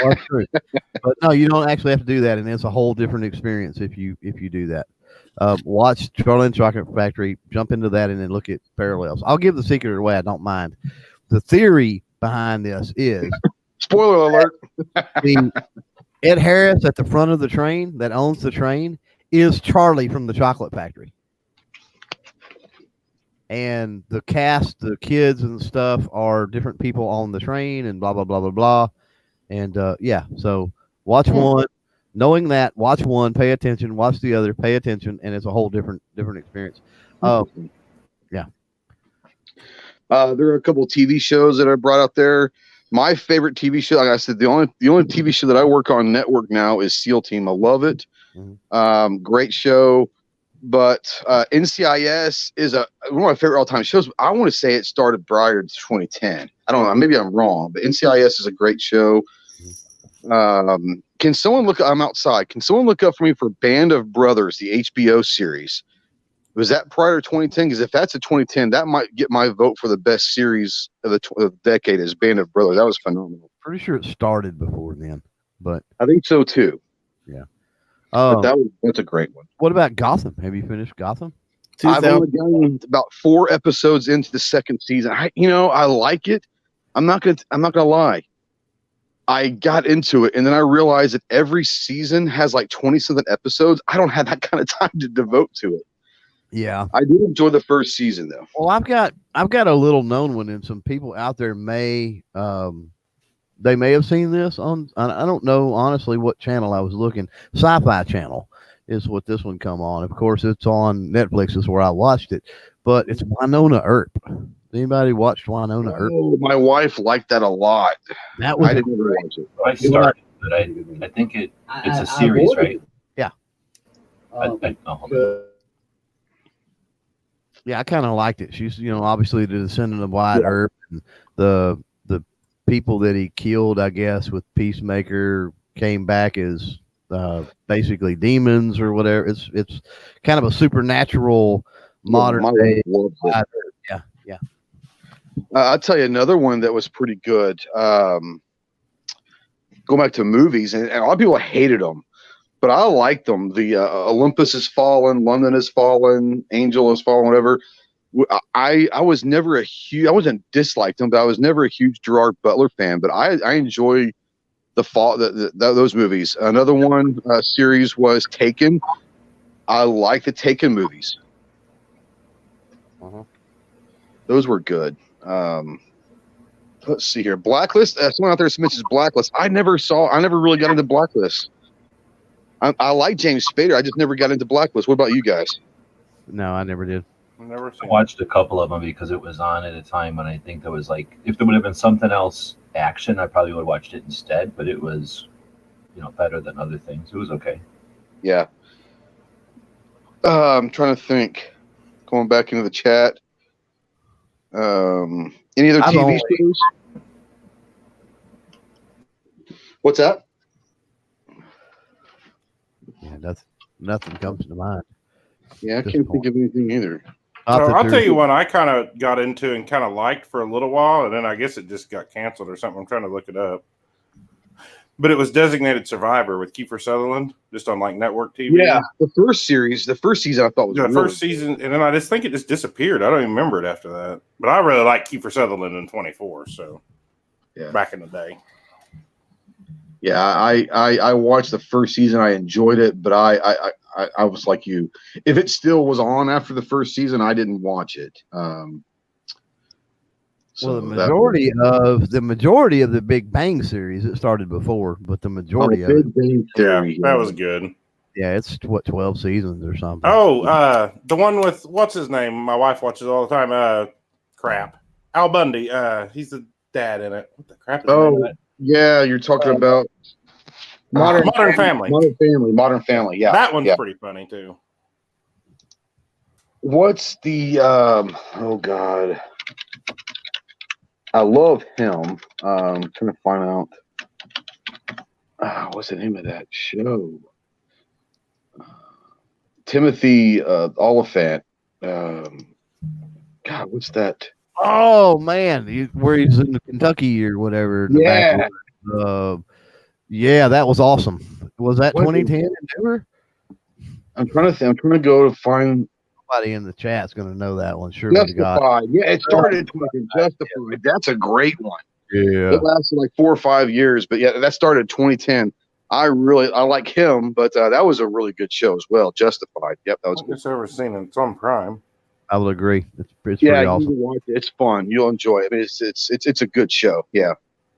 that's true. But no, you don't actually have to do that, and it's a whole different experience if you do that. Watch Charlie and the Chocolate Factory, jump into that, and then look at parallels. I'll give the secret away. I don't mind. The theory behind this is spoiler alert. Ed Harris at the front of the train that owns the train is Charlie from the Chocolate Factory. And the cast, the kids and stuff are different people on the train and blah, blah, blah, blah, blah. And so watch one. Knowing that, watch one, pay attention, watch the other, pay attention, and it's a whole different experience. Yeah. There are a couple of TV shows that I brought out there. My favorite TV show, like I said, the only TV show that I work on network now is SEAL Team. I love it. Mm-hmm. Great show. But NCIS is one of my favorite all-time shows. I want to say it started prior to 2010. I don't know. Maybe I'm wrong, but NCIS is a great show. Can someone look? I'm outside. Can someone look up for me for Band of Brothers, the HBO series? Was that prior to 2010? Because if that's a 2010, that might get my vote for the best series of the decade. Is Band of Brothers? That was phenomenal. Pretty sure it started before then, but I think so too. Yeah. But that's a great one. What about Gotham? Have you finished Gotham? I've only gotten about 4 episodes into the second season. I like it. I'm not gonna lie. I got into it, and then I realized that every season has like 20-something episodes. I don't have that kind of time to devote to it. Yeah, I did enjoy the first season though. Well, I've got a little known one, and some people out there may have seen this on. I don't know honestly what channel I was looking. Sci-Fi Channel is what this one come on. Of course, it's on Netflix. Is where I watched it, but it's Winona Earp. Anybody watched Winona Earp? Oh, my wife liked that a lot. That was I didn't ever watch it. I started, but I think it's a series, right? Yeah. Hold on. Yeah, I kind of liked it. She's, obviously the descendant of Wyatt Earp, and the people that he killed, I guess, with Peacemaker came back as basically demons or whatever. It's kind of a supernatural modern day. I'll tell you another one that was pretty good. Going back to movies, and a lot of people hated them, but I liked them. The Olympus Has Fallen, London Has Fallen, Angel Has Fallen, whatever. I was never I wasn't disliked them, but I was never a huge Gerard Butler fan. But I enjoy those movies. Another one series was Taken. I like the Taken movies. Those were good. Let's see here. Blacklist. Someone out there mentions Blacklist. I never really got into Blacklist. I like James Spader. I just never got into Blacklist. What about you guys? No, I never did. I watched a couple of them because it was on at a time when I think there was like, if there would have been something else action, I probably would have watched it instead. But it was, better than other things. It was okay. Yeah. I'm trying to think. Going back into the chat. Any other TV shows? What's that? Yeah, nothing comes to mind. Yeah, I can't think of anything either. I'll tell you one I kind of got into and kind of liked for a little while, and then I guess it just got canceled or something. I'm trying to look it up. But it was Designated Survivor with Kiefer Sutherland, just on like network TV. Yeah, the first season I thought was the first season, and then I just think it just disappeared. I don't even remember it after that. But I really like Kiefer Sutherland in 24. So, back in the day. Yeah, I watched the first season. I enjoyed it, but I was like you. If it still was on after the first season, I didn't watch it. Well, the majority of the Big Bang series, it started before, but the majority of it. Bang Theory, that was good. Yeah, it's 12 seasons or something. Oh, the one with what's his name? My wife watches all the time. Crap, Al Bundy. He's the dad in it. What the crap is the name of that? Yeah, you're talking about Modern Family. Modern Family. Yeah, that one's pretty funny too. What's the? Oh God. I love him. I'm trying to find out. What's the name of that show? Timothy Oliphant. God, what's that? Oh man, where he's in Kentucky or whatever. Yeah. Yeah, that was awesome. Was that 2010 Endeavor? I'm trying to go to find. Somebody in the chat's going to know that one. Sure. Justified. Yeah, it started fucking Justified. That's a great one. Yeah. It lasted like 4 or 5 years, but yeah, that started 2010. I like him, but that was a really good show as well. Justified. Yep, that was good. I've never seen it. It's on Prime. I will agree. It's pretty awesome. You can watch it. It's fun. You'll enjoy it. I mean, it's a good show. Yeah.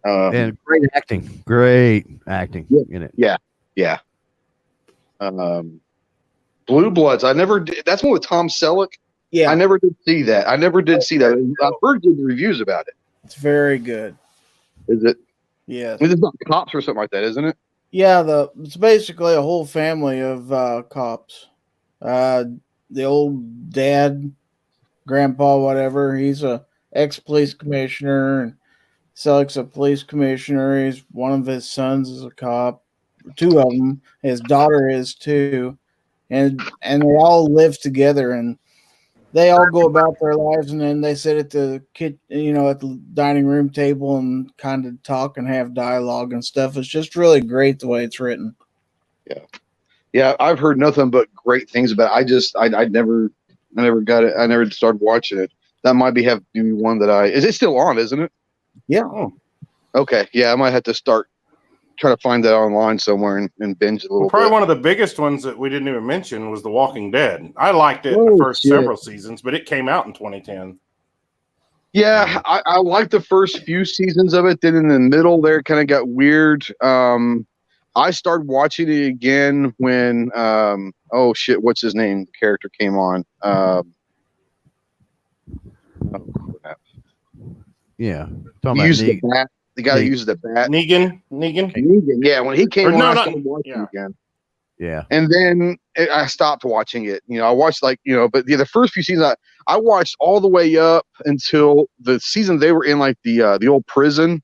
And great acting. Great acting in it. Yeah. Blue Bloods. I never did. That's one with Tom Selleck. Yeah. I never did see that. I've heard good reviews about it. It's very good. Is it? Yeah. It's not cops or something like that, isn't it? Yeah, it's basically a whole family of cops. The old dad, grandpa, whatever, he's a ex-police commissioner, and Selleck's a police commissioner. One of his sons is a cop. 2 of them. His daughter is too. And they all live together, and they all go about their lives, and then they sit at the at the dining room table and kind of talk and have dialogue and stuff. It's just really great the way it's written. Yeah. I've heard nothing but great things about it. I never got it. I never started watching it. That might have to be one that is it still on, isn't it? Yeah. Oh. Okay. Yeah, I might have to start trying to find that online somewhere and binge a little Probably bit. one of the biggest ones that we didn't even mention was The Walking Dead. I liked it the first several seasons, but it came out in 2010. Yeah, I liked the first few seasons of it. Then in the middle there, kind of got weird. I started watching it again when what's his name? The character came on. Yeah, the bat. The guy who uses the bat. Negan. Yeah, when he came on, I started watching again. Yeah. And then I stopped watching it. I watched but the first few seasons, I watched all the way up until the season they were in, like the old prison.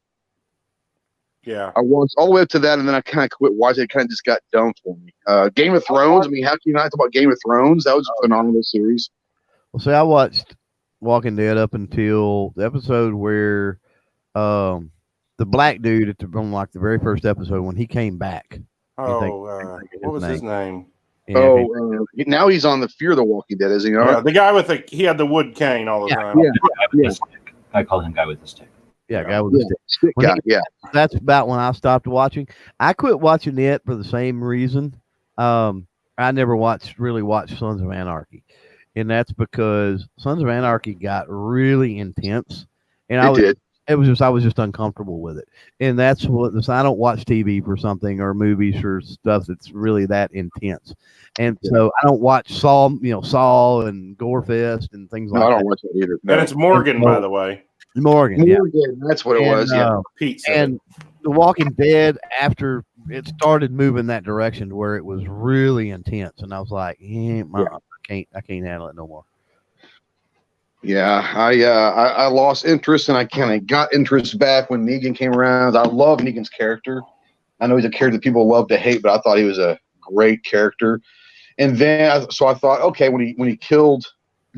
Yeah. I watched all the way up to that, and then I kind of quit watching. It kind of just got dumb for me. Game of Thrones. I mean, how can you not talk about Game of Thrones? That was a phenomenal series. Well, see, I watched Walking Dead up until the episode where the black dude from like the very first episode when he came back. What was his name? Yeah, now he's on the Fear the Walking Dead, is he not? Yeah, the guy with he had the wood cane all the time. Yeah. I call him guy with the stick. Yeah, guy with the stick. That's about when I stopped watching. I quit watching it for the same reason. I never really watched Sons of Anarchy, and that's because Sons of Anarchy got really intense, and I was just uncomfortable with it, and that's what I don't watch TV for something or movies or stuff that's really that intense, and so I don't watch Saw and Gorefest and things like that. I don't watch that either. No. And it's Morgan, by the way. Morgan, that's what it was. Yeah, Pete and The Walking Dead, after it started moving that direction to where it was really intense, and I was like, I can't handle it no more. Yeah, I lost interest, and I kind of got interest back when Negan came around. I love Negan's character. I know he's a character that people love to hate, but I thought he was a great character. And then, I thought, okay, when he killed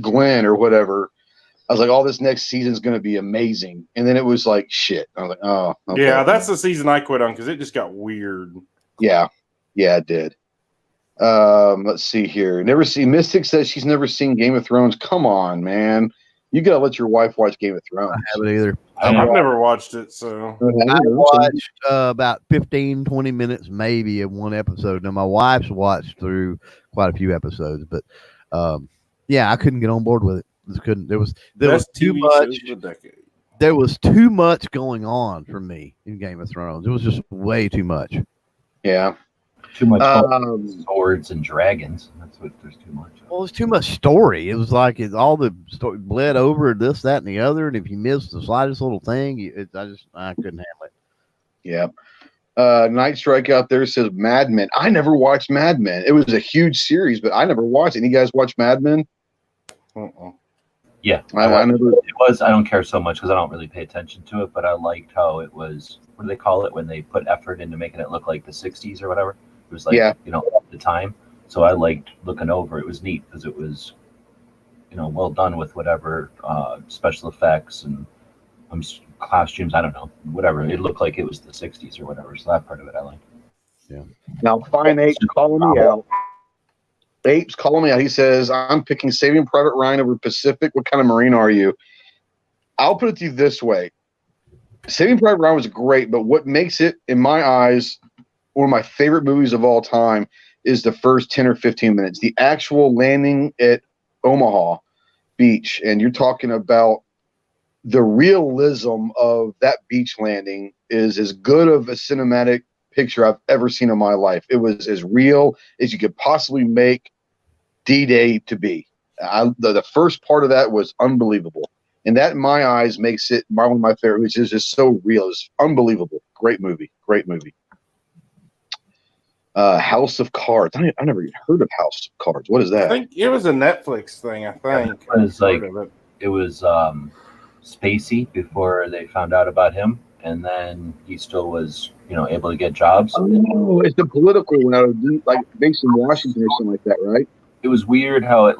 Glenn or whatever, I was like, oh, this next season's going to be amazing. And then it was like, shit. I was like, oh. Okay. Yeah, that's the season I quit on because it just got weird. Yeah, it did. Let's see here. Mystic says she's never seen Game of Thrones. Come on, man. You got to let your wife watch Game of Thrones. I haven't either. I've never watched it, so. I watched about 15, 20 minutes maybe of one episode. Now, my wife's watched through quite a few episodes, but I couldn't get on board with it. There was too much. There was too much going on for me in Game of Thrones. It was just way too much. Yeah, too much swords and dragons. That's what there's too much. Well, there's too much story. It was like all the story bled over this, that, and the other. And if you missed the slightest little thing, I couldn't handle it. Yeah. Night Strike out there says Mad Men. I never watched Mad Men. It was a huge series, but I never watched it. Any guys watch Mad Men? Yeah, I never. It was. I don't care so much because I don't really pay attention to it, but I liked how it was. What do they call it when they put effort into making it look like the '60s or whatever? It was like at the time. So I liked looking over. It was neat because it was, well done with whatever special effects and costumes. I don't know, whatever. It looked like it was the '60s or whatever. So that part of it I liked. Yeah. Now, Fine Ape's calling me out. Ape's calling me out. He says, I'm picking Saving Private Ryan over Pacific. What kind of Marine are you? I'll put it to you this way. Saving Private Ryan was great, but what makes it, in my eyes, one of my favorite movies of all time is the first 10 or 15 minutes. The actual landing at Omaha Beach, and you're talking about the realism of that beach landing is as good of a cinematic picture I've ever seen in my life. It was as real as you could possibly make D-Day to be. The first part of that was unbelievable. And that, in my eyes, makes it one of my favorite, which is just so real. It's unbelievable. Great movie. House of Cards. I never even heard of House of Cards. What is that? I think it was a Netflix thing, I think. It was spacey before they found out about him. And then he still was, able to get jobs. Oh, it's the political one out of based in Washington or something like that, right? It was weird how it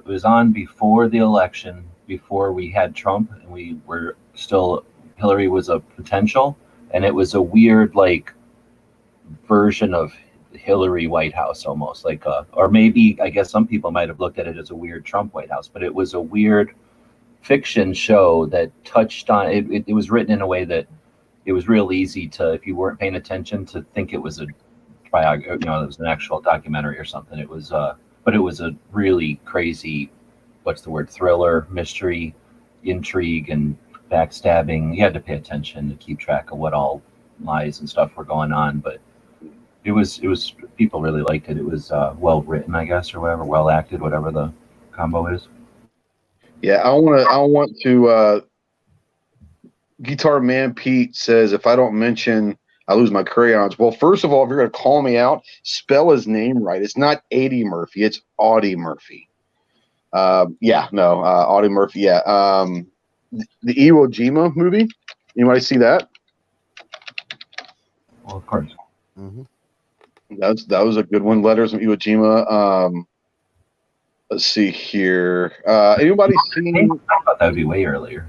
was on before the election, before we had Trump, and we were still Hillary was a potential, and it was a weird version of Hillary White House almost or maybe I guess some people might have looked at it as a weird Trump White House, but it was a weird fiction show that touched on it. It was written in a way that it was real easy to, if you weren't paying attention, to think it was a biography, it was an actual documentary or something. It was but it was a really crazy, thriller, mystery, intrigue, and backstabbing. You had to pay attention to keep track of what all lies and stuff were going on, but it was people really liked it. It was well written, I guess, or whatever, well acted, whatever the combo is. Yeah, I want to. Guitar Man Pete says, if I don't mention, I lose my crayons. Well, first of all, if you're going to call me out, spell his name right. It's not Eddie Murphy. It's Audie Murphy. Audie Murphy. Yeah. The Iwo Jima movie. Anybody see that? Well, of course. Mm-hmm. That was a good one. Letters from Iwo Jima. Let's see here. Anybody seen? I thought that would be way earlier.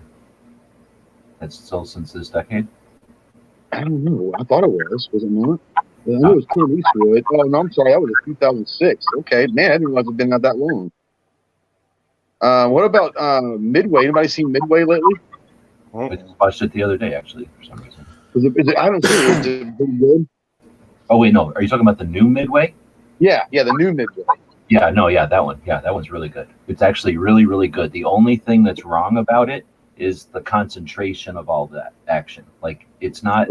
That's still since this decade. I don't know. I thought it was. Was it not? I knew it was Clint Eastwood. Oh no, I'm sorry. That was 2006. Okay, man, I didn't realize it'd been out that long. What about Midway? Anybody seen Midway lately? I just watched it the other day, actually, for some reason. I haven't seen it. Is it pretty good? Oh wait, no. Are you talking about the new Midway? Yeah, the new Midway. Yeah, no, yeah, that one. Yeah, that one's really good. It's actually really, really good. The only thing that's wrong about it is the concentration of all that action. Like, it's not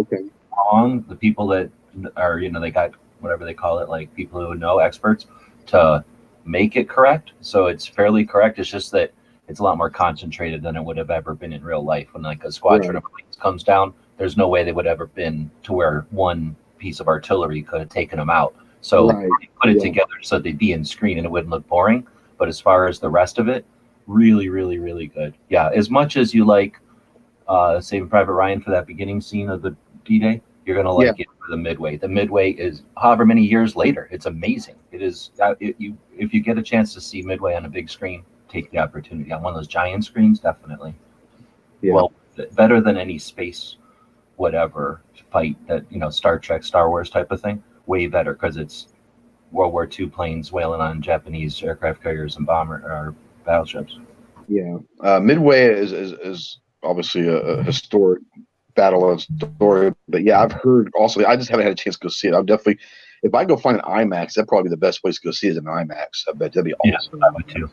wrong. The people that are, they got whatever they call it, like people who know, experts, to make it correct. So it's fairly correct. It's just that it's a lot more concentrated than it would have ever been in real life. When like a squadron of planes comes down, there's no way they would ever been to where one piece of artillery could have taken them out. So they put it together so they'd be in screen and it wouldn't look boring. But as far as the rest of it, really, really, really good. Yeah, as much as you like Saving Private Ryan for that beginning scene of the D-Day, you're going to like it for the Midway. The Midway is however many years later. It's amazing. It is. If you get a chance to see Midway on a big screen, take the opportunity. On one of those giant screens, definitely. Yeah. Well, better than any space whatever fight that, Star Trek, Star Wars type of thing. Way better because it's World War II planes wailing on Japanese aircraft carriers and bomber or battleships. Yeah, Midway is obviously a historic battle of story, but yeah, I've heard also. I just haven't had a chance to go see it. I'll definitely, if I go find an IMAX, that'd probably be the best place to go see it, an IMAX. I bet that'd be awesome. Yeah, I would too.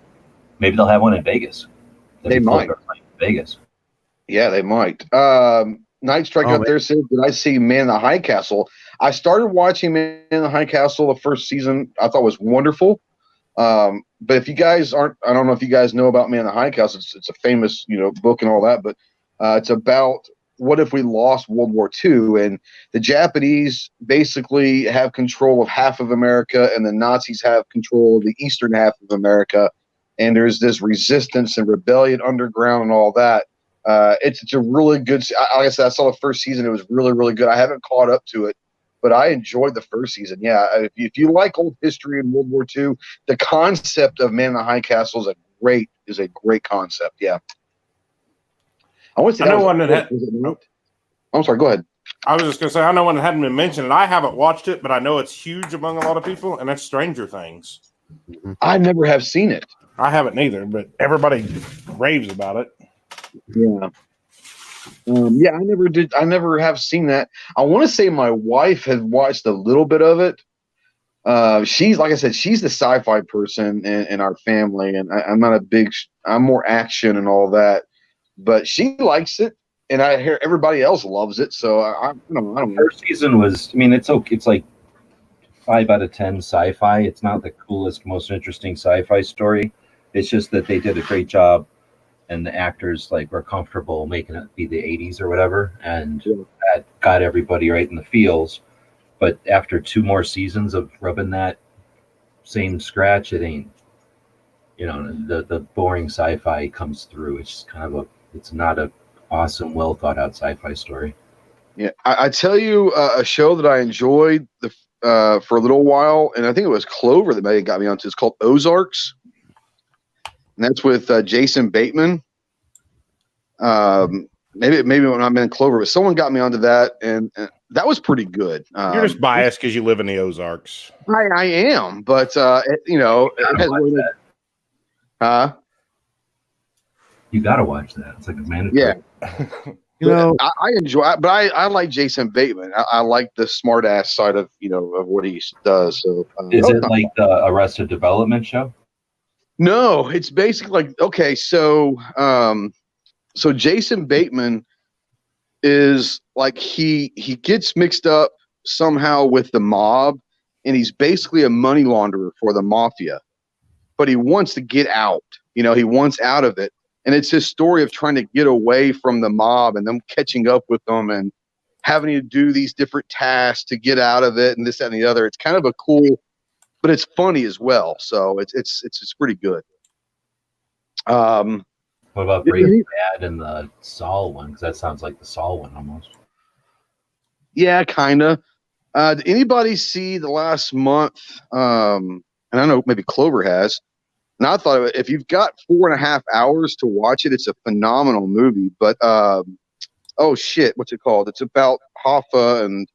Maybe they'll have one in Vegas. They might. Vegas. Yeah, they might. Night Strike out there said, did I see Man in the High Castle? I started watching Man in the High Castle the first season. I thought was wonderful. But if you guys aren't, I don't know if you guys know about Man in the High Castle. It's a famous, book and all that, but it's about what if we lost World War II and the Japanese basically have control of half of America and the Nazis have control of the eastern half of America. And there's this resistance and rebellion underground and all that. It's a really good. Like I said, I saw the first season. It was really, really good. I haven't caught up to it, but I enjoyed the first season. Yeah, if you like old history in World War II, the concept of Man in the High Castle is a great concept. Yeah, I want to say. I know one that had. I'm sorry. Go ahead. I was just going to say I know one that hadn't been mentioned, and I haven't watched it, but I know it's huge among a lot of people, and that's Stranger Things. I never have seen it. I haven't either, but everybody raves about it. Yeah. I never did. I never have seen that. I want to say my wife has watched a little bit of it. She's, like I said, she's the sci-fi person in our family, and I'm not a big. I'm more action and all that, but she likes it, and I hear everybody else loves it. So I don't know. First season was. I mean, it's okay. It's like 5 out of 10 sci-fi. It's not the coolest, most interesting sci-fi story. It's just that they did a great job. And the actors were comfortable making it be the 80s or whatever, and that got everybody right in the feels. But after 2 more seasons of rubbing that same scratch, it ain't. The boring sci-fi comes through. It's just kind of it's not a awesome, well thought out sci-fi story. Yeah, I tell you a show that I enjoyed for a little while, and I think it was Clover that maybe got me onto. It's called Ozarks. And that's with Jason Bateman. Maybe when I'm in Clover, but someone got me onto that, and that was pretty good. You're just biased because you live in the Ozarks. I am, but it has really, you got to watch that. It's like a mandatory. Yeah. I enjoy, but I like Jason Bateman. I like the smart ass side of of what he does. So is it like the Arrested Development show? No, it's basically so Jason Bateman is he gets mixed up somehow with the mob, and he's basically a money launderer for the mafia, but he wants to get out. He wants out of it, and it's his story of trying to get away from the mob and them catching up with them and having to do these different tasks to get out of it and this, that, and the other. It's kind of a cool. But it's funny as well, so it's pretty good. What about Breaking Bad and the Saul one? Because that sounds like the Saul one almost. Yeah, kind of. Did anybody see the last month? And I know maybe Clover has And I thought if you've got 4.5 hours to watch it, it's a phenomenal movie. But oh shit, what's it called? It's about Hoffa and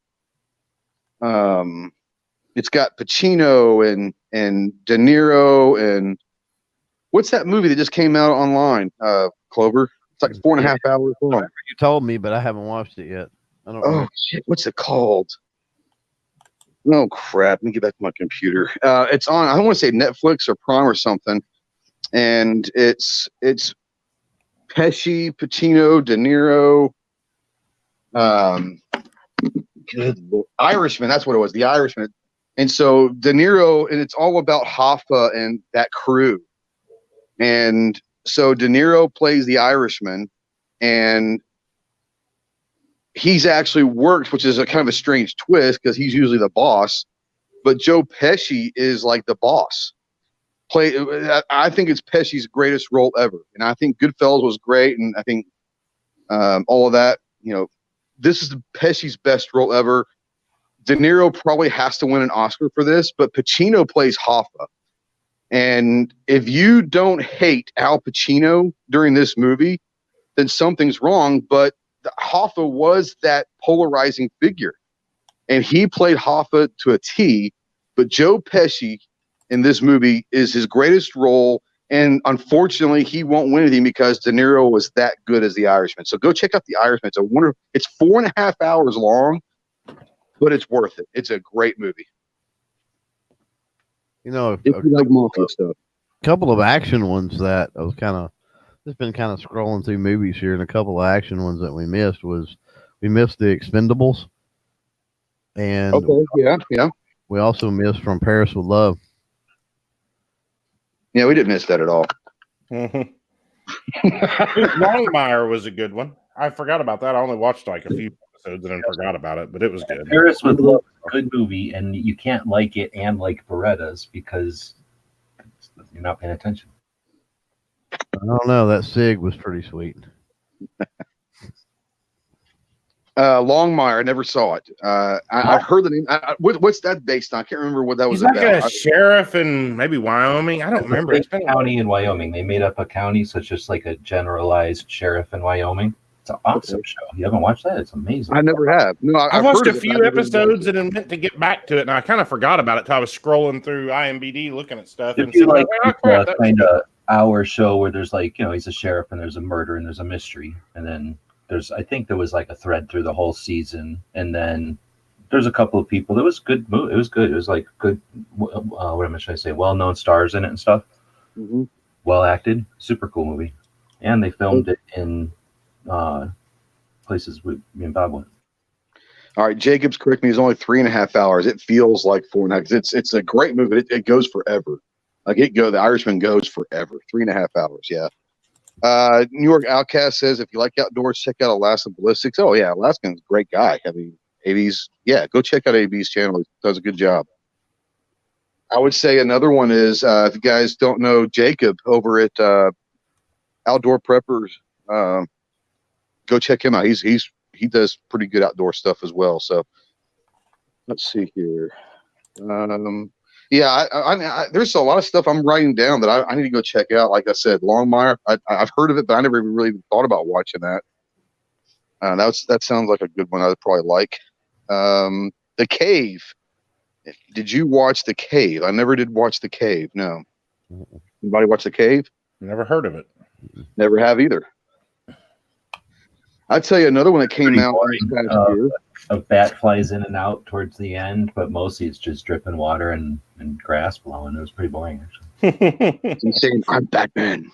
it's got Pacino and De Niro and what's that movie that just came out online? Clover. It's like 4.5 hours long. You told me, but I haven't watched it yet. I don't. Oh shit, what's it called? Oh crap! Let me get back to my computer. It's on. I don't want to say Netflix or Prime or something. And it's Pesci, Pacino, De Niro. Good Lord. Irishman. That's what it was. The Irishman. And so De Niro, and it's all about Hoffa and that crew. And so De Niro plays the Irishman, and he's actually worked, which is a kind of a strange twist because he's usually the boss, but Joe Pesci is like the boss. I think it's Pesci's greatest role ever, and I think Goodfellas was great, and I think all of that. This is Pesci's best role ever. De Niro probably has to win an Oscar for this, but Pacino plays Hoffa. And if you don't hate Al Pacino during this movie, then something's wrong. But Hoffa was that polarizing figure, and he played Hoffa to a T. But Joe Pesci in this movie is his greatest role, and unfortunately, he won't win anything because De Niro was that good as the Irishman. So go check out the Irishman. It's 4.5 hours long, but it's worth it. It's a great movie. You know, If you like mafia stuff. a couple of action ones that I was just been kind of scrolling through movies here, and a couple of action ones that we missed the Expendables, and Okay, yeah. we also missed From Paris with Love. Yeah, we didn't miss that at all. Mhm. Longmire was a good one. I forgot about that. I only watched like a few episodes and then forgot about it, but it was good. Paris with Love is a good movie, and you can't like it and like Berettas because you're not paying attention. I don't know. That Sig was pretty sweet. Longmire, I never saw it. I've heard the name. What's that based on? I can't remember what that was He's like about. a sheriff in maybe Wyoming. I don't remember. It's a county in Wyoming. They made up a county, so it's just like a generalized sheriff in Wyoming. It's an awesome show. You haven't watched that? It's amazing. I never have. No, I've watched a few episodes and then meant to get back to it, and I kind of forgot about it until I was scrolling through IMDb looking at stuff. If And you so like crap, kind of hour show where there's like, he's a sheriff and there's a murder and there's a mystery, and then I think there was like a thread through the whole season, and then there's a couple of people. It was good. It was good. It was like good. What am I trying to say? Well-known stars in it and stuff. Mm-hmm. Well acted. Super cool movie, and they filmed it in places me and Bob went. All right, Jacob's correct me. It's only 3.5 hours. It feels like 4.5. It's a great movie. It goes forever. The Irishman goes forever. 3.5 hours. Yeah. New York Outcast says, if you like outdoors, check out Alaska Ballistics. Oh yeah, Alaskan's a great guy. I mean, AB's, yeah, go check out AB's channel. He does a good job. I would say another one is, if you guys don't know Jacob over at Outdoor Preppers, go check him out. He does pretty good outdoor stuff as well. So let's see here. Yeah, I there's a lot of stuff I'm writing down that I need to go check out. Like I said, Longmire, I've heard of it, but I never really thought about watching that. That sounds like a good one I'd probably like. The Cave. Did you watch The Cave? I never did watch The Cave. No. Anybody watch The Cave? Never heard of it. Never have either. I'd tell you another one that came out this past year. A bat flies in and out towards the end, but mostly it's just dripping water and grass blowing. It was pretty boring, actually. He's saying, I'm Batman,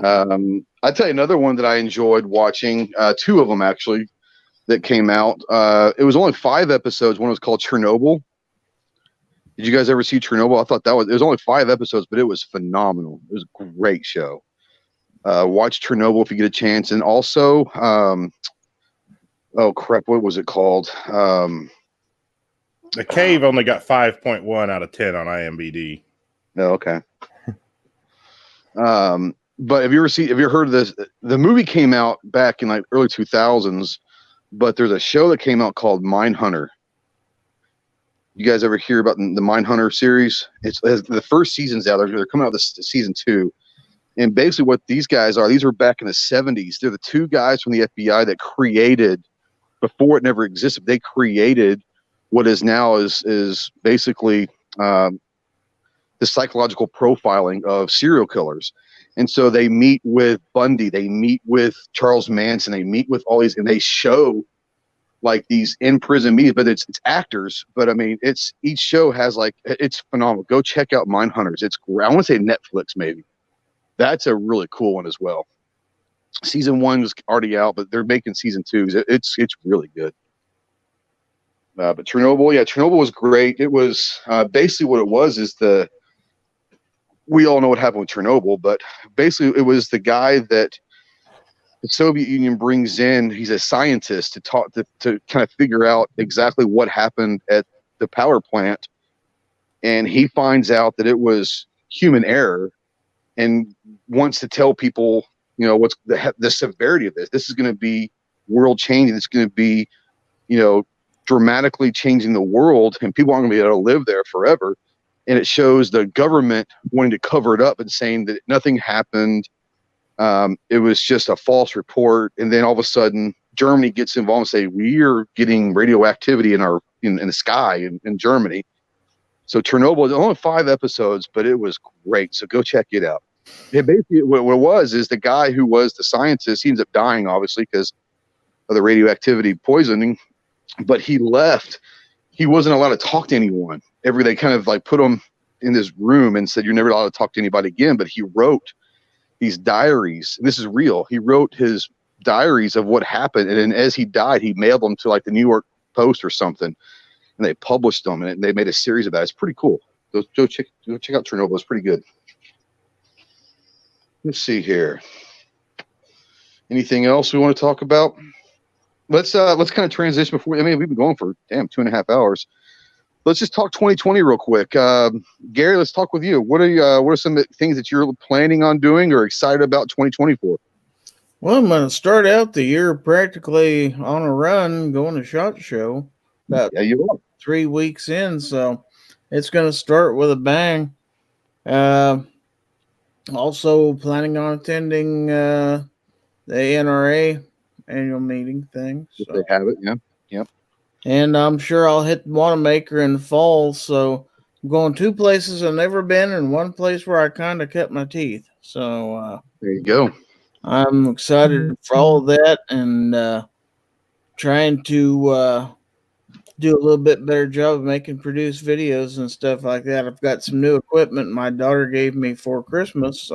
I'd tell you another one that I enjoyed watching, two of them actually, that came out. It was only 5 episodes. One was called Chernobyl. Did you guys ever see Chernobyl? I thought it was only 5 episodes, but it was phenomenal. It was a great show. Watch Chernobyl if you get a chance. And also, oh crap, what was it called? The Cave only got 5.1 out of 10 on IMDb. Oh, okay. But have you ever heard of this? The movie came out back in like early 2000s, but there's a show that came out called Mindhunter. You guys ever hear about the Mindhunter series? It's the first season's out. They're coming out with season 2. And basically what these guys are, these were back in the 70s. They're the 2 guys from the FBI that created, before it never existed, they created what is now is basically the psychological profiling of serial killers. And so they meet with Bundy, they meet with Charles Manson, they meet with all these, and they show like these in prison meetings, but it's actors. But I mean, each show has it's phenomenal. Go check out Mindhunters. It's great. I want to say Netflix maybe. That's a really cool one as well. Season 1 was already out, but they're making season 2. It's really good. But Chernobyl was great. It was basically what it was is we all know what happened with Chernobyl, but basically it was the guy that the Soviet Union brings in. He's a scientist to kind of figure out exactly what happened at the power plant. And he finds out that it was human error and wants to tell people, what's the severity of this. This is going to be world changing. It's going to be, dramatically changing the world, and people aren't going to be able to live there forever. And it shows the government wanting to cover it up and saying that nothing happened. It was just a false report. And then all of a sudden Germany gets involved and say, we are getting radioactivity in the sky in Germany. So Chernobyl is only 5 episodes, but it was great. So go check it out. Basically what it was is the guy who was the scientist, he ends up dying obviously because of the radioactivity poisoning, but he left. He wasn't allowed to talk to anyone. They kind of put him in this room and said, you're never allowed to talk to anybody again. But he wrote these diaries. And this is real. He wrote his diaries of what happened. And then as he died, he mailed them to the New York Post or something. And they published them and they made a series of that. It's pretty cool. Go check out Chernobyl. It's pretty good. Let's see here. Anything else we want to talk about? Let's kind of transition before. We've been going for 2.5 hours. Let's just talk 2020 real quick. Gary, let's talk with you. What are some of the things that you're planning on doing or excited about 2024? Well, I'm going to start out the year practically on a run, going to SHOT Show. You are 3 weeks in, so it's going to start with a bang. Also planning on attending the NRA annual meeting thing. If they have it, yeah. Yep. And I'm sure I'll hit Wanamaker in the fall. So I'm going 2 places I've never been and 1 place where I kind of cut my teeth. So there you go. I'm excited for all of that and trying to do a little bit better job of making produce videos and stuff like that. I've got some new equipment my daughter gave me for Christmas.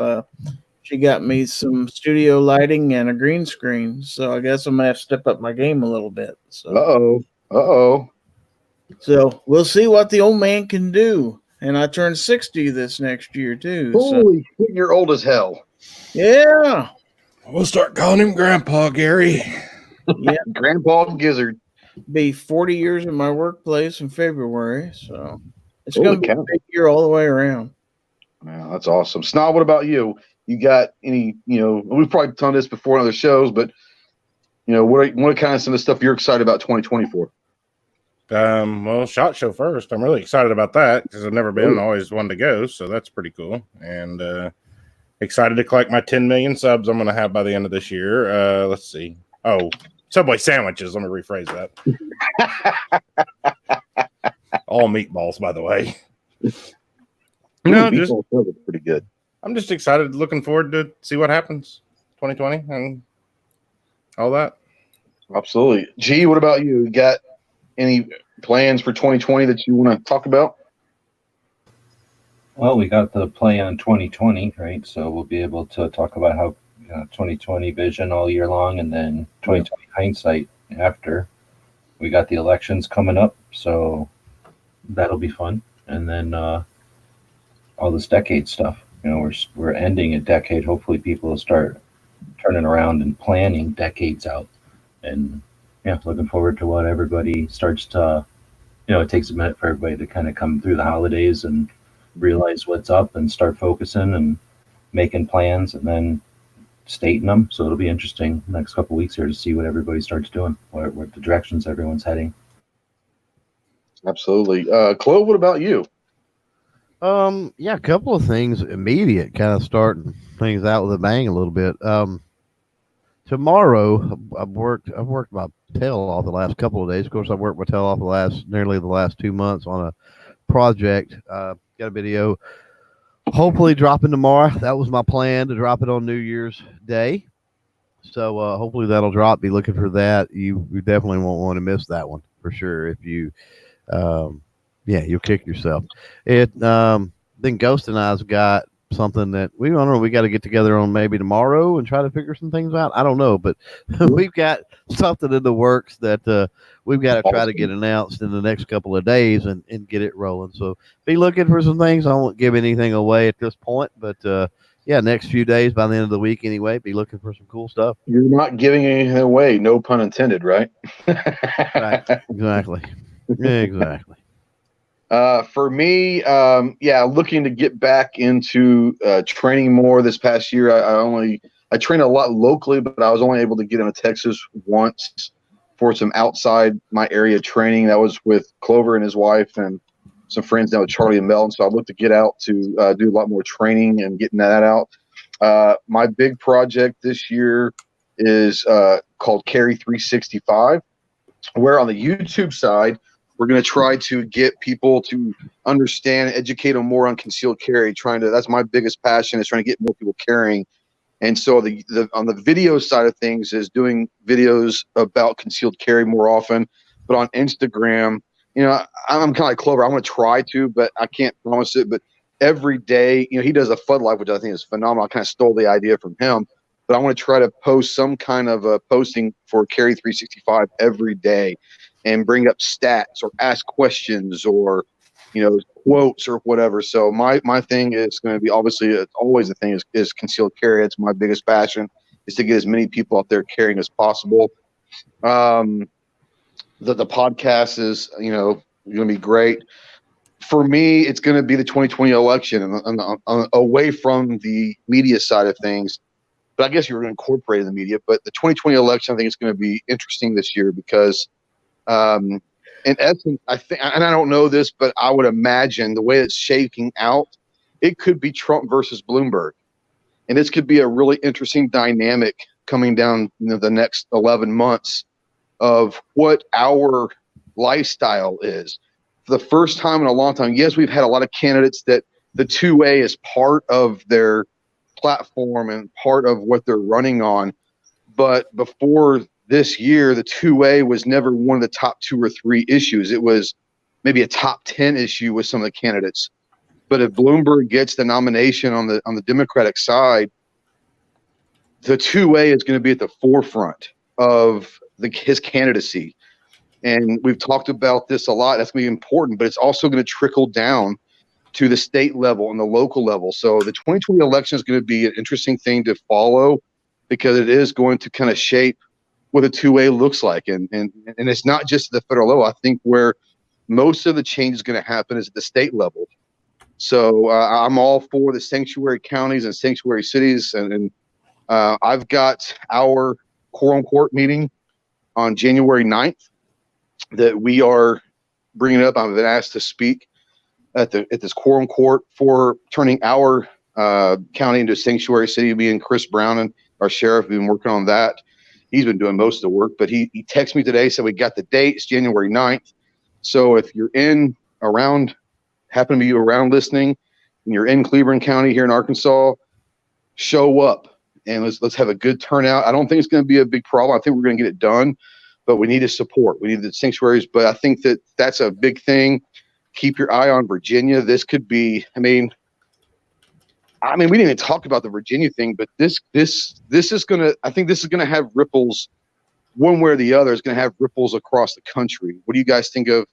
She got me some studio lighting and a green screen. So I guess I'm going to have to step up my game a little bit. So. Uh-oh. So we'll see what the old man can do. And I turn 60 this next year, too. Holy shit, you're old as hell. Yeah. We'll start calling him Grandpa Gary. Yeah. Grandpa Gizzard. Be 40 years in my workplace in February. So it's going to be a big year all the way around. Wow, that's awesome. Snob, what about you? You got any, we've probably done this before in other shows, but, what kind of some of the stuff you're excited about 2024? Well, SHOT Show first. I'm really excited about that because I've never been and always wanted to go. So that's pretty cool. And excited to collect my 10 million subs I'm going to have by the end of this year. Let's see. Oh, Subway sandwiches. Let me rephrase that. All meatballs, by the way. Just pretty good. I'm just excited, looking forward to see what happens 2020 and all that. Absolutely. G, what about you? You got any plans for 2020 that you want to talk about? Well, we got the play on 2020, right? So we'll be able to talk about how 2020 vision all year long and then 2020 hindsight after. We got the elections coming up, so that'll be fun. And then all this decade stuff. We're ending a decade. Hopefully people will start turning around and planning decades out. And looking forward to what everybody starts to, it takes a minute for everybody to kind of come through the holidays and realize what's up and start focusing and making plans and then stating them. So it'll be interesting the next couple of weeks here to see what everybody starts doing, what the directions everyone's heading. Absolutely. Chloe, what about you? Yeah, a couple of things immediate, kind of starting things out with a bang a little bit. Tomorrow, I've worked my tail off the last couple of days. Of course, I've worked my tail off nearly the last 2 months on a project. Got a video hopefully dropping tomorrow. That was my plan, to drop it on New Year's Day. So hopefully that'll drop. Be looking for that. You definitely won't want to miss that one for sure. If you, yeah, you'll kick yourself. Then Ghost and I's got something that we don't know. We got to get together on maybe tomorrow and try to figure some things out. I don't know, but we've got something in the works that we've got to try to get announced in the next couple of days and get it rolling. So be looking for some things. I won't give anything away at this point, but yeah, next few days, by the end of the week anyway, be looking for some cool stuff. You're not giving anything away, no pun intended, right? Right. Exactly. Exactly. For me, yeah, looking to get back into training more this past year. I train a lot locally, but I was only able to get into Texas once for some outside my area training. That was with Clover and his wife and some friends down with Charlie and Mel. And so I looked to get out to do a lot more training and getting that out. My big project this year is called Carry 365, where on the YouTube side, we're going to try to get people to understand and educate them more on concealed carry. That's my biggest passion, is trying to get more people carrying. And so on the video side of things is doing videos about concealed carry more often. But on Instagram, I'm kind of like Clover. I'm going to try to, but I can't promise it. But every day, he does a FUD Life, which I think is phenomenal. I kind of stole the idea from him. But I want to try to post some kind of a posting for Carry 365 every day, and bring up stats or ask questions or, quotes or whatever. So my thing is going to be, obviously, it's always the thing is concealed carry. It's my biggest passion, is to get as many people out there carrying as possible. The podcast is, going to be great. For me, it's going to be the 2020 election and away from the media side of things. But I guess you were going to incorporate in the media. But the 2020 election, I think it's going to be interesting this year because, in essence, I think, and I don't know this, but I would imagine the way it's shaking out, it could be Trump versus Bloomberg. And this could be a really interesting dynamic coming down the next 11 months of what our lifestyle is. For the first time in a long time, yes, we've had a lot of candidates that the two-way is part of their platform and part of what they're running on. But before this year, the two-way was never one of the top 2 or 3 issues. It was maybe a top 10 issue with some of the candidates. But if Bloomberg gets the nomination on the Democratic side, the two-way is going to be at the forefront of his candidacy. And we've talked about this a lot. That's going to be important, but it's also going to trickle down to the state level and the local level. So the 2020 election is going to be an interesting thing to follow, because it is going to kind of shape what a two-way looks like. And it's not just the federal level. I think where most of the change is going to happen is at the state level. So I'm all for the sanctuary counties and sanctuary cities. And I've got our quorum court meeting on January 9th that we are bringing up. I've been asked to speak at this quorum court for turning our county into a sanctuary city. Me and Chris Brown, and our sheriff, have been working on that. He's been doing most of the work, but he texted me today, said we got the date. It's January 9th. So if you're happen to be around listening, and you're in Cleveland County here in Arkansas, show up and let's have a good turnout. I don't think it's going to be a big problem. I think we're going to get it done, but we need to support. We need the sanctuaries. But I think that's a big thing. Keep your eye on Virginia. This could be, I mean, we didn't even talk about the Virginia thing, but this is going to, I think this is going to have ripples one way or the other. Is going to have ripples across the country. What do you guys think of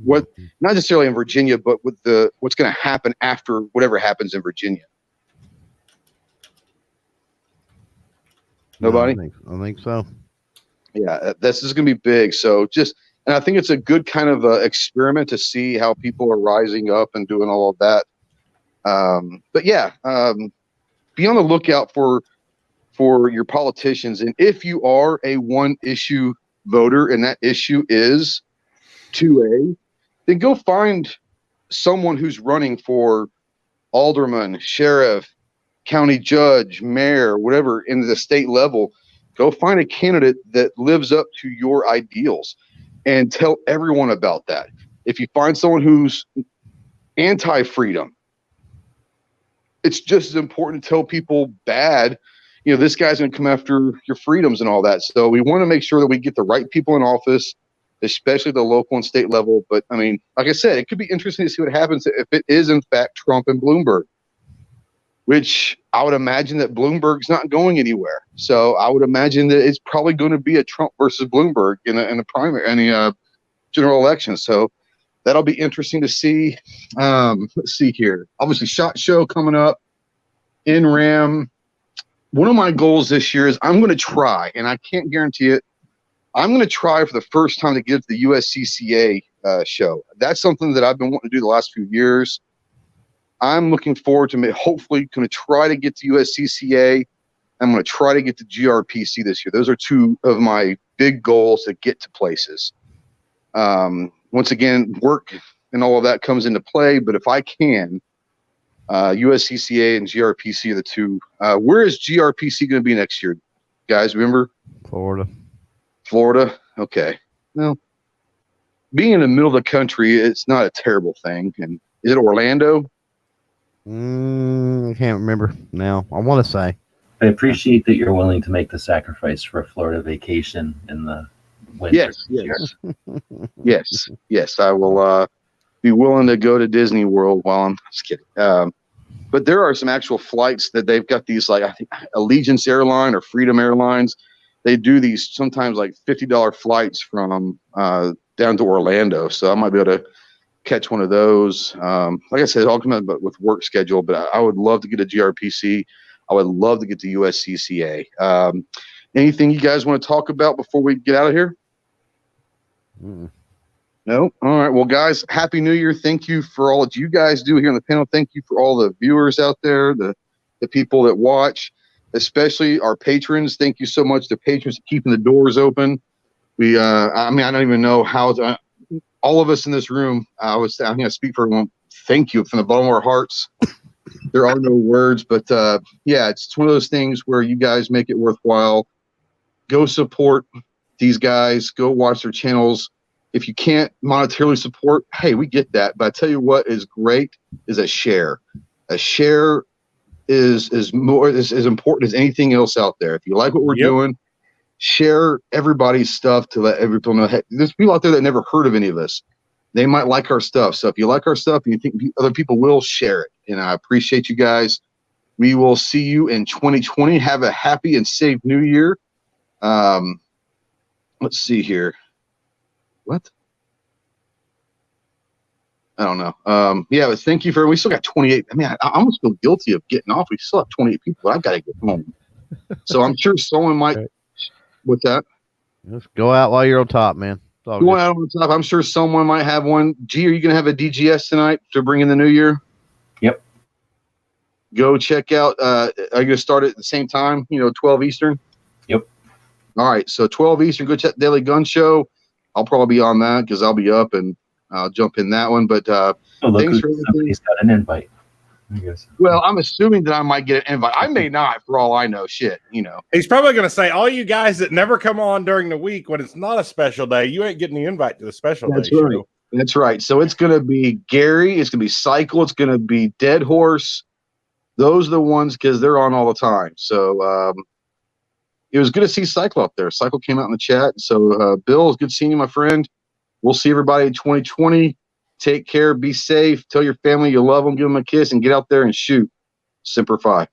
what, not necessarily in Virginia, but with what's going to happen after whatever happens in Virginia? Nobody? I think so. Yeah, this is going to be big. So and I think it's a good kind of experiment to see how people are rising up and doing all of that. But yeah, be on the lookout for your politicians. And if you are a one issue voter and that issue is 2A, then go find someone who's running for alderman, sheriff, county judge, mayor, whatever, in the state level. Go find a candidate that lives up to your ideals and tell everyone about that. If you find someone who's anti-freedom, it's just as important to tell people bad, this guy's going to come after your freedoms and all that. So we want to make sure that we get the right people in office, especially the local and state level. But I mean, like I said, it could be interesting to see what happens if it is in fact Trump and Bloomberg, which I would imagine that Bloomberg's not going anywhere. So I would imagine that it's probably going to be a Trump versus Bloomberg in a primary, in a general election. So that'll be interesting to see. Let's see here. Obviously, SHOT Show coming up, NRAM. One of my goals this year is I'm going to try, and I can't guarantee it, I'm going to try for the first time to get to the USCCA show. That's something that I've been wanting to do the last few years. I'm looking forward to hopefully going to try to get to USCCA. I'm going to try to get to GRPC this year. Those are two of my big goals to get to places. Once again, work and all of that comes into play, but if I can, USCCA and GRPC are the two. Where is GRPC going to be next year, guys? Remember? Florida. Okay. Well, being in the middle of the country, it's not a terrible thing. And is it Orlando? I can't remember now. I want to say. I appreciate that you're willing to make the sacrifice for a Florida vacation in the winter. Yes. I will be willing to go to Disney World while I'm just kidding. But there are some actual flights that they've got these, like I think Allegiance Airline or Freedom Airlines. They do these sometimes like $50 flights from down to Orlando. So I might be able to catch one of those. Like I said, it all comes out with work schedule, but I would love to get a GRPC. I would love to get to USCCA. Anything you guys want to talk about before we get out of here? No? All right. Well, guys, Happy New Year. Thank you for all that you guys do here on the panel. Thank you for all the viewers out there, the people that watch, especially our patrons. Thank you so much to patrons for keeping the doors open. We, I don't even know how all of us in this room, I'm going to speak for everyone. Thank you from the bottom of our hearts. There are no words, but yeah, it's one of those things where you guys make it worthwhile. Go support these guys. Go watch their channels. If you can't monetarily support, hey, we get that. But I tell you what is great is a share. A share is as important as anything else out there. If you like what we're doing, share everybody's stuff to let everyone know. Hey, there's people out there that never heard of any of us. They might like our stuff. So if you like our stuff and you think other people will, share it. And I appreciate you guys. We will see you in 2020. Have a happy and safe new year. Let's see here. What? I don't know. Yeah, but thank you for. We still got 28. I mean, I almost feel guilty of getting off. We still have 28 people. I've got to get home. So I'm sure someone might. What's that? Just go out while you're on top, man. Going out on top. I'm sure someone might have one. G, are you going to have a DGS tonight to bring in the new year? Yep. Go check out. Are you going to start at the same time? 12 Eastern. Yep. All right. So 12 Eastern. Go check Daily Gun Show. I'll probably be on that because I'll be up and I'll jump in that one. But thanks for everything. Somebody's got an invite. I guess. Well, I'm assuming that I might get an invite. I may not, for all I know. Shit, He's probably going to say, all you guys that never come on during the week when it's not a special day, you ain't getting the invite to the special day show. That's right. So it's going to be Gary. It's going to be Cycle. It's going to be Dead Horse. Those are the ones because they're on all the time. So it was good to see Cycle up there. Cycle came out in the chat. So Bill, it's good seeing you, my friend. We'll see everybody in 2020. Take care. Be safe. Tell your family you love them. Give them a kiss and get out there and shoot. Semper Fi.